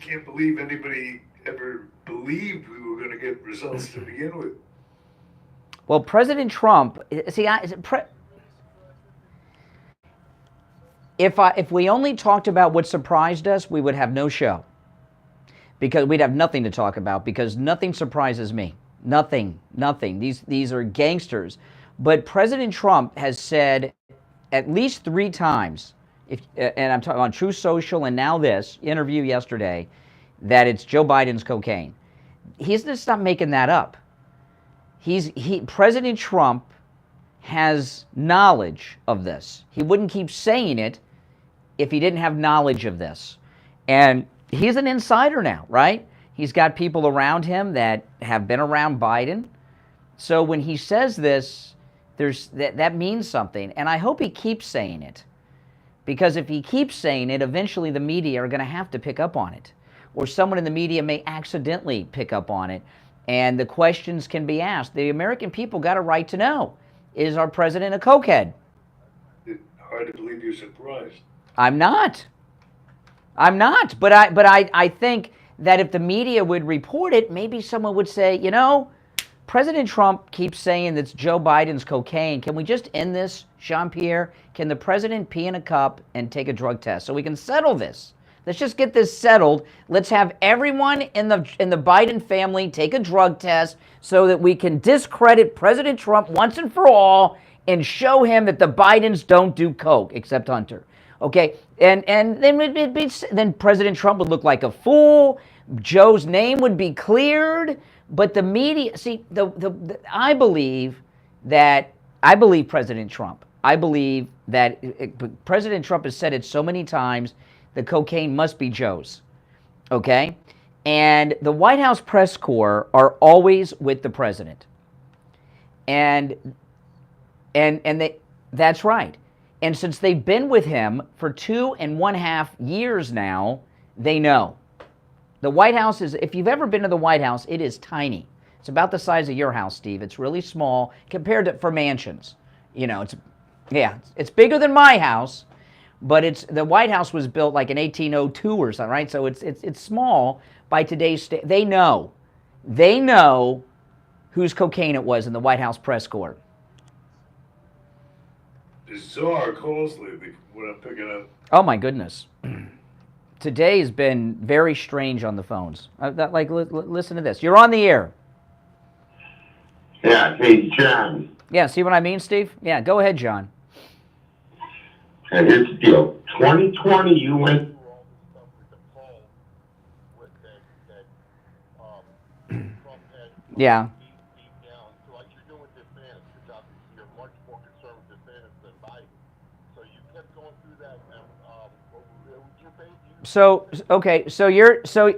can't believe anybody ever believed we were going to get results to begin with. Well, President Trump, if we only talked about what surprised us, we would have no show. Because we'd have nothing to talk about because nothing surprises me. Nothing. These are gangsters. But President Trump has said at least 3 times and I'm talking on True Social and now this interview yesterday, that it's Joe Biden's cocaine. He's just not making that up. President Trump has knowledge of this. He wouldn't keep saying it if he didn't have knowledge of this. And he's an insider now, right? He's got people around him that have been around Biden. So when he says this, that means something. And I hope he keeps saying it. Because if he keeps saying it, eventually the media are going to have to pick up on it. Or someone in the media may accidentally pick up on it. And the questions can be asked. The American people got a right to know. Is our president a cokehead? It's hard to believe you're surprised. I'm not. But I think that if the media would report it, maybe someone would say, you know, President Trump keeps saying that's Joe Biden's cocaine. Can we just end this, Jean-Pierre? Can the president pee in a cup and take a drug test so we can settle this? Let's just get this settled. Let's have everyone in the Biden family take a drug test so that we can discredit President Trump once and for all and show him that the Bidens don't do coke, except Hunter. Okay, and then President Trump would look like a fool. Joe's name would be cleared. But the media, see, I believe President Trump. I believe that President Trump has said it so many times. The cocaine must be Joe's, okay? And the White House press corps are always with the president. And that's right. And since they've been with him for 2.5 years now, they know. The White House is, if you've ever been to the White House, it is tiny. It's about the size of your house, Steve. It's really small compared to for mansions. You know, it's bigger than my house. But the White House was built like in 1802 or something, right? So it's small by today's They know whose cocaine it was in the White House press corps. Bizarre calls lately, what I'm picking up. Oh my goodness, today has been very strange on the phones. Listen to this. You're on the air. Yeah, hey John. Yeah, see what I mean, Steve? Yeah, go ahead, John. And here's the deal. 2020, you went through all this stuff with the poll that Trump had. Yeah. Deep down. So like you're doing DeSantis, because obviously you're much more concerned with DeSantis than Biden. So you kept going through that.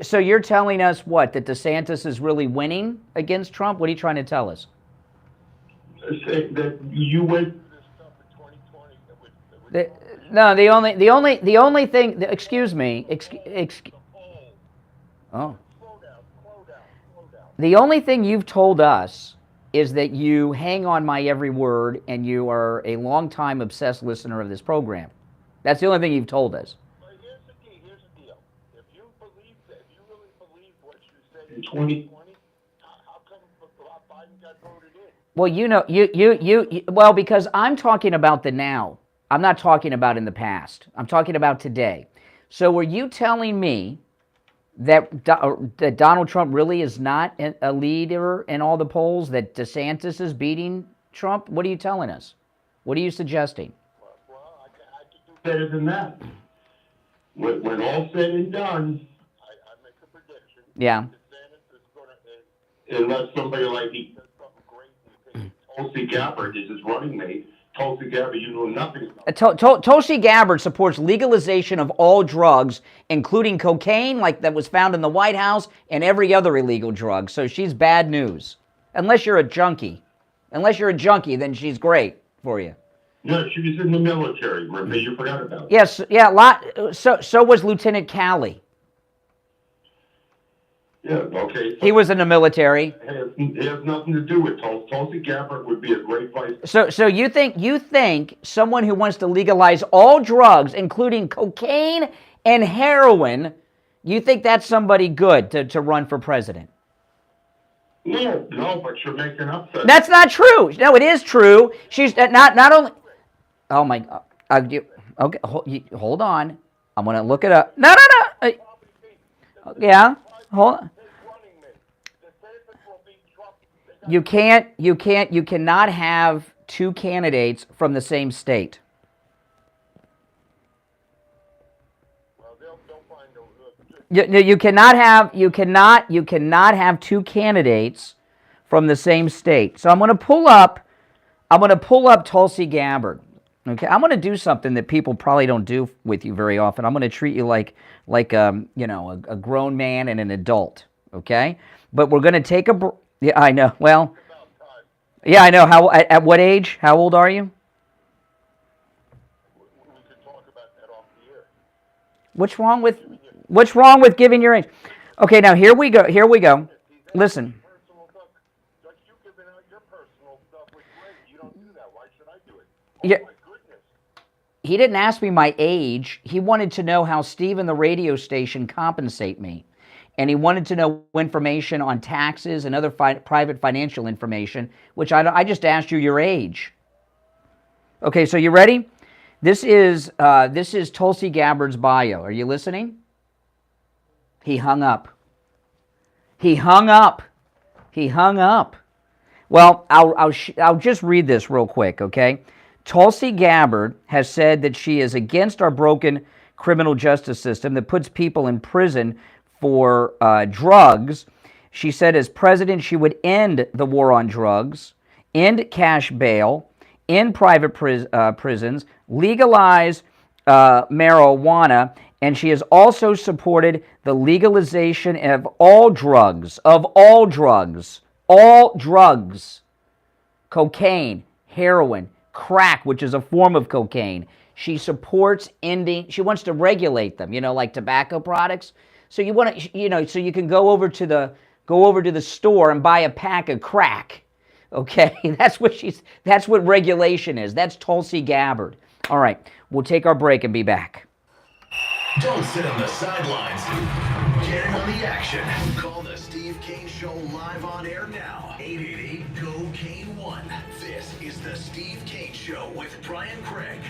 So you're telling us what? That DeSantis is really winning against Trump? What are you trying to tell us? That you went through this stuff in 2020 with No, the only thing. Excuse me. Oh. The only thing you've told us is that you hang on my every word, and you are a long-time obsessed listener of this program. That's the only thing you've told us. But here's the deal. If you really believe what you said in 2020, how come Biden got voted in? Well, you know, well, because I'm talking about the now. I'm not talking about in the past. I'm talking about today. So were you telling me that Donald Trump really is not a leader in all the polls, that DeSantis is beating Trump? What are you telling us? What are you suggesting? Well, I could do better than that. When all said and done, I make a prediction. Yeah. DeSantis is going to, unless somebody like he says something great, and Tulsi Gabbard is his running mate. Tulsi Gabbard, you know nothing about. Tulsi Gabbard supports legalization of all drugs, including cocaine, like that was found in the White House, and every other illegal drug. So she's bad news. Unless you're a junkie. Unless you're a junkie, then she's great for you. No, she was in the military. Remember, you forgot about it. Yes, yeah, so was Lieutenant Calley. Yeah, okay. He was in the military. It has nothing to do with Tulsi. Tulsi Gabbard would be a great vice. So you think someone who wants to legalize all drugs, including cocaine and heroin, you think that's somebody good to run for president? No, but you're making up for it. That's not true. No, it is true. She's not only. Oh my God. Okay, hold on. I'm gonna look it up. No. Yeah. Hold on. You cannot have two candidates from the same state. You cannot have two candidates from the same state. So I'm going to pull up Tulsi Gabbard. Okay, I'm going to do something that people probably don't do with you very often. I'm going to treat you like a grown man and an adult. Okay, but we're going to take a. Yeah, I know. Well, yeah, I know. How at what age? How old are you? What's wrong with giving your age? Okay, now here we go. Listen. Yeah. He didn't ask me my age. He wanted to know how Steve and the radio station compensate me. And he wanted to know information on taxes and other private financial information, which I just asked you your age. Okay, so you ready? This is Tulsi Gabbard's bio. Are you listening? He hung up. He hung up. He hung up. Well, I'll just read this real quick, okay? Tulsi Gabbard has said that she is against our broken criminal justice system that puts people in prison for drugs. She said as president she would end the war on drugs, end cash bail, end private prisons, legalize marijuana, and she has also supported the legalization of all drugs, cocaine, heroin, crack, which is a form of cocaine. She supports ending, she wants to regulate them, like tobacco products. So you want to, so you can go over to the store and buy a pack of crack. Okay? That's what regulation is. That's Tulsi Gabbard. All right, we'll take our break and be back. Don't sit on the sidelines. Get in on the action. Call the Steve Kane Show live on air now. 888-GO-KANE-1. This is the Steve Kane Show with Brian Craig.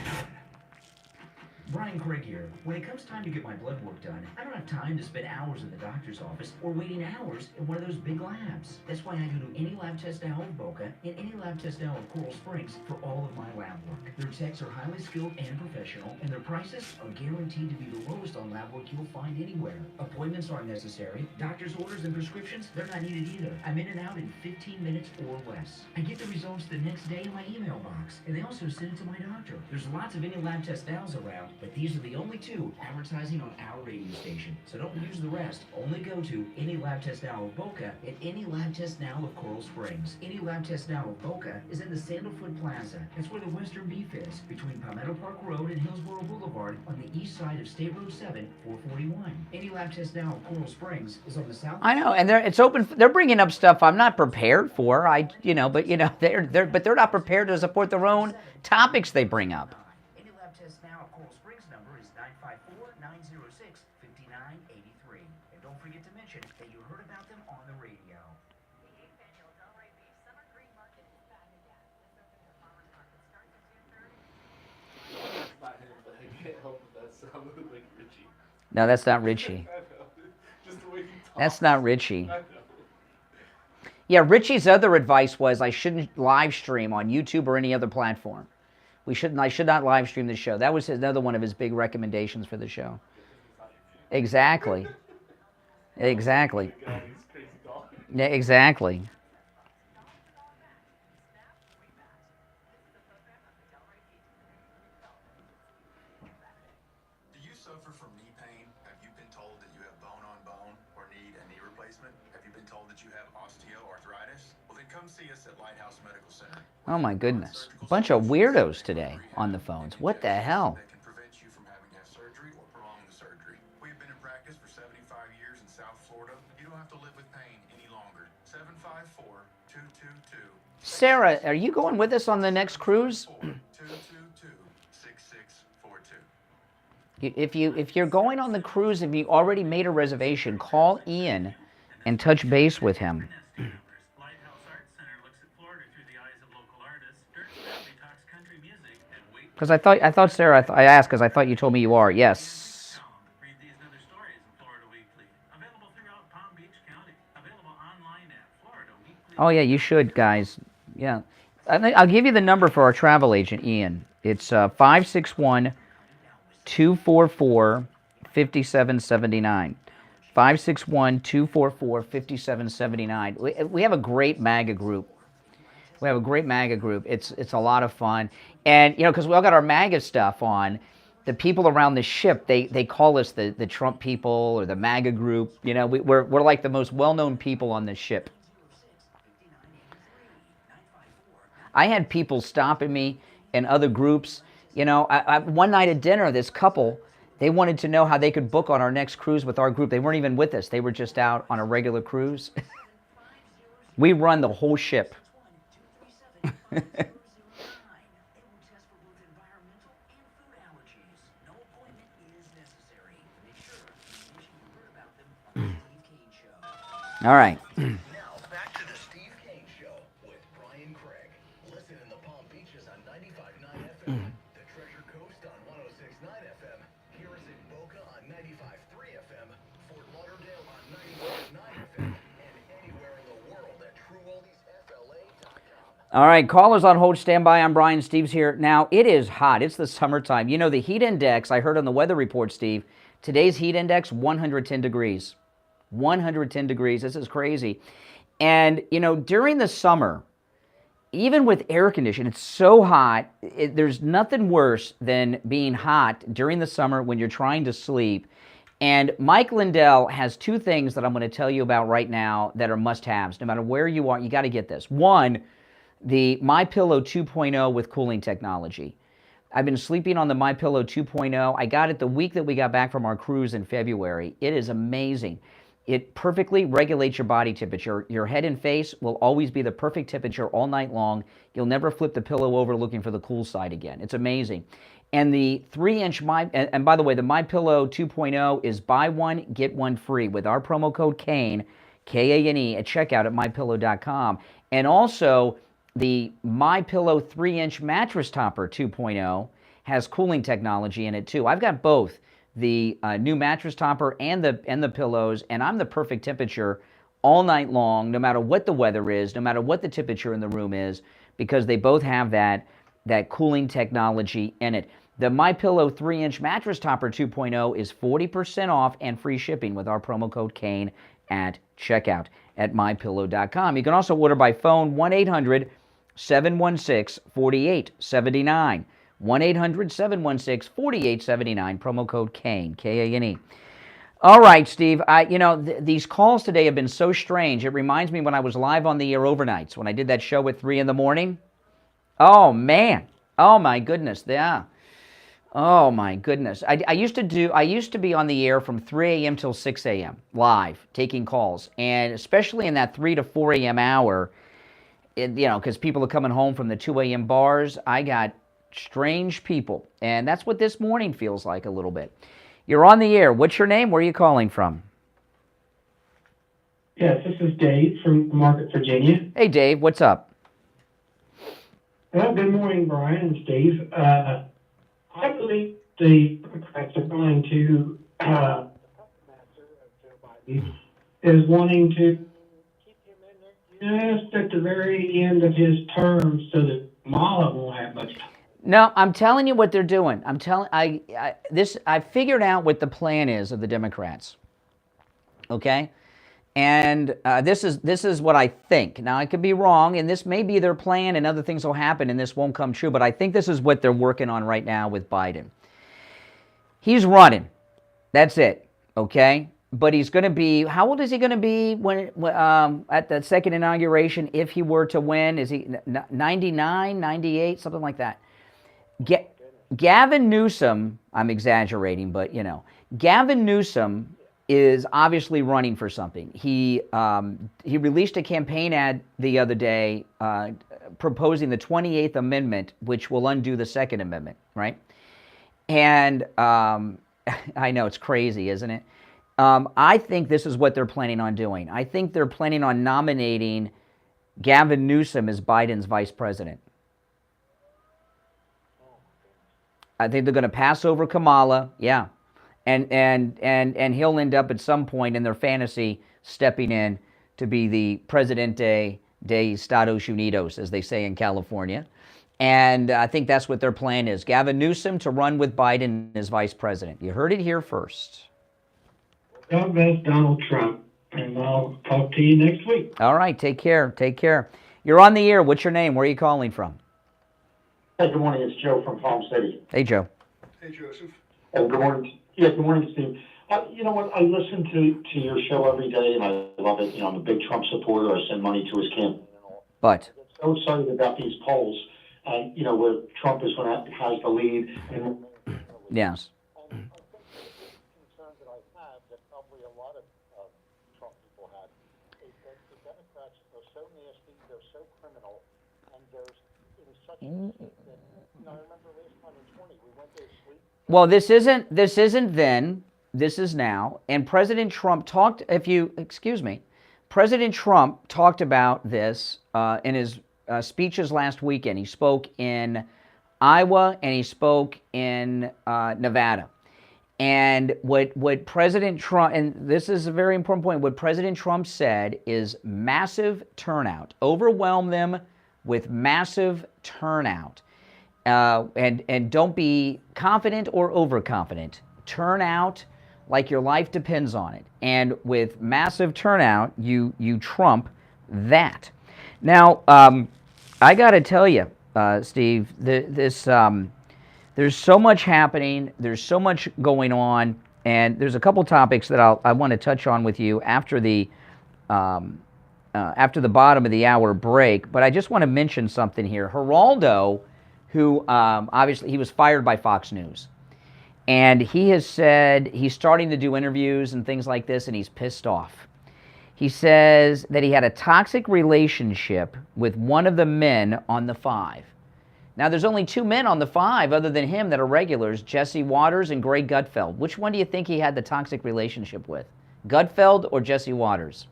Brian Craig here. When it comes time to get my blood work done, I don't have time to spend hours in the doctor's office or waiting hours in one of those big labs. That's why I go to Any Lab Test Now of Boca and Any Lab Test Now of Coral Springs for all of my lab work. Their techs are highly skilled and professional, and their prices are guaranteed to be the lowest on lab work you'll find anywhere. Appointments aren't necessary. Doctor's orders and prescriptions, they're not needed either. I'm in and out in 15 minutes or less. I get the results the next day in my email box, and they also send it to my doctor. There's lots of Any Lab Test Nows around, but these are the only two advertising on our radio station. So don't use the rest. Only go to Any Lab Test Now of Boca and Any Lab Test Now of Coral Springs. Any Lab Test Now of Boca is in the Sandalfoot Plaza. That's where the Western Beef is, between Palmetto Park Road and Hillsboro Boulevard on the east side of State Road 7, 441. Any Lab Test Now of Coral Springs is on the south. I know, and it's open. They're bringing up stuff I'm not prepared for. They're not prepared to support their own topics they bring up. Any Lab Test Now of Coral Springs number is 954-906-5983. And don't forget to mention that you heard about them on the radio. No, that's not Richie. That's not Richie. Yeah, Richie's other advice was I shouldn't live stream on YouTube or any other platform. I should not live stream the show. That was another one of his big recommendations for the show. Exactly. Exactly. Yeah, exactly. Do you suffer from knee pain? Have you been told that you have bone on bone or need a knee replacement? Have you been told that you have osteoarthritis? Well, then come see us at Lighthouse Medical Center. Oh my goodness. A bunch of weirdos today on the phones. What the hell? That can prevent you from having to have surgery or prolong the surgery. We have been in practice for 75 years in South Florida. You don't have to live with pain any longer. 754-222. Sarah, are you going with us on the next cruise? 222-6642. If you're going on the cruise, if you already made a reservation, call Ian and touch base with him. Because I thought Sarah, I asked because I thought you told me you are. Yes. Oh yeah, you should, guys. Yeah, I'll give you the number for our travel agent, Ian. It's 561-244-5779. 561-244-5779. We have a great MAGA group. We have a great MAGA group. It's a lot of fun. And, you know, because we all got our MAGA stuff on, the people around the ship, they call us the Trump people or the MAGA group. You know, we're like the most well-known people on this ship. I had people stopping me in other groups. You know, one night at dinner, this couple, they wanted to know how they could book on our next cruise with our group. They weren't even with us. They were just out on a regular cruise. We run the whole ship. All right. Now back to the Steve Kane Show with Brian Craig. Listen in the Palm Beaches on 95.9 FM, the Treasure Coast on 106.9 FM, hear us in Boca on 95.3 FM, Fort Lauderdale on 91.9 FM, and anywhere in the world at TrueOldiesFLA.com. All right, callers on hold, stand by. I'm Brian. Steve's here. Now, it is hot. It's the summertime. You know, the heat index, I heard on the weather report, Steve, today's heat index, 110 degrees. 110 degrees. This is crazy. And, you know, during the summer, even with air conditioning, it's so hot. There's nothing worse than being hot during the summer when you're trying to sleep. And Mike Lindell has two things that I'm going to tell you about right now that are must-haves. No matter where you are, you got to get this. One, the MyPillow 2.0 with cooling technology. I've been sleeping on the MyPillow 2.0. I got it the week that we got back from our cruise in February. It is amazing. It perfectly regulates your body temperature. Your head and face will always be the perfect temperature all night long. You'll never flip the pillow over looking for the cool side again. It's amazing. And the 3-inch and by the way, the MyPillow 2.0 is buy one, get one free with our promo code KANE, K-A-N-E, at checkout at mypillow.com. And also, the MyPillow 3-inch mattress topper 2.0 has cooling technology in it too. I've got both. The new mattress topper and the pillows, and I'm the perfect temperature all night long, no matter what the weather is, no matter what the temperature in the room is, because they both have that cooling technology in it. The MyPillow 3-inch mattress topper 2.0 is 40% off and free shipping with our promo code KANE at checkout at mypillow.com. You can also order by phone, 1-800-716-4879. 1-800-716-4879, promo code KANE, K-A-N-E. All right, Steve, these calls today have been so strange. It reminds me when I was live on the air overnights, when I did that show at 3 in the morning. Oh, man. Oh, my goodness. Yeah. Oh, my goodness. I used to be on the air from 3 a.m. till 6 a.m. live, taking calls. And especially in that 3 to 4 a.m. hour, because people are coming home from the 2 a.m. bars, I got strange people, and that's what this morning feels like a little bit. You're on the air. What's your name? Where are you calling from? Yes, this is Dave from Market, Virginia. Hey, Dave. What's up? Well, good morning, Brian and Steve. I believe the Democrats are going to is wanting to keep him in there just at the very end of his term so that Kamala won't have much time. No, I'm telling you what they're doing. I figured out what the plan is of the Democrats. Okay? And this is what I think. Now, I could be wrong, and this may be their plan, and other things will happen, and this won't come true, but I think this is what they're working on right now with Biden. He's running. That's it. Okay? But he's going to be, how old is he going to be when at the second inauguration if he were to win? Is he 99, 98, something like that? Gavin Newsom, I'm exaggerating, but Gavin Newsom is obviously running for something. He released a campaign ad the other day proposing the 28th Amendment, which will undo the Second Amendment, right? And I know it's crazy, isn't it? I think this is what they're planning on doing. I think they're planning on nominating Gavin Newsom as Biden's vice president. I think they're going to pass over Kamala, yeah, and he'll end up at some point in their fantasy stepping in to be the Presidente de Estados Unidos, as they say in California. And I think that's what their plan is. Gavin Newsom to run with Biden as vice president. You heard it here first. God bless Donald Trump, and I'll talk to you next week. All right, take care. Take care. You're on the air. What's your name? Where are you calling from? Hey, good morning. It's Joe from Palm City. Hey, Joe. Hey, Joseph. Good morning. Yeah, good morning, Steve. You know what? I listen to your show every day, and I love it. You know, I'm a big Trump supporter. I send money to his campaign and all. But I'm so excited about these polls, you know, where Trump is going to has the lead. And yes. concerns that I have that probably a lot of Trump people had is that the Democrats are so nasty, they're so criminal, and there's in such a that, you know, I remember last time in 20 we went to sleep. Well, this isn't then. This is now. And President Trump talked. President Trump talked about this in his speeches last weekend. He spoke in Iowa and he spoke in Nevada. And what President Trump, and this is a very important point, what President Trump said is massive turnout. Overwhelm them with massive turnout. And don't be confident or overconfident. Turn out like your life depends on it. And with massive turnout, you trump that. Now, I got to tell you, Steve, there's so much happening. There's so much going on. And there's a couple topics that I want to touch on with you after the bottom of the hour break. But I just want to mention something here. Geraldo, who obviously he was fired by Fox News. And he has said he's starting to do interviews and things like this, and he's pissed off. He says that he had a toxic relationship with one of the men on the Five. Now, there's only two men on the Five other than him that are regulars, Jesse Waters and Greg Gutfeld. Which one do you think he had the toxic relationship with? Gutfeld or Jesse Waters?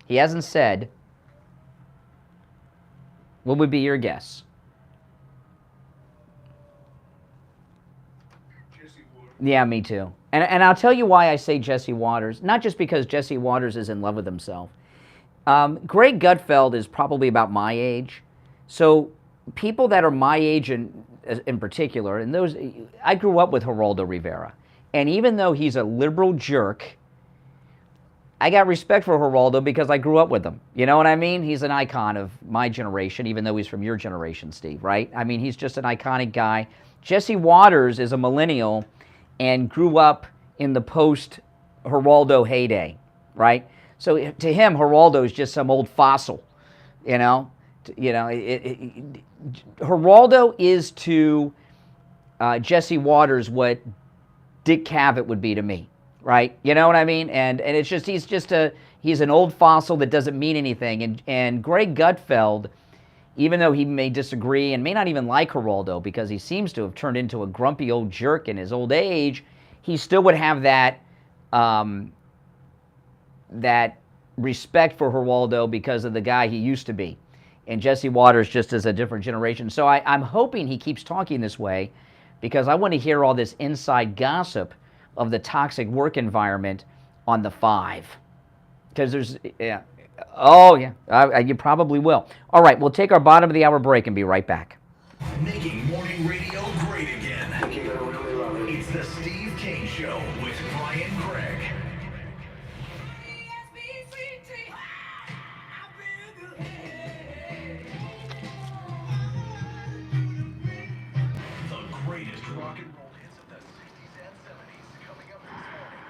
He hasn't said. What would be your guess? Yeah, me too. And I'll tell you why I say Jesse Waters. Not just because Jesse Waters is in love with himself. Greg Gutfeld is probably about my age. So people that are my age in particular, and those, I grew up with Geraldo Rivera. And even though he's a liberal jerk, I got respect for Geraldo because I grew up with him. You know what I mean? He's an icon of my generation, even though he's from your generation, Steve, right? I mean, he's just an iconic guy. Jesse Waters is a millennial and grew up in the post-Geraldo heyday, right? So to him, Geraldo is just some old fossil, you know? Geraldo is to Jesse Waters what Dick Cavett would be to me, right? You know what I mean? And it's just he's an old fossil that doesn't mean anything. And Greg Gutfeld, even though he may disagree and may not even like Geraldo because he seems to have turned into a grumpy old jerk in his old age, he still would have that that respect for Geraldo because of the guy he used to be. And Jesse Waters just is a different generation. So I'm hoping he keeps talking this way because I want to hear all this inside gossip of the toxic work environment on the Five. Because there's, yeah. Oh, yeah, you probably will. All right, we'll take our bottom of the hour break and be right back. Making morning radio great again. It's the Steve Kane Show with Brian Gregg. The greatest rock and roll hits of the 60s and 70s coming up this morning.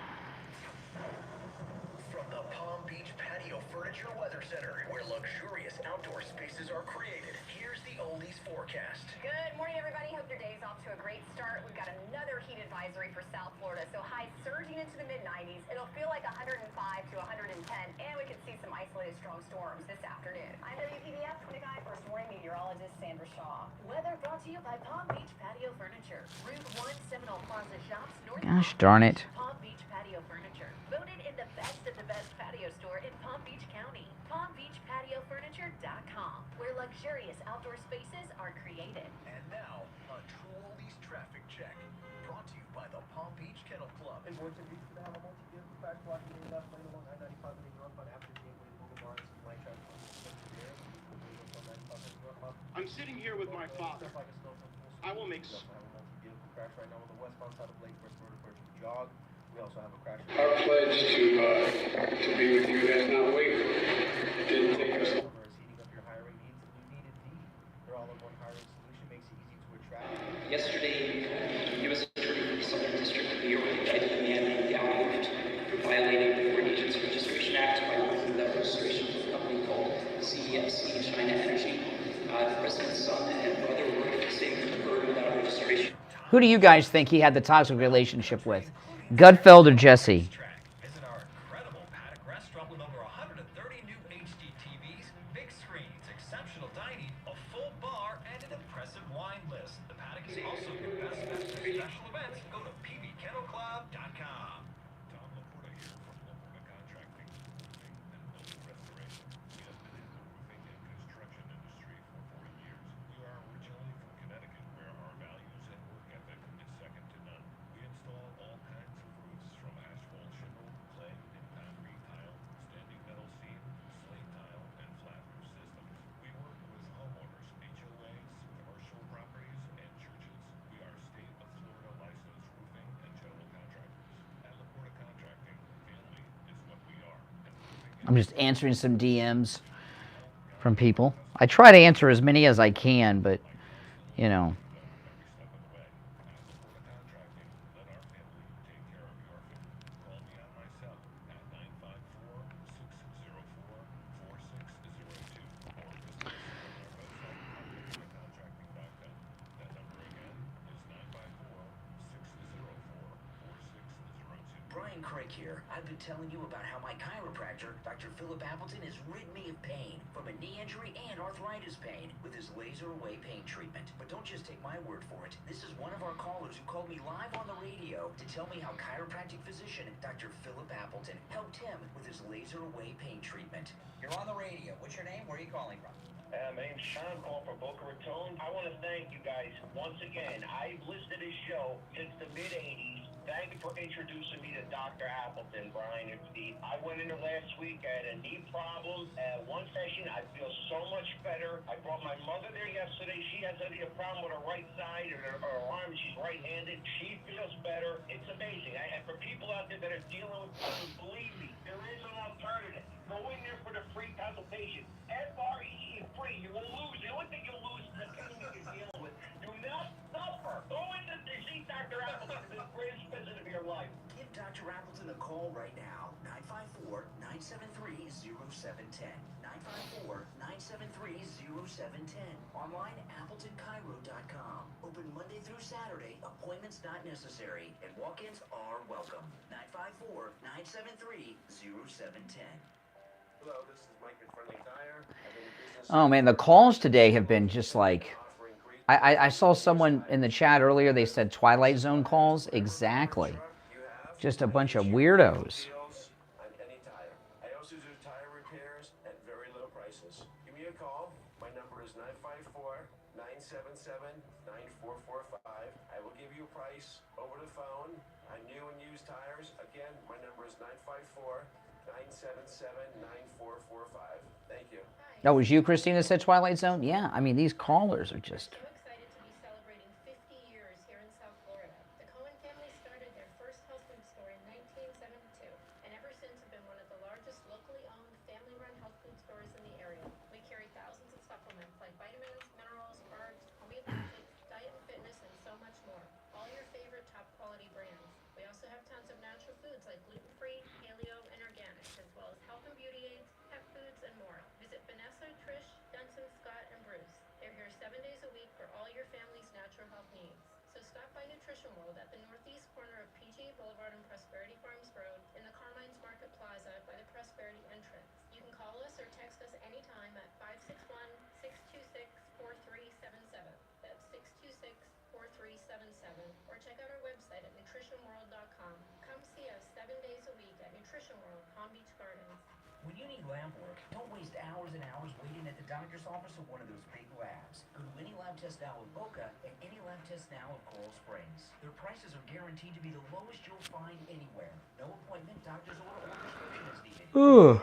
From the Palm Beach Patio Furniture Weather Center, where luxurious outdoor spaces are created, here's the oldies forecast. Good morning, everybody. Hope your day's off to a great start. We've got another heat advisory for South Florida, so highs surging into the mid-90s. It'll feel like 105 to 110, and we could see some isolated strong storms this afternoon. I'm WPBF 25 First Warning Meteorologist Sandra Shaw. Weather brought to you by Palm Beach Patio Furniture. Route 1 Seminole Plaza Shops, North Gosh darn it. Palm Beach Patio Furniture. Voted in the best of the best patio store in Palm Beach County. PalmBeachPatioFurniture.com, where luxurious outdoor spaces are created. And now, a true oldies traffic check. Brought to you by the Palm Beach Kennel Club. And once again, you have a multi-vehicle crash blocking the left lane along I-95 and northbound after Gateway Boulevard. Some light traffic on the I'm sitting here with my father. I will make vehicle crash right now on the westbound side of Lake West Road approaching Jog. We also have a crash. Our pledge to be with you has not wavered. It didn't take us. Summer is heating up your hiring needs, and you need Indeed. Their all-in-one hiring solution makes it easy to attract. Yesterday, U.S. Attorney for the Southern District of New York indicted a man named Gallift for violating the Foreign Agents Registration Act by losing the registration for a company called CEFC China Energy. The president's son and brother worked for the same firm without registration. Who do you guys think he had the toxic relationship with? Gutfeld or Jesse? Visit our incredible Paddock restaurant with over 130 new HD TVs, big screens, exceptional dining, a full bar, and an impressive wine list. The Paddock is also your best bet for special events. Go to pbkennelclub.com. Tom Laporta here from Laporta Contracting, Roofing, and Building Restoration. We have been in the roofing and construction industry for 40 years. We are originally from Connecticut, where our values and work ethic is second to none. We install all kinds of roofs, from asphalt shingle, clay, and concrete tile, standing metal seam, slate tile, and flat roof systems. We work with homeowners, HOAs, commercial properties, and churches. We are state of Florida licensed roofing and general contractors. At Laporta Contracting, family is what we are. I'm just answering some DMs from people. I try to answer as many as I can, but, you know. Brian Craig here. I've been telling you about how my chiropractor, Dr. Philip Appleton, has rid me of pain from a knee injury and arthritis pain with his laser away pain treatment. But don't just take my word for it. This is one of our callers who called me live on the radio to tell me how chiropractic physician Dr. Philip Appleton helped him with his laser away pain treatment. You're on the radio. What's your name? Where are you calling from? My name's Sean, calling from Boca Raton. I want to thank you guys once again. I've listened to this show since the mid-'80s. Thank you for introducing me to Dr. Appleton, Brian and Steve. I went in there last week. I had a knee problem. One session, I feel so much better. I brought my mother there yesterday. She has a problem with her right side or her arm. She's right-handed. She feels better. It's amazing. And for people out there that are dealing with problems, believe me, there is an alternative. Go in there for the free consultation. FRE free. You will lose. The only thing you'll lose is the pain that you're dealing with. Do not suffer. Go in to see Dr. Appleton. It's the greatest visit of your life. Give Dr. Appleton a call right now. 954-973-0710. 954-973-0710. Online, AppletonCairo.com. Open Monday through Saturday. Appointments not necessary. And walk-ins are welcome. 954-973-0710. Hello, this is Mike at Friendly Tire. Oh, man, the calls today have been just like... I saw someone in the chat earlier, they said Twilight Zone calls. Exactly. Just a bunch of weirdos. On any tire. I also do tire repairs at very low prices. Give me a call. My number is 954-977-9445. I will give you a price over the phone on new and used tires. Again, my number is 954-977-9445. Thank you. Oh, was you, Christina, that said Twilight Zone? Yeah, I mean, these callers are just... Or check out our website at nutritionworld.com. Come see us 7 days a week at Nutrition World, Palm Beach Gardens. When you need lab work, don't waste hours and hours waiting at the doctor's office or one of those big labs. Go to any lab test now of Boca and any lab test now of Coral Springs. Their prices are guaranteed to be the lowest you'll find anywhere. No appointment, doctor's order, or prescription is needed. Ooh.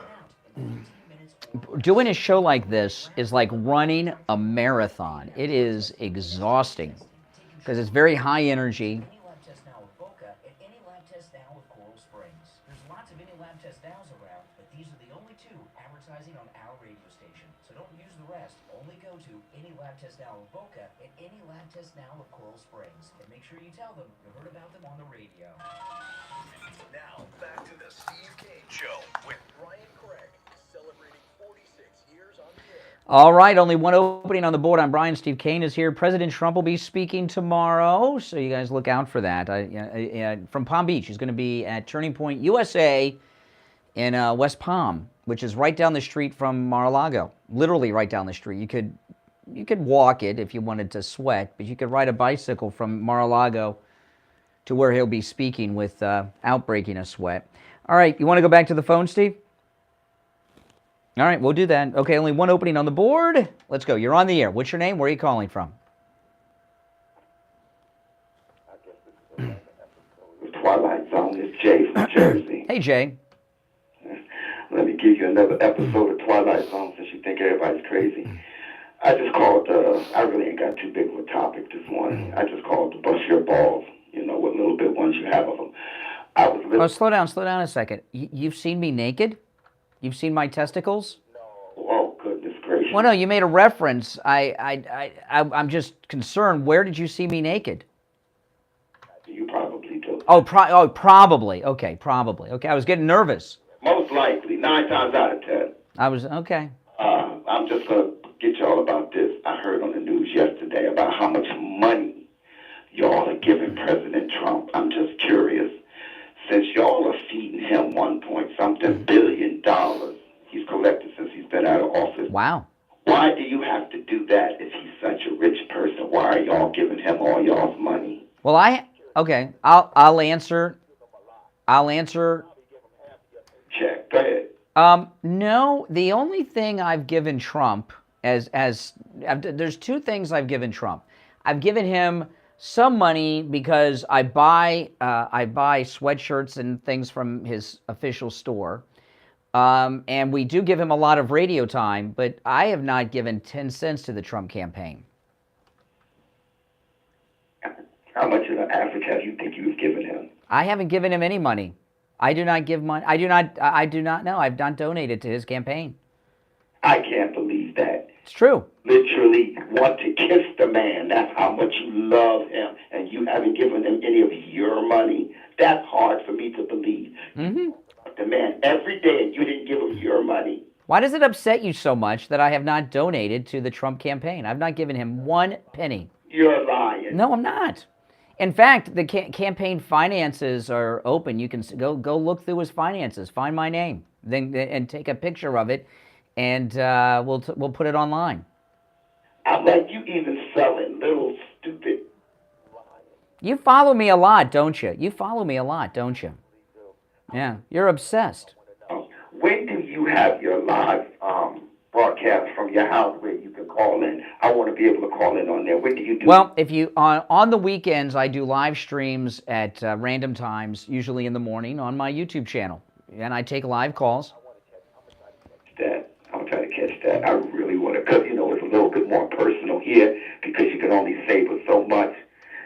Doing a show like this is like running a marathon. It is exhausting because it's very high energy. advertising on our radio station, so don't use the rest. Only go to Any Lab Test Now of Boca and Any Lab Test Now of Coral Springs. And make sure you tell them you heard about them on the radio. Now, back to the Steve Kane Show with Brian Craig, celebrating 46 years on the air. All right, only one opening on the board. I'm Brian. Steve Kane is here. President Trump will be speaking tomorrow, so you guys look out for that. From Palm Beach, he's going to be at Turning Point USA in West Palm, which is right down the street from Mar-a-Lago. Literally right down the street. You could walk it if you wanted to sweat, but you could ride a bicycle from Mar-a-Lago to where he'll be speaking without breaking a sweat. All right, you want to go back to the phone, Steve? All right, we'll do that. Okay, only one opening on the board. Let's go. You're on the air. What's your name? Where are you calling from? Twilight Zone is Jay from Jersey. Hey, Jay. Let me give you another episode of Twilight Zone since you think everybody's crazy. I just called, I really ain't got too big of a topic this morning. I just called to bust your balls, you know, what little bit ones you have of them. Oh, slow down a second. You've seen me naked? You've seen my testicles? No. Oh, goodness gracious. Well, no, you made a reference. I'm just concerned. Where did you see me naked? You probably do. Oh, probably. Okay, probably. Okay, I was getting nervous. Most likely, 9 times out of 10. I was, okay. I'm just going to get y'all about this. I heard on the news yesterday about how much money y'all are giving President Trump. I'm just curious. Since y'all are feeding him $1.something billion he's collected since he's been out of office. Wow. Why do you have to do that if he's such a rich person? Why are y'all giving him all y'all's money? Well, okay, I'll answer. Check. Go ahead. No, the only thing I've given Trump there's two things I've given Trump. I've given him some money because I buy sweatshirts and things from his official store. And we do give him a lot of radio time, but I have not given 10 cents to the Trump campaign. How much of an average have you think you've given him? I haven't given him any money. I do not give money. I do not know. I've not donated to his campaign. I can't believe that. It's true. Literally want to kiss the man. That's how much you love him, and you haven't given him any of your money. That's hard for me to believe. Mm-hmm. The man every day, and you didn't give him your money. Why does it upset you so much that I have not donated to the Trump campaign? I've not given him one penny. You're lying. No, I'm not. In fact, the campaign finances are open. You can go look through his finances, find my name, and take a picture of it, and we'll put it online. I'm like, you even selling little stupid. You follow me a lot, don't you? You follow me a lot, don't you? Yeah, you're obsessed. When do you have your live broadcast from your house where you can call in? I want to be able to call in on there. When do you do? Well, if you on the weekends, I do live streams at random times, usually in the morning, on my YouTube channel, and I take live calls. I'm trying to catch that. I really want to, because it's a little bit more personal here, because you can only say but so much.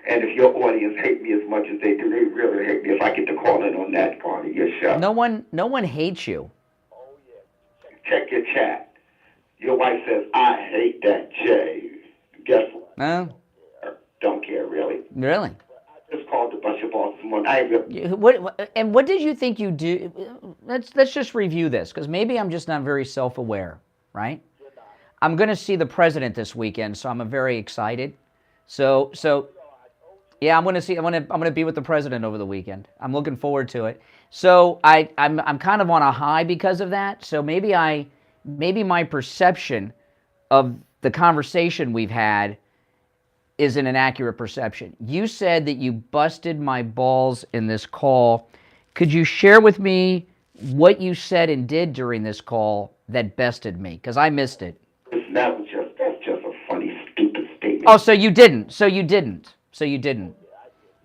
And if your audience hate me as much as they do, they really hate me if I get to call in on that part of your show. No one hates you. Check your chat. Your wife says, I hate that Jay. Guess what? No. Don't care, really. Really? I just called to bust your balls this morning. What did you think you do? Let's just review this, because maybe I'm just not very self-aware, right? I'm going to see the president this weekend, so I'm very excited. So yeah, I'm going to be with the president over the weekend. I'm looking forward to it. So I'm kind of on a high because of that. So maybe my perception of the conversation we've had isn't an accurate perception. You said that you busted my balls in this call. Could you share with me what you said and did during this call that bested me? Because I missed it. That's just a funny, stupid statement. Oh, so you didn't.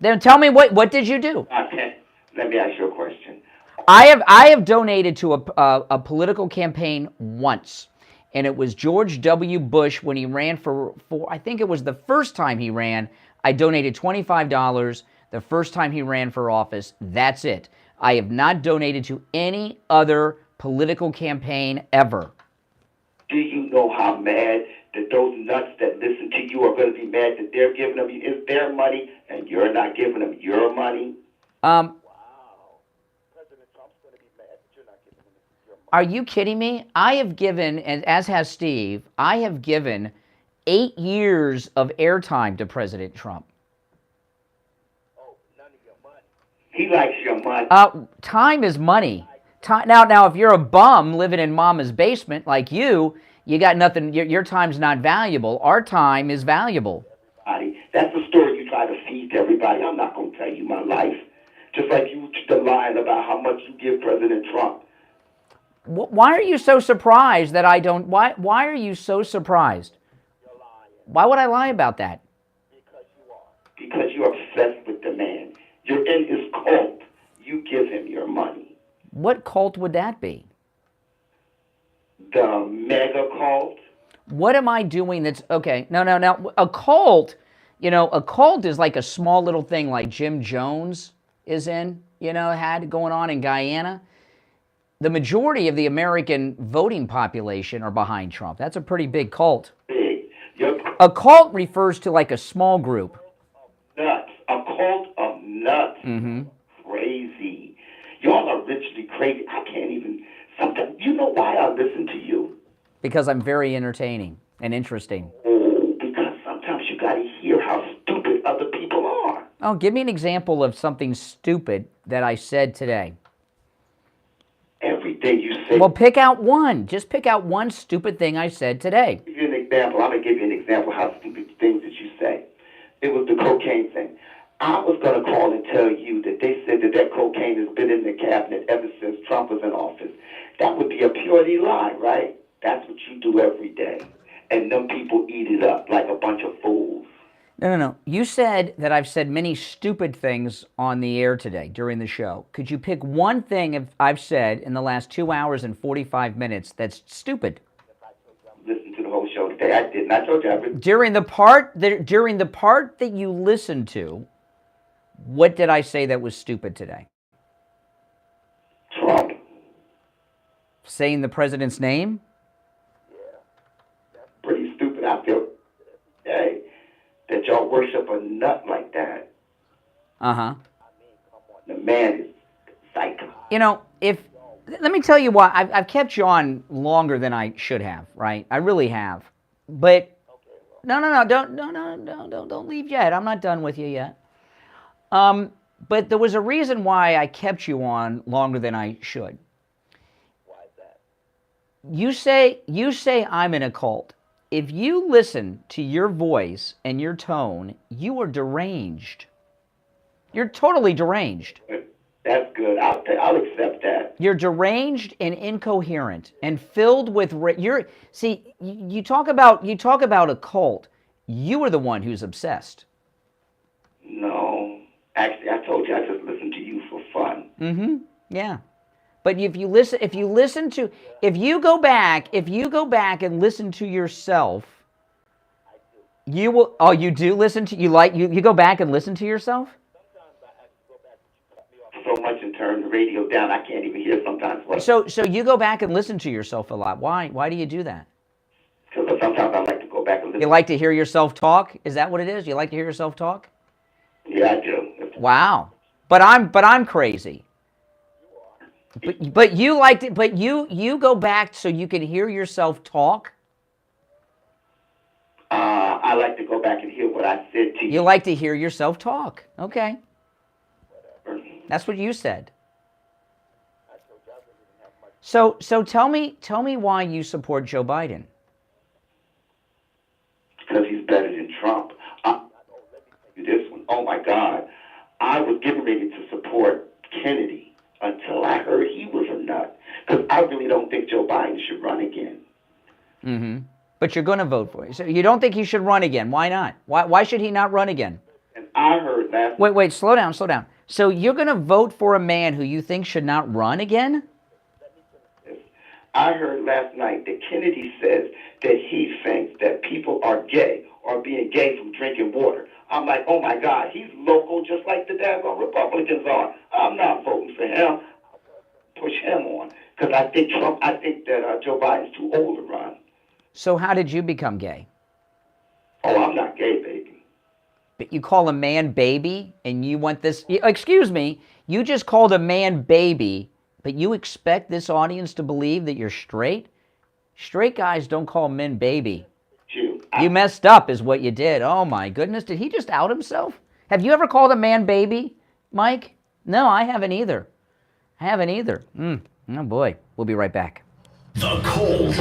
Then tell me, what did you do? Let me ask you a question. I have donated to a political campaign once, and it was George W. Bush when he ran for I think it was the first time he ran. I donated $25 the first time he ran for office. That's it. I have not donated to any other political campaign ever. Do you know how mad that those nuts that listen to you are going to be mad that they're giving them it's their money and you're not giving them your money? Are you kidding me? I have given, and as has Steve, I have given 8 years of airtime to President Trump. He likes your money. Time is money. Now, if you're a bum living in mama's basement like you got nothing. Your time's not valuable. Our time is valuable. That's the story you try to feed to everybody. I'm not going to tell you my life. Just like you lying about how much you give President Trump. Why are you so surprised that I don't? Why are you so surprised? You're lying. Why would I lie about that? Because you are. Because you're obsessed with the man. You're in his cult. You give him your money. What cult would that be? The mega cult. What am I doing that's okay? No. A cult, a cult is like a small little thing like Jim Jones is in, had going on in Guyana. The majority of the American voting population are behind Trump. That's a pretty big cult. Big. Yep. A cult refers to like a small group. Nuts. A cult of nuts. Mm-hmm. Crazy. Y'all are literally crazy. I can't even. Sometimes, you know why I listen to you? Because I'm very entertaining and interesting. Oh, because sometimes you got to hear how stupid other people are. Oh, give me an example of something stupid that I said today. Everything you say. Well, pick out one. Just pick out one stupid thing I said today. I'll give you an example. I'm going to give you an example of how stupid things that you say. It was the cocaine thing. I was going to call and tell you that they said that cocaine has been in the cabinet ever since Trump was in office. That would be a purity lie, right? That's what you do every day. And them people eat it up like a bunch of fools. No. You said that I've said many stupid things on the air today during the show. Could you pick one thing I've said in the last 2 hours and 45 minutes that's stupid? Listen to the whole show today. I didn't. I told you. During the part that you listened to, what did I say that was stupid today? Trump. Saying the president's name? Yeah. That's pretty stupid. I feel that y'all worship a nut like that. Uh-huh. I mean, come on. The man is psycho. Let me tell you why. I've kept you on longer than I should have, right? I really have. But no, don't leave yet. I'm not done with you yet. But there was a reason why I kept you on longer than I should. Why is that? You say I'm in a cult. If you listen to your voice and your tone, you are deranged. You're totally deranged. That's good. I'll accept that. You're deranged and incoherent and filled with you talk about a cult. You are the one who's obsessed. No. Actually, I told you I just listened to you for fun. Mm-hmm. Yeah. But if you go back and listen to yourself, you will. Oh, you do listen to you go back and listen to yourself. Sometimes I have to go back and you cut me off so much and turn the radio down. I can't even hear sometimes. So you go back and listen to yourself a lot. Why? Why do you do that? Because sometimes I like to go back and listen. You like to hear yourself talk? Is that what it is? You like to hear yourself talk? Yeah, I do. Wow. But I'm crazy. But you like to, but you go back so you can hear yourself talk? I like to go back and hear what I said to you. You like to hear yourself talk. Okay. Whatever. That's what you said. So tell me why you support Joe Biden. Because he's better than Trump. Let me tell you this one. Oh my God. I was getting ready to support Kennedy until I heard he was a nut. Because I really don't think Joe Biden should run again. Mm-hmm. But you're going to vote for it. So you don't think he should run again. Why not? Why should he not run again? And I heard last night. Wait, slow down. So you're going to vote for a man who you think should not run again? I heard last night that Kennedy says that he thinks that people are gay or being gay from drinking water. I'm like, oh my God, he's local just like the daggone Republicans are. I'm not voting for him. Push him on. Because I think that Joe Biden's too old to run. So how did you become gay? Oh, I'm not gay, baby. But you call a man baby, and you want this... Excuse me, you just called a man baby, but you expect this audience to believe that you're straight? Straight guys don't call men baby. You messed up is what you did. Oh, my goodness. Did he just out himself? Have you ever called a man baby, Mike? No, I haven't either. I haven't either. Oh, boy. We'll be right back. The cold,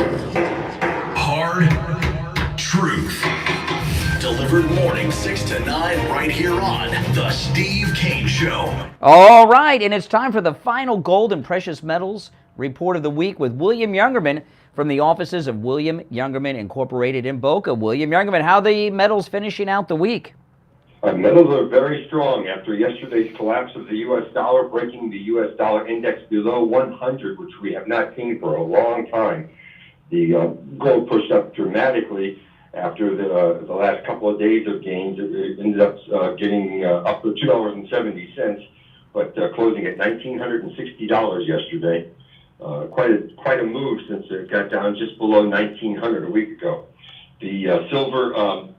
hard truth. Delivered morning 6 to 9 right here on The Steve Kane Show. All right, and it's time for the final gold and precious metals report of the week with William Youngerman from the offices of William Youngerman Incorporated in Boca. William Youngerman, how are the metals finishing out the week? Metals are very strong after yesterday's collapse of the U.S. dollar, breaking the U.S. dollar index below 100, which we have not seen for a long time. The gold pushed up dramatically after the last couple of days of gains. It ended up getting up to $2.70, but closing at $1,960 yesterday. Quite a move since it got down just below 1,900 a week ago. The silver up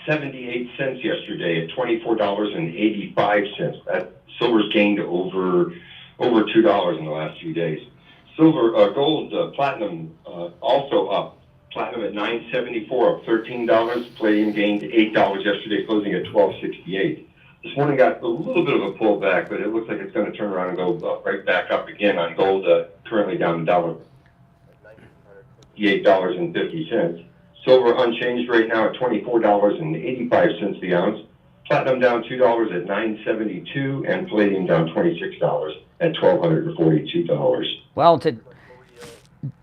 78 cents yesterday at $24.85. That silver's gained over $2 in the last few days. Gold, platinum also up. Platinum at $9.74, up $13. Palladium gained $8 yesterday, closing at $12.68. This morning got a little bit of a pullback, but it looks like it's going to turn around and go right back up again on gold, currently down $8.50. Silver unchanged right now at $24.85 the ounce. Platinum down $2 at $9.72, and palladium down $26 at $1,242. Well,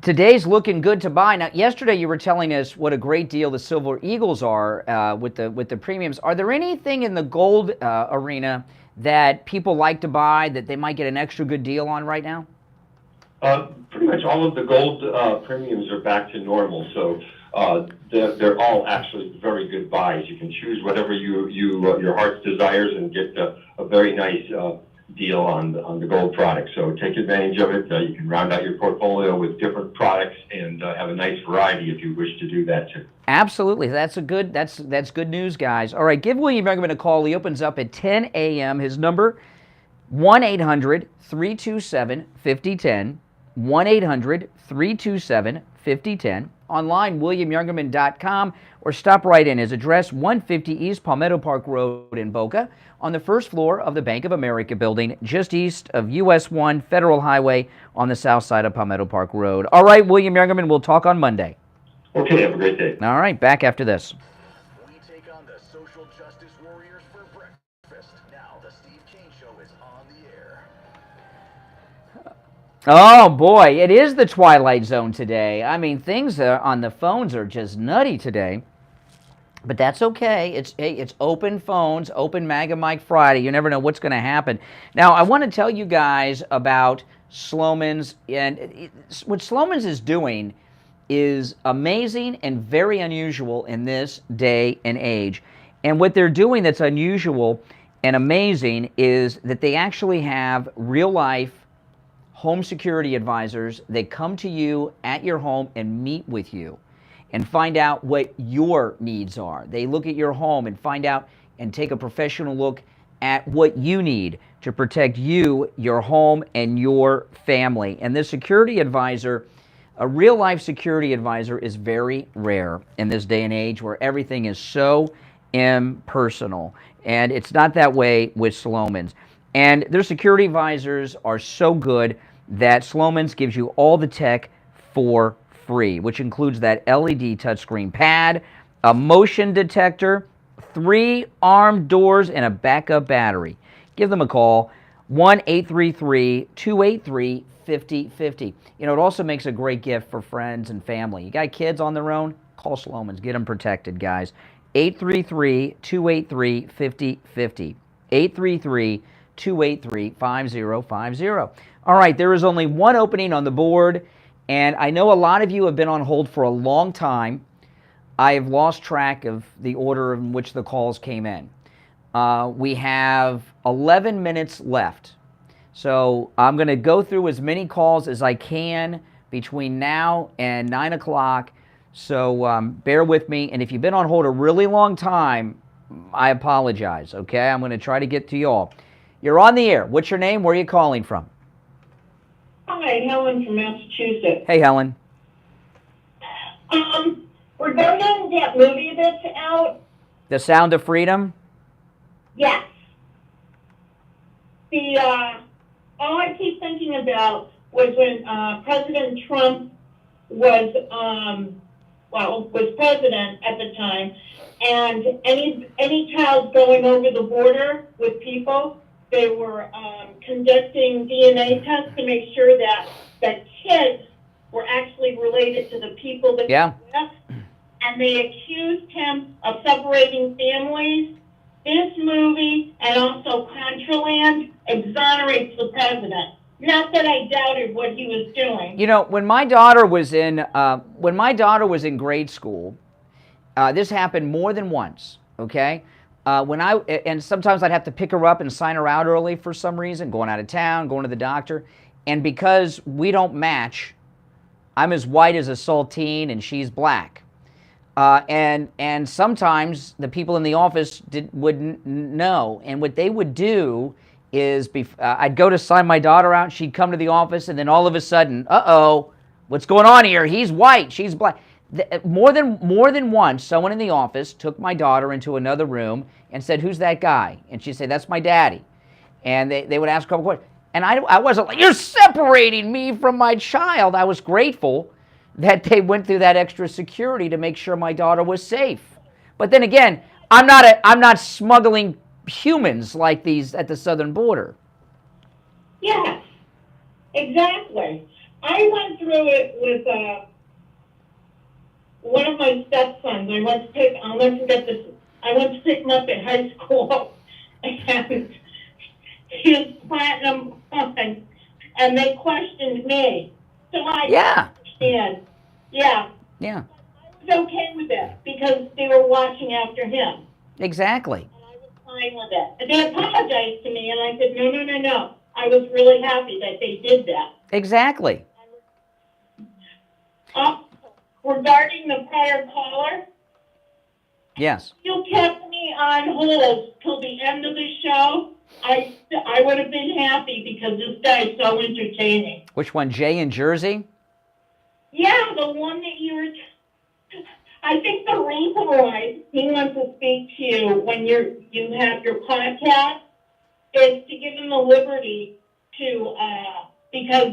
today's looking good to buy. Now, yesterday you were telling us what a great deal the Silver Eagles are with the premiums. Are there anything in the gold arena that people like to buy that they might get an extra good deal on right now? Pretty much all of the gold premiums are back to normal, so they're all actually very good buys. You can choose whatever your heart's desires and get a very nice deal on the gold product. So take advantage of it. You can round out your portfolio with different products and have a nice variety if you wish to do that too. Absolutely. That's good news, guys. All right, give William Youngerman a call. He opens up at 10 a.m. His number, 1-800-327-5010, 1-800-327-5010. Online, WilliamYoungerman.com, or stop right in. His address, 150 East Palmetto Park Road in Boca, on the first floor of the Bank of America building, just east of US 1 Federal Highway on the south side of Palmetto Park Road. All right, William Youngerman, we'll talk on Monday. Okay, have a great day. All right, back after this. We take on the social justice warriors for breakfast. Now the Steve Kane Show is on the air. Oh, boy, it is the Twilight Zone today. I mean, things on the phones are just nutty today. But that's okay. It's open phones, open MAGA Mike Friday. You never know what's going to happen. Now, I want to tell you guys about Slomin's. And what Slomin's is doing is amazing and very unusual in this day and age. And what they're doing that's unusual and amazing is that they actually have real-life home security advisors. They come to you at your home and meet with you and find out what your needs are. They look at your home and find out and take a professional look at what you need to protect you, your home, and your family. And this security advisor, a real-life security advisor, is very rare in this day and age where everything is so impersonal. And it's not that way with Slomin's. And their security advisors are so good that Slomin's gives you all the tech for free, which includes that LED touchscreen pad, a motion detector, 3 armed doors, and a backup battery. Give them a call, 1-833-283-5050. You know, it also makes a great gift for friends and family. You got kids on their own? Call Slomin's. Get them protected, guys. 833-283-5050. 833-283-5050. All right, there is only one opening on the board, and I know a lot of you have been on hold for a long time. I have lost track of the order in which the calls came in. We have 11 minutes left. So I'm going to go through as many calls as I can between now and 9 o'clock. So bear with me. And if you've been on hold a really long time, I apologize, okay? I'm going to try to get to you all. You're on the air. What's your name? Where are you calling from? Hi, Helen from Massachusetts. Hey, Helen. Regarding that movie that's out, The Sound of Freedom? yes. All I keep thinking about was when President Trump was president at the time, and any child going over the border with people, they were conducting DNA tests to make sure that the kids were actually related to the people that Yeah. were with, and they accused him of separating families. This movie and also Contraland exonerates the president. Not that I doubted what he was doing. You know, when my daughter was in grade school, this happened more than once. Okay, and sometimes I'd have to pick her up and sign her out early for some reason, going out of town, going to the doctor, and because we don't match, I'm as white as a saltine and she's black. And sometimes the people in the office wouldn't know, and what they would do is I'd go to sign my daughter out, she'd come to the office, and then all of a sudden, uh-oh, what's going on here? He's white, she's black. More than once, someone in the office took my daughter into another room and said, "Who's that guy?" And she'd say, "That's my daddy." And they would ask a couple questions. And I wasn't like, "You're separating me from my child." I was grateful that they went through that extra security to make sure my daughter was safe. But then again, I'm not smuggling humans like these at the southern border. Yes, exactly. I went through it with one of my stepsons. I went to pick him up at high school, and he was platinum blonde, and they questioned me. So I understand. Yeah. Yeah. I was okay with it because they were watching after him. Exactly. Fine with it. And they apologized to me, and I said, no. I was really happy that they did that. Exactly. Regarding the prior caller, yes. You kept me on hold till the end of the show. I would have been happy because this guy's so entertaining. Which one, Jay in Jersey? Yeah, the one that you were... I think the reason why he wants to speak to you when you have your podcast is to give him the liberty to, because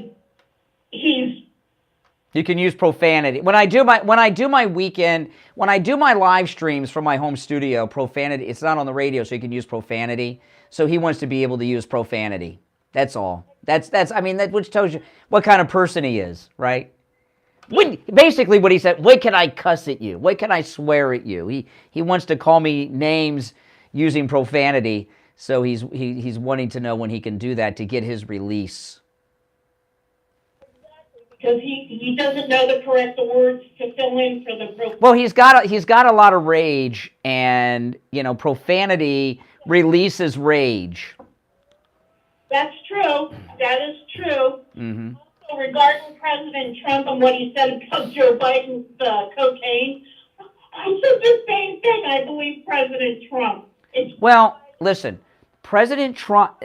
he's... You can use profanity. When I do my live streams from my home studio, profanity, it's not on the radio, so you can use profanity. So he wants to be able to use profanity. That's all. Which tells you what kind of person he is, right? Basically what he said, when can I cuss at you? When can I swear at you? He wants to call me names using profanity, so he's wanting to know when he can do that to get his release. Because he doesn't know the correct words to fill in for the... Well, he's got a lot of rage, and profanity releases rage. That's true. That is true. Mm-hmm. Also, regarding President Trump and what he said about Joe Biden's cocaine, I said the same thing. I believe President Trump. Well, listen, President Trump.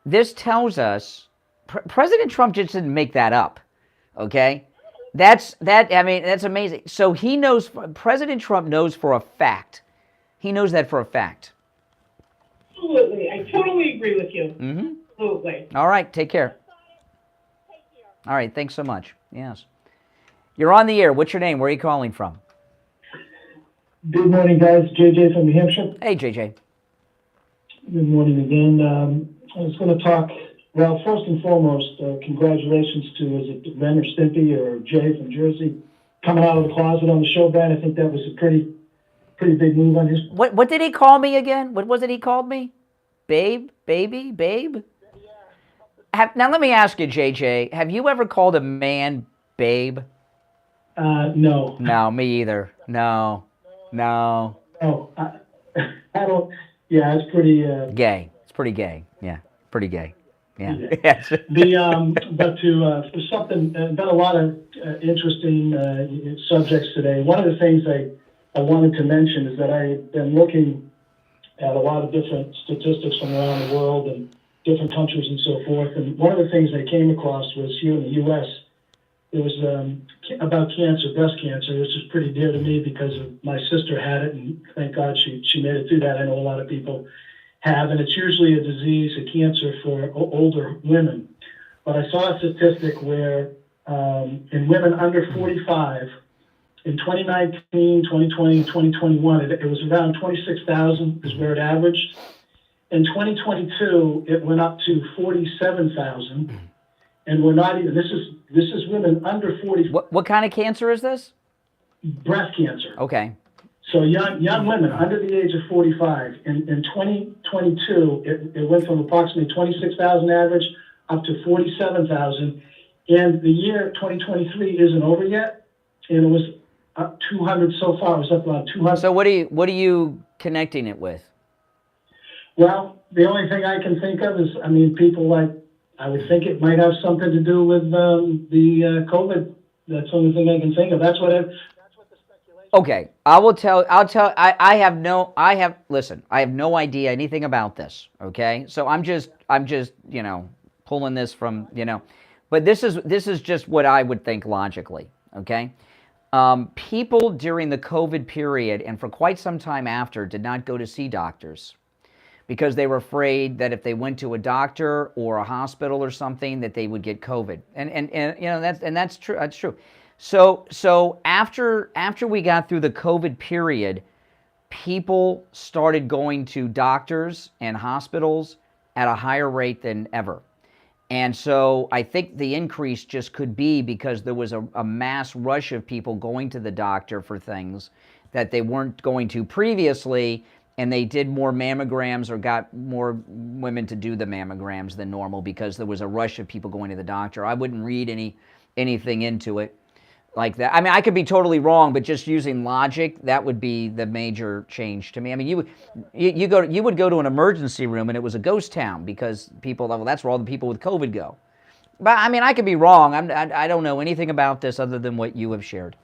This tells us President Trump just didn't make that up. Okay, that's amazing. So he knows. President Trump knows for a fact. He knows that for a fact. Absolutely, I totally agree with you. Mm-hmm. Absolutely. All right, take care. All right, thanks so much. Yes, you're on the air. What's your name? Where are you calling from? Good morning, guys. JJ from New Hampshire. Hey, JJ. Good morning again. I was going to talk. Well, first and foremost, congratulations to, is it Ren or Stimpy or Jay from Jersey coming out of the closet on the show, Brian. I think that was a pretty big move on his... What did he call me again? What was it he called me? Babe? Baby? Babe? Now, let me ask you, JJ, have you ever called a man babe? No. No, me either. No. No, I don't... Yeah, it's pretty... Gay. It's pretty gay. Yeah, pretty gay. Yeah. Yes. But for something, been a lot of interesting subjects today. One of the things I wanted to mention is that I've been looking at a lot of different statistics from around the world and different countries and so forth. And one of the things I came across was here in the U.S., it was about cancer, breast cancer, which is pretty dear to me because my sister had it, and thank God she made it through that. I know a lot of people have, and it's usually a disease, a cancer for older women. But I saw a statistic where in women under 45, in 2019, 2020, 2021, it was around 26,000 is where it averaged. In 2022, it went up to 47,000, and we're not even. This is women under 40. What kind of cancer is this? Breast cancer. Okay. So young women under the age of 45. In 2022, it went from approximately 26,000 average up to 47,000, and the year 2023 isn't over yet, and it was up 200 so far. It was up about 200. So what are you connecting it with? Well, the only thing I can think of is, I mean, people like, I would think it might have something to do with the COVID. That's the only thing I can think of. That's what the speculation. Okay, I have no idea anything about this. Okay, so I'm just pulling this from but this is just what I would think logically. Okay, people during the COVID period and for quite some time after did not go to see doctors, because they were afraid that if they went to a doctor or a hospital or something that they would get COVID. And that's true. That's true. So after we got through the COVID period, people started going to doctors and hospitals at a higher rate than ever. And so I think the increase just could be because there was a mass rush of people going to the doctor for things that they weren't going to previously, and they did more mammograms or got more women to do the mammograms than normal because there was a rush of people going to the doctor. I wouldn't read anything into it like that. I mean, I could be totally wrong, but just using logic, that would be the major change to me. I mean, you would go to an emergency room and it was a ghost town because people, well, that's where all the people with COVID go. But I mean, I could be wrong. I don't know anything about this other than what you have shared.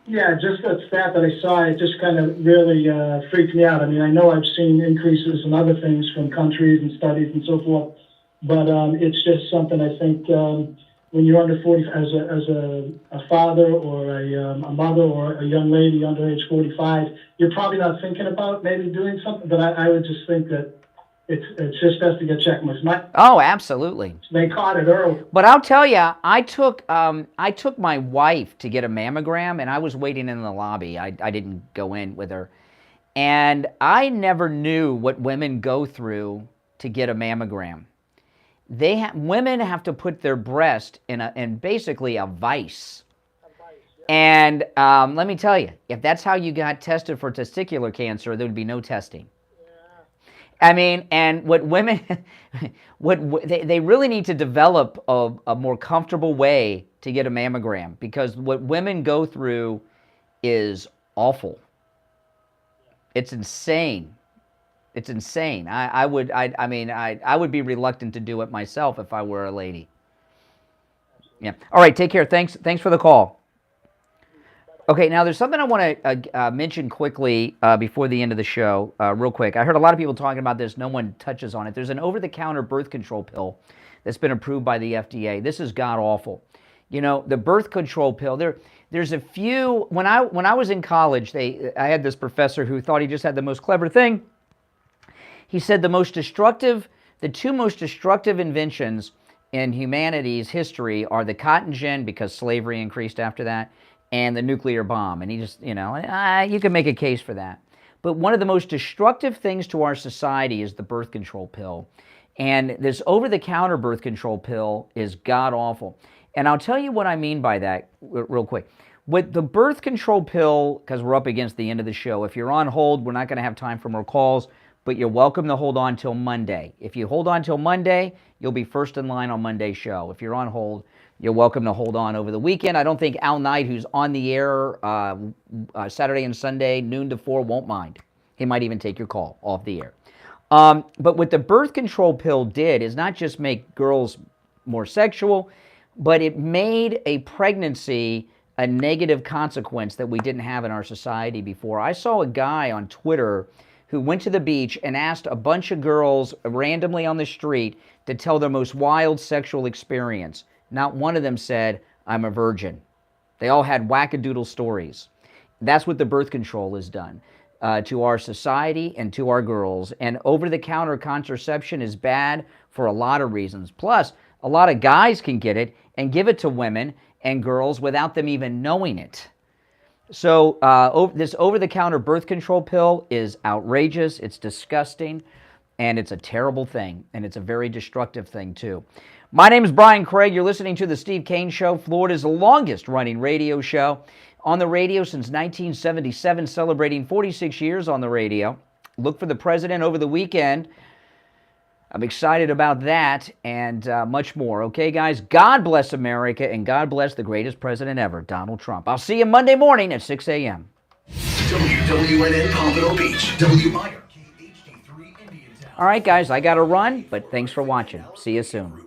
Yeah, just that stat that I saw, it just kind of really freaked me out. I mean, I know I've seen increases in other things from countries and studies and so forth, but it's just something I think when you're under 40, as a father or a mother or a young lady under age 45, you're probably not thinking about maybe doing something, but I would just think that it's just best to get checked. Oh, absolutely. They caught it early. But I'll tell you, I took my wife to get a mammogram, and I was waiting in the lobby. I didn't go in with her, and I never knew what women go through to get a mammogram. Women have to put their breast in basically a vice. And let me tell you, if that's how you got tested for testicular cancer, there would be no testing. I mean, and what women, they really need to develop a more comfortable way to get a mammogram, because what women go through is awful. It's insane. It's insane. I would be reluctant to do it myself if I were a lady. Yeah. All right. Take care. Thanks for the call. Okay, now there's something I want to mention quickly before the end of the show, real quick. I heard a lot of people talking about this. No one touches on it. There's an over-the-counter birth control pill that's been approved by the FDA. This is god-awful. You know, the birth control pill, there's a few. When I was in college, I had this professor who thought he just had the most clever thing. He said the two most destructive inventions in humanity's history are the cotton gin, because slavery increased after that, and the nuclear bomb. And he just, you can make a case for that. But one of the most destructive things to our society is the birth control pill. And this over-the-counter birth control pill is god-awful. And I'll tell you what I mean by that real quick. With the birth control pill, because we're up against the end of the show, if you're on hold, we're not going to have time for more calls, but you're welcome to hold on till Monday. If you hold on till Monday, you'll be first in line on Monday's show. If you're on hold, you're welcome to hold on over the weekend. I don't think Al Knight, who's on the air Saturday and Sunday, noon to 4, won't mind. He might even take your call off the air. But what the birth control pill did is not just make girls more sexual, but it made a pregnancy a negative consequence that we didn't have in our society before. I saw a guy on Twitter who went to the beach and asked a bunch of girls randomly on the street to tell their most wild sexual experience. Not one of them said, "I'm a virgin." They all had wackadoodle stories. That's what the birth control has done to our society and to our girls. And over-the-counter contraception is bad for a lot of reasons. Plus, a lot of guys can get it and give it to women and girls without them even knowing it. So this over-the-counter birth control pill is outrageous, it's disgusting, and it's a terrible thing, and it's a very destructive thing too. My name is Brian Craig. You're listening to The Steve Kane Show, Florida's longest-running radio show. On the radio since 1977, celebrating 46 years on the radio. Look for the president over the weekend. I'm excited about that and much more. Okay, guys? God bless America, and God bless the greatest president ever, Donald Trump. I'll see you Monday morning at 6 a.m. WWNN Pompano Beach. WIRK HD3 Indian Town. All right, guys, I got to run, but thanks for watching. See you soon.